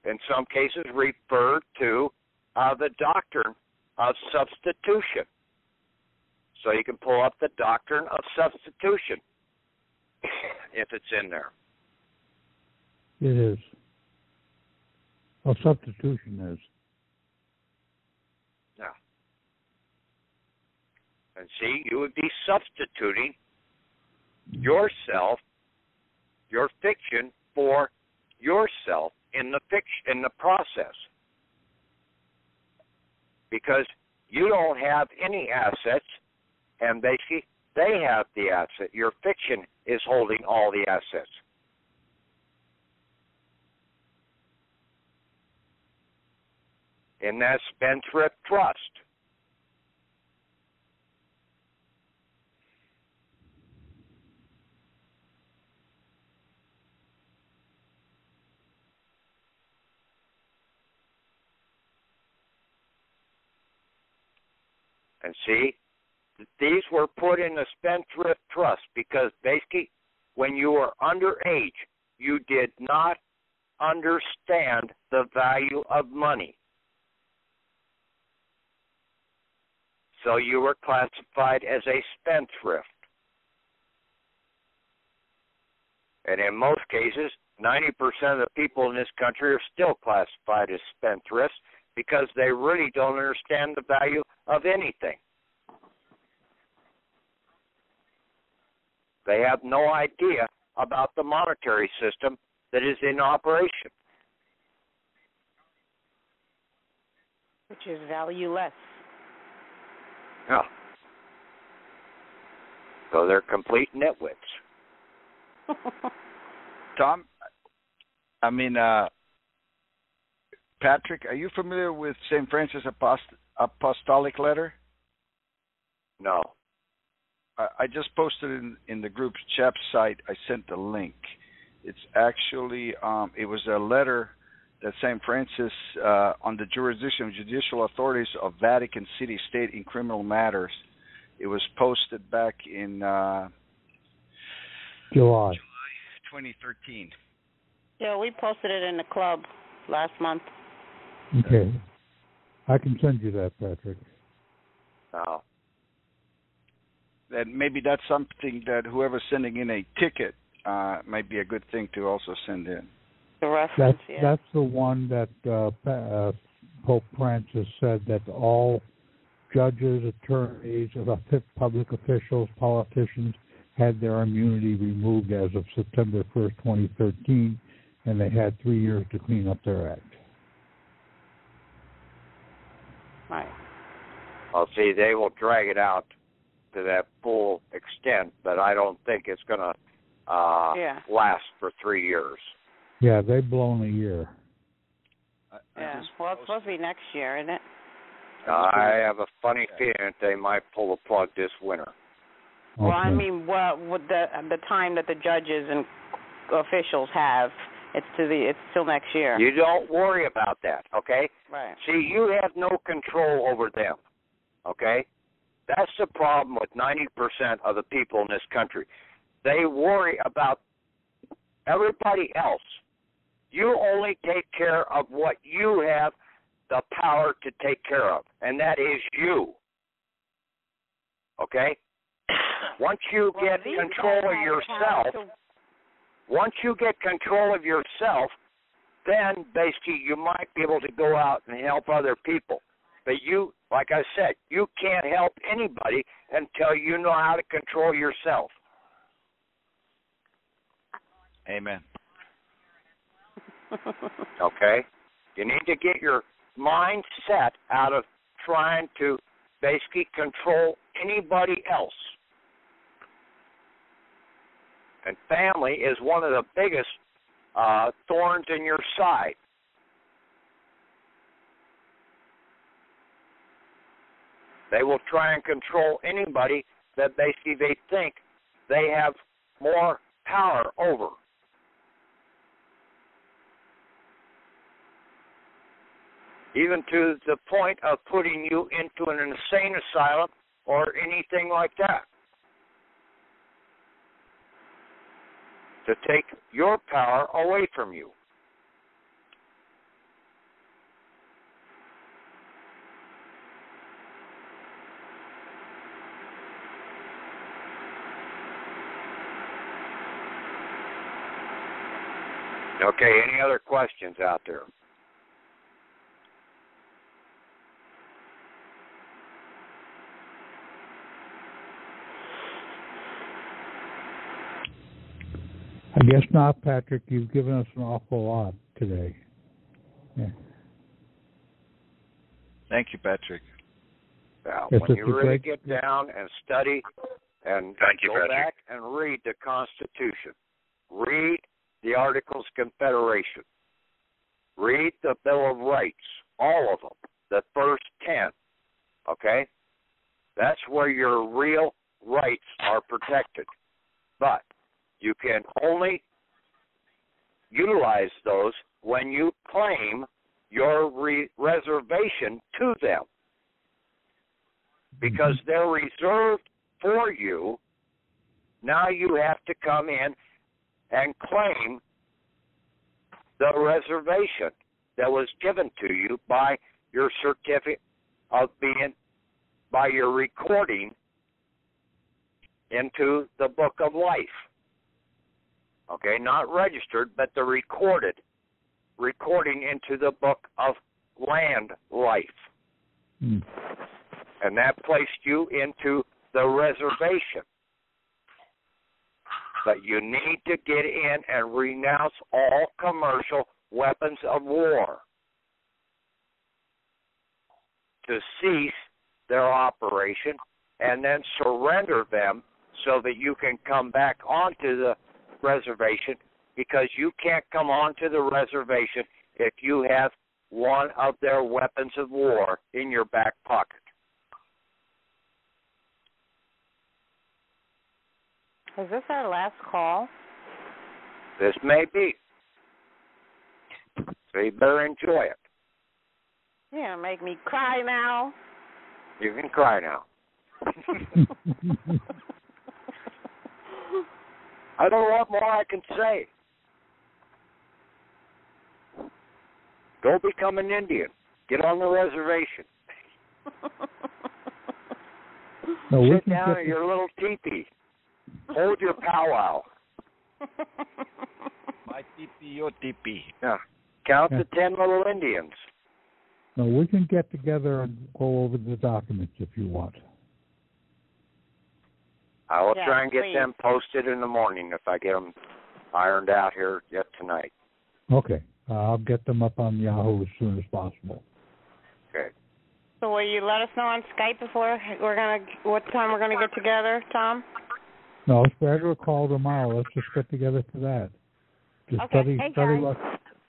in some cases, referred to the doctrine of substitution. So you can pull up the doctrine of substitution if it's in there. It is. Well, substitution is. Yeah. And see, you would be substituting yourself, your fiction, for yourself in the process. Because you don't have any assets, and basically they have the asset. Your fiction is holding all the assets. In that spendthrift trust. And see, these were put in the spendthrift trust because basically when you were underage, you did not understand the value of money. So you were classified as a spendthrift. And in most cases, 90% of the people in this country are still classified as spendthrifts because they really don't understand the value of anything. They have no idea about the monetary system that is in operation. Which is valueless. Yeah. So they're complete nitwits. Tom, Patrick, are you familiar with St. Francis Apostolic Letter? No. I just posted in the group's chat site. I sent the link. It's actually, it was a letter that St. Francis on the jurisdiction of judicial authorities of Vatican City, State in criminal matters. It was posted back in July 2013. Yeah, we posted it in the club last month. Okay. I can send you that, Patrick. No. That maybe that's something that whoever's sending in a ticket might be a good thing to also send in. The reference, That's the one that Pope Francis said that all judges, attorneys, public officials, politicians had their immunity removed as of September 1st, 2013, and they had 3 years to clean up their act. Right. Well, see, they will drag it out to that full extent, but I don't think it's going to last for 3 years. Yeah, they've blown a year. Yeah, well, it's supposed to be next year, isn't it? I have a funny feeling that they might pull the plug this winter. Okay. Well, I mean, with the time that the judges and officials have, it's till next year. You don't worry about that, okay? Right. See, you have no control over them, okay? That's the problem with 90% of the people in this country. They worry about everybody else. You only take care of what you have the power to take care of, and that is you. Okay? Once you get control of yourself, then basically you might be able to go out and help other people. But you, like I said, you can't help anybody until you know how to control yourself. Amen. Okay? You need to get your mind set out of trying to basically control anybody else. And family is one of the biggest thorns in your side. They will try and control anybody that basically they think they have more power over. Even to the point of putting you into an insane asylum or anything like that. To take your power away from you. Okay, any other questions out there? guess not, Patrick. You've given us an awful lot today. Yeah. Thank you, Patrick. Now, Yes, when you really get down and study and go back and read the Constitution, read the Articles of Confederation, read the Bill of Rights, all of them, the first 10, okay? That's where your real rights are protected. But you can only utilize those when you claim your reservation to them, because they're reserved for you. Now you have to come in and claim the reservation that was given to you by your certificate of being, by your recording into the Book of Life. Okay, not registered, but the recording into the Book of Land Life. And that placed you into the reservation. But you need to get in and renounce all commercial weapons of war to cease their operation and then surrender them so that you can come back onto the reservation, because you can't come onto the reservation if you have one of their weapons of war in your back pocket. Is this our last call? This may be. So you better enjoy it. You're going to make me cry now. You can cry now. I don't know what more I can say. Go become an Indian. Get on the reservation. Sit down at your little teepee. Hold your powwow. My teepee, your teepee. Yeah. Count the 10 little Indians. No, we can get together and go over the documents if you want. I will try and get them posted in the morning if I get them ironed out here yet tonight. Okay. I'll get them up on Yahoo as soon as possible. Okay. So will you let us know on Skype before what time we're gonna get together, Tom? No, it's better to call tomorrow. Let's just get together for that. Just okay.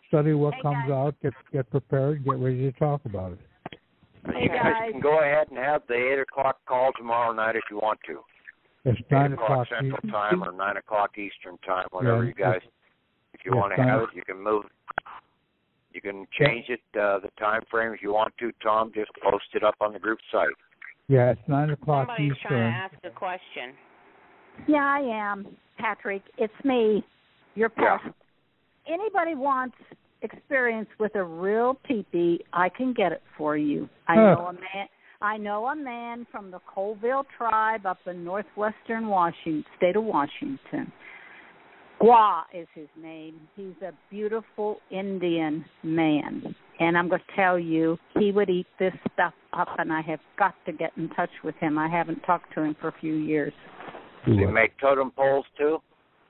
study what comes out, get prepared, get ready to talk about it. You guys can go ahead and have the 8 o'clock call tomorrow night if you want to. It's 9 o'clock Central Time or 9 o'clock Eastern Time, whatever you guys. If you want to have it, you can move. You can change it, the time frame if you want to, Tom. Just post it up on the group site. Yeah, it's 9 o'clock Somebody's Eastern. trying to ask a question. Yeah, I am, Patrick. It's me, your pest. Yeah. Anybody wants experience with a real teepee, I can get it for you. I know a man from the Colville tribe up in northwestern state of Washington. Gua is his name. He's a beautiful Indian man. And I'm going to tell you, he would eat this stuff up, and I have got to get in touch with him. I haven't talked to him for a few years. Does he make totem poles, too?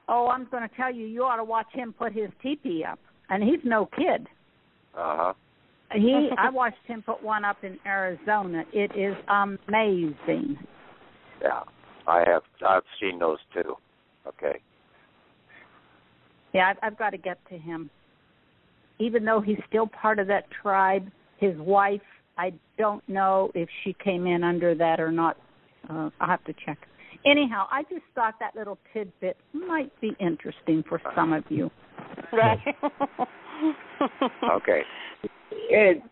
Oh, I'm going to tell you, you ought to watch him put his teepee up. And he's no kid. Uh-huh. I watched him put one up in Arizona. It is amazing. Yeah, I've seen those, too. Okay. Yeah, I've got to get to him. Even though he's still part of that tribe, his wife, I don't know if she came in under that or not. I'll have to check. Anyhow, I just thought that little tidbit might be interesting for some of you. Right. Okay. Ed.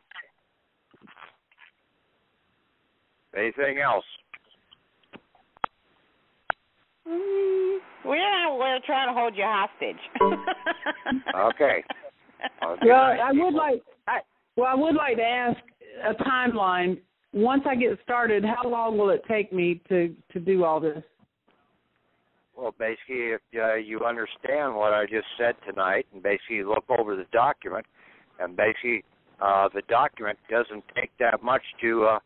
Anything else? We're trying to hold you hostage. Okay. Yeah, I would like to ask a timeline. Once I get started, how long will it take me to do all this? Well, basically, if you understand what I just said tonight, and basically look over the document, and basically the document doesn't take that much to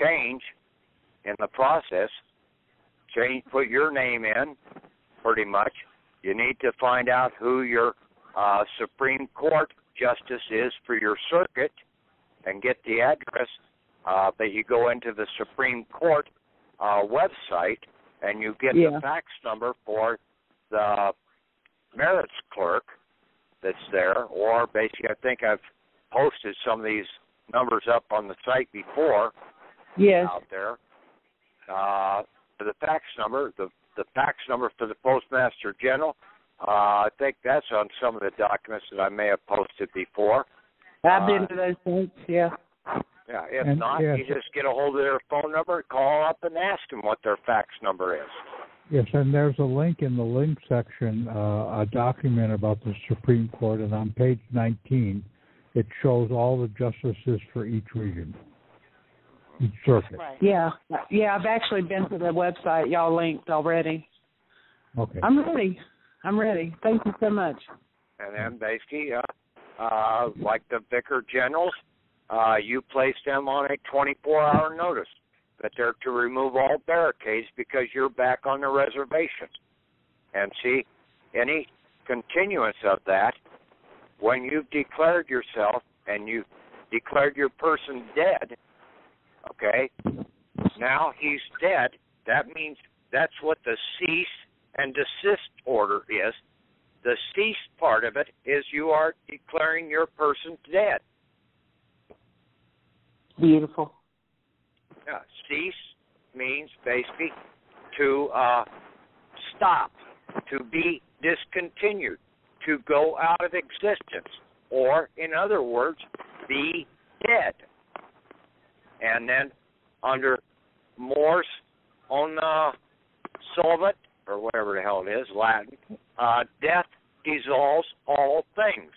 change in the process. Put your name in, pretty much, You need to find out who your Supreme Court justice is for your circuit and get the address. But you go into the Supreme Court website and you get the fax number for the merits clerk that's there, or basically I think I've posted some of these numbers up on the site before out there. For the fax number, the fax number for the Postmaster General, I think that's on some of the documents that I may have posted before. I've been to those things, Yeah, if not, you just get a hold of their phone number, call up and ask them what their fax number is. Yes, and there's a link in the link section, a document about the Supreme Court, and on page 19, it shows all the justices for each region, each circuit. Right. Yeah, I've actually been to the website y'all linked already. Okay. I'm ready. Thank you so much. And then basically, like the Vicar Generals, you place them on a 24-hour notice that they're to remove all barricades because you're back on the reservation. And see, any continuance of that, when you've declared yourself and you declared your person dead, okay, now he's dead, that means that's what the cease and desist order is. The cease part of it is you are declaring your person dead. Beautiful. Yeah, cease means basically to stop, to be discontinued, to go out of existence, or in other words, be dead. And then under Morse on solvent, or whatever the hell it is, Latin, death dissolves all things.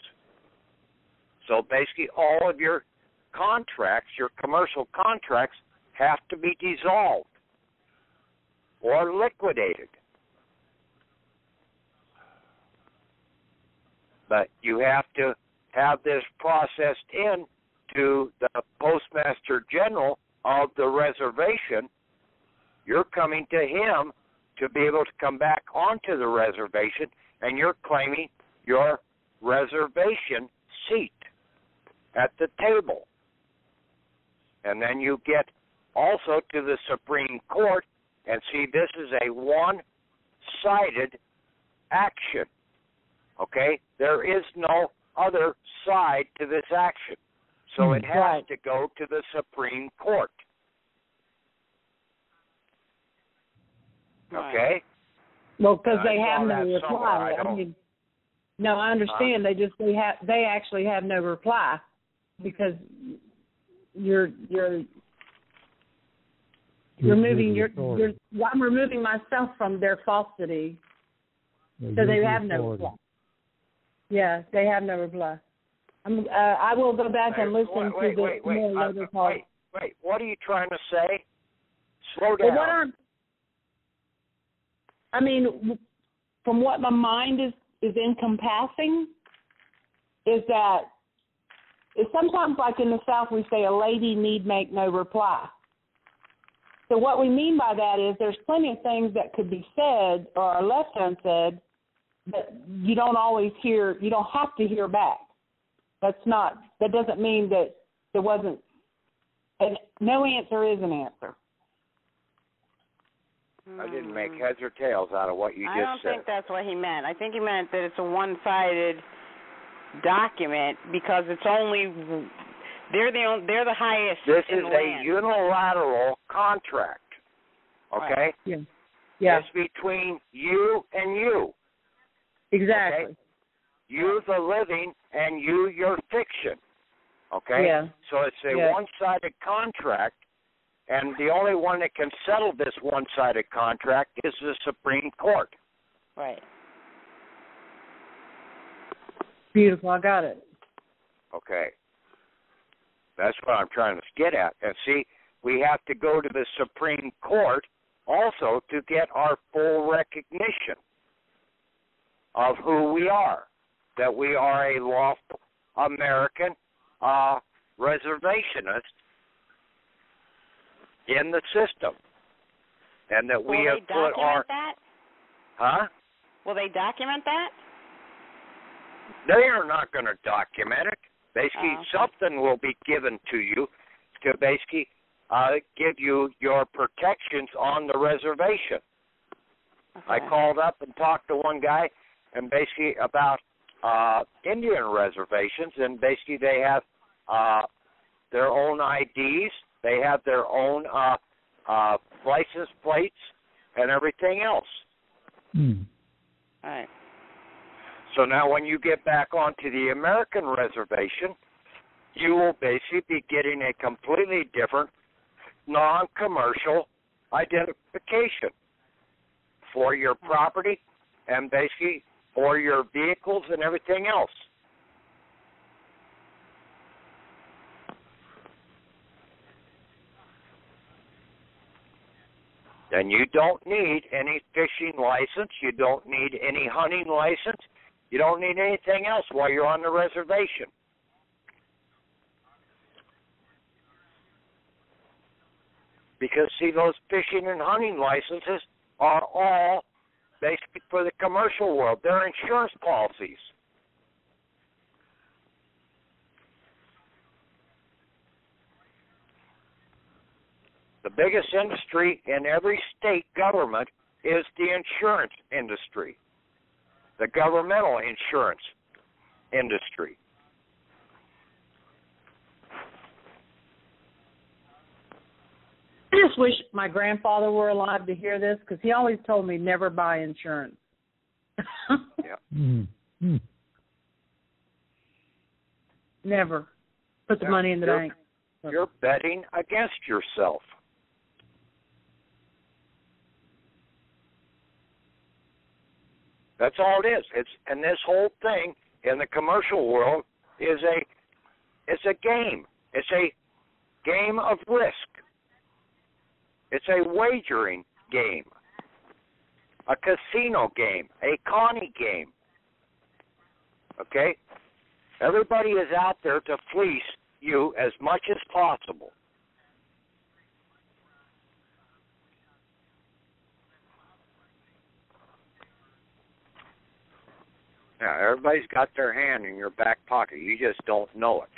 So basically all of your contracts, your commercial contracts, have to be dissolved or liquidated. But you have to have this processed in to the Postmaster General of the reservation. You're coming to him to be able to come back onto the reservation, and you're claiming your reservation seat at the table. And then you get also to the Supreme Court, and see, this is a one-sided action, okay? There is no other side to this action. So it has to go to the Supreme Court. Okay? Well, because they have no reply. No, I understand. They actually have no reply because I'm removing myself from their falsity. So they have no reply. Yeah, they have no reply. I will go back and listen to the more later part. Wait, what are you trying to say? Slow down. Well, from what my mind is encompassing, is that it's sometimes like in the South we say a lady need make no reply. So what we mean by that is there's plenty of things that could be said or are left unsaid, but you don't always hear. You don't have to hear back. That doesn't mean that there wasn't. No answer is an answer. I didn't make heads or tails out of what you just said. I don't think that's what he meant. I think he meant that it's a one-sided document because it's only they're the highest. This in is the a land. unilateral contract. Okay? Right. Yeah. It's between you and you. Exactly. Okay? You, the living, and you, your fiction. Okay? Yeah. So it's a one-sided contract, and the only one that can settle this one-sided contract is the Supreme Court. Right. Beautiful. I got it. Okay. That's what I'm trying to get at. And see, we have to go to the Supreme Court also to get our full recognition of who we are, that we are a lawful American reservationist in the system, and that we have put our... That? Huh? Will they document that? They are not going to document it. Basically, something will be given to you to basically give you your protections on the reservation. Okay. I called up and talked to one guy and basically about Indian reservations, and basically they have their own IDs, they have their own license plates and everything else. All right. So now when you get back onto the American reservation, you will basically be getting a completely different non-commercial identification for your property and basically for your vehicles and everything else. And you don't need any fishing license. You don't need any hunting license. You don't need anything else while you're on the reservation. Because, see, those fishing and hunting licenses are all basically for the commercial world. They're insurance policies. The biggest industry in every state government is the insurance industry, the governmental insurance industry. I just wish my grandfather were alive to hear this, because he always told me never buy insurance. Yeah. Never. Put the money in the bank. You're betting against yourself. That's all it is. And this whole thing in the commercial world is it's a game. It's a game of risk. It's a wagering game, a casino game, a Connie game. Okay? Everybody is out there to fleece you as much as possible. Yeah, everybody's got their hand in your back pocket. You just don't know it.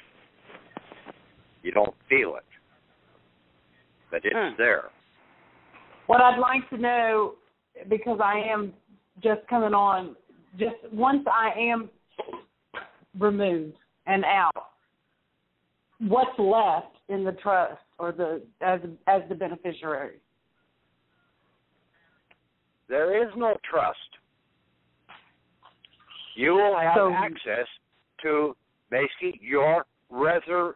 You don't feel it. But it's there. What I'd like to know, because I am just coming on, just once I am removed and out, what's left in the trust or as the beneficiary? There is no trust. You will have access to basically your reservation,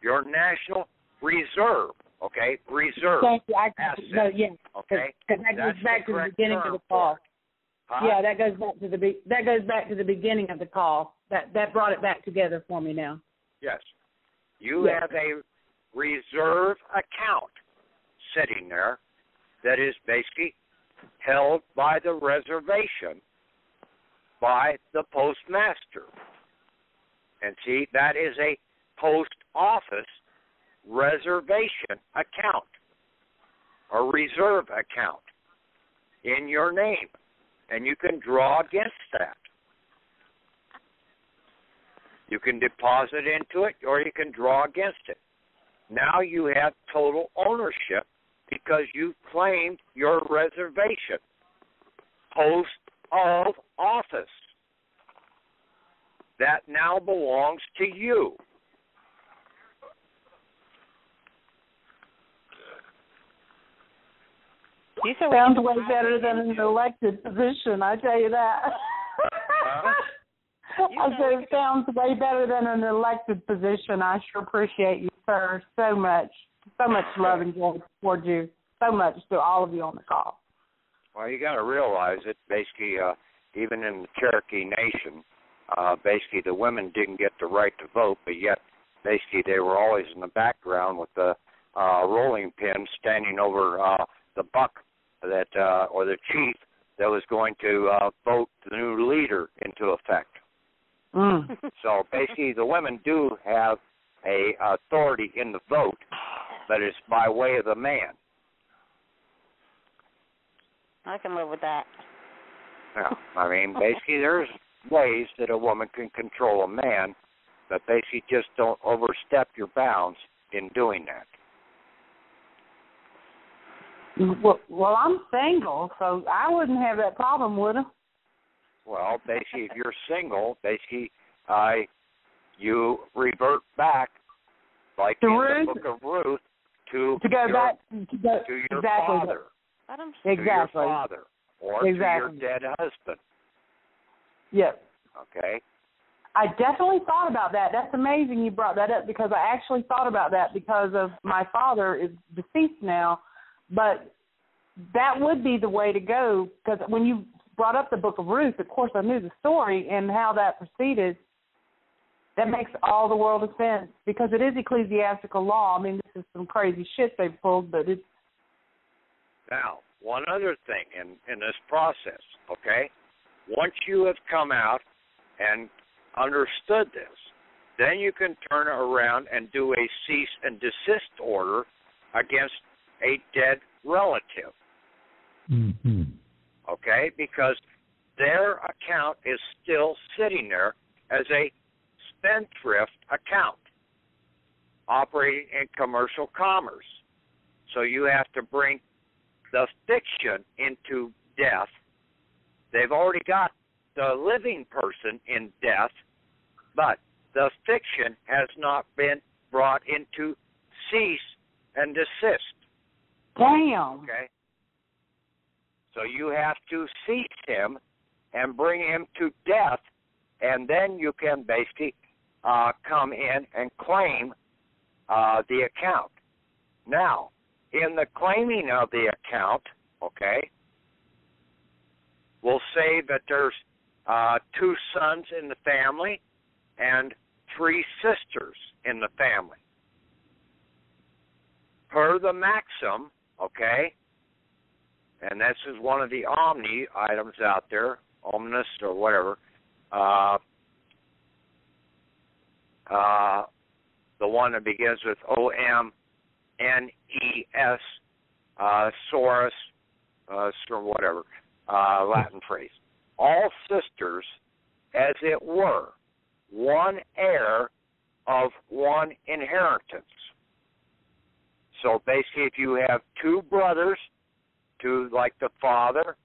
your national reserve. Okay, reserve. Thank you. Okay, because that goes back to the beginning of the call. Yeah, that goes back to the beginning of the call. That brought it back together for me now. Yes, you have a reserve account sitting there that is basically held by the reservation by the postmaster. And see, that is a post office reservation account, a reserve account in your name, and you can draw against that. You can deposit into it or you can draw against it. Now you have total ownership because you claimed your reservation, post of office. That now belongs to you. Sounds way better than an elected position, I tell you that. I said it sounds way better than an elected position. I sure appreciate you, sir, so much. So much love and joy toward you. So much to all of you on the call. Well, you got to realize that basically, even in the Cherokee Nation, basically the women didn't get the right to vote, but yet basically they were always in the background with the rolling pin standing over the buck that or the chief that was going to vote the new leader into effect. So basically the women do have a authority in the vote, but it's by way of the man. I can live with that. Yeah, I mean, basically, there's ways that a woman can control a man, but basically just don't overstep your bounds in doing that. Well, I'm single, so I wouldn't have that problem, would I? Well, basically, if you're single, basically, you revert back, like in the Book of Ruth, to your father. To your father, or to your dead husband. Yep. Okay. I definitely thought about that. That's amazing you brought that up, because I actually thought about that because of my father is deceased now. But that would be the way to go, because when you brought up the Book of Ruth, of course I knew the story and how that proceeded. That makes all the world of sense, because it is ecclesiastical law. I mean, this is some crazy shit they've pulled, but it's... Now, one other thing in this process, okay? Once you have come out and understood this, then you can turn around and do a cease and desist order against a dead relative. Mm-hmm. Okay? Because their account is still sitting there as a spendthrift account operating in commercial commerce. So you have to bring the fiction into death. They've already got the living person in death, but the fiction has not been brought into cease and desist. Damn. Okay? So you have to cease him and bring him to death, and then you can basically come in and claim the account. Now, in the claiming of the account, okay, we'll say that there's 2 sons in the family and 3 sisters in the family. Per the maxim, okay, and this is one of the omni items out there, omnis or whatever, the one that begins with O-M-N-E-S, Saurus, or whatever, Latin phrase. All sisters, as it were, one heir of one inheritance. So basically, if you have 2 brothers, 2 like the father,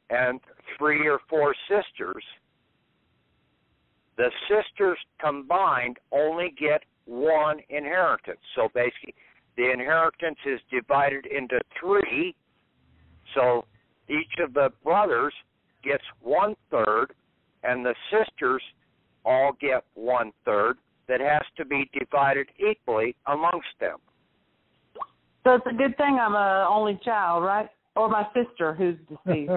and 3 or 4 sisters, the sisters combined only get one inheritance. So basically, the inheritance is divided into 3. So each of the brothers gets 1/3, and the sisters all get 1/3. That has to be divided equally amongst them. So it's a good thing I'm an only child, right? Or my sister who's deceased.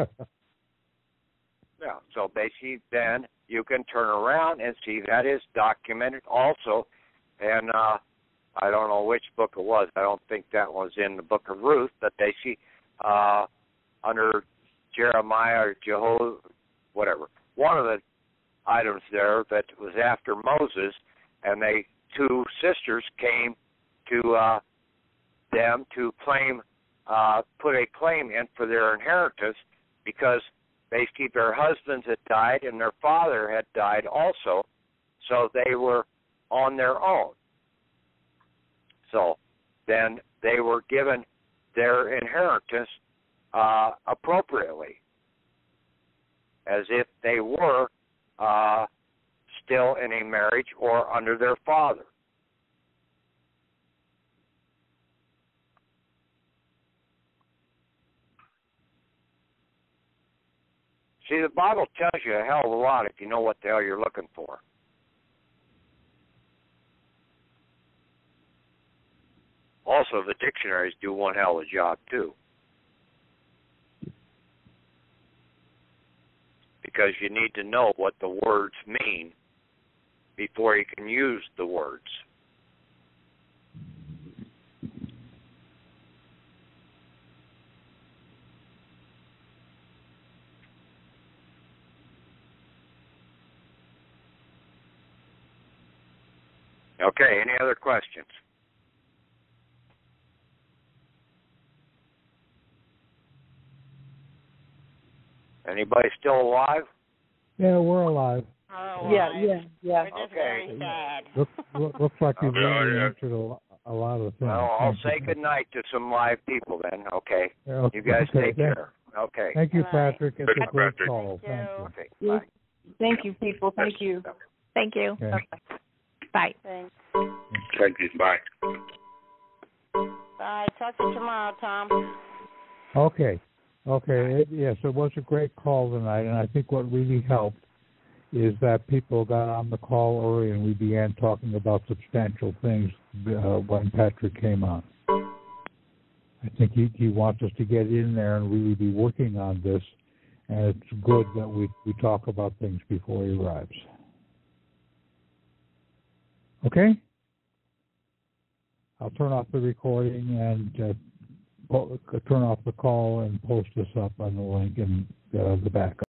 Yeah, so basically then you can turn around and see that is documented also. And I don't know which book it was. I don't think that was in the Book of Ruth, but they see under Jeremiah or Jehovah, whatever, one of the items there that was after Moses, and 2 sisters came to them to claim, put a claim in for their inheritance, because basically their husbands had died and their father had died also, so they were on their own. So then they were given their inheritance appropriately, as if they were still in a marriage or under their father. See, the Bible tells you a hell of a lot if you know what the hell you're looking for. Also, the dictionaries do one hell of a job, too. Because you need to know what the words mean before you can use the words. Okay, any other questions? Anybody still alive? Yeah, we're alive. Oh, Yeah. We're just very sad. Looks like you've really answered a lot of things. Well, I'll say good night to some live people then. Okay. You guys take care. Okay. Thank you, Patrick. It's a great Patrick. call. Thank you. Okay. Bye. Thank you, people. Thank you. Thank you. Okay. Bye. Thanks. Thank you. Bye. Bye. Talk to you tomorrow, Tom. Okay. Yes, it was a great call tonight, and I think what really helped is that people got on the call early and we began talking about substantial things when Patrick came on. I think he wants us to get in there and really be working on this, and it's good that we talk about things before he arrives. Okay? I'll turn off the recording and turn off the call and post this up on the link in the backup.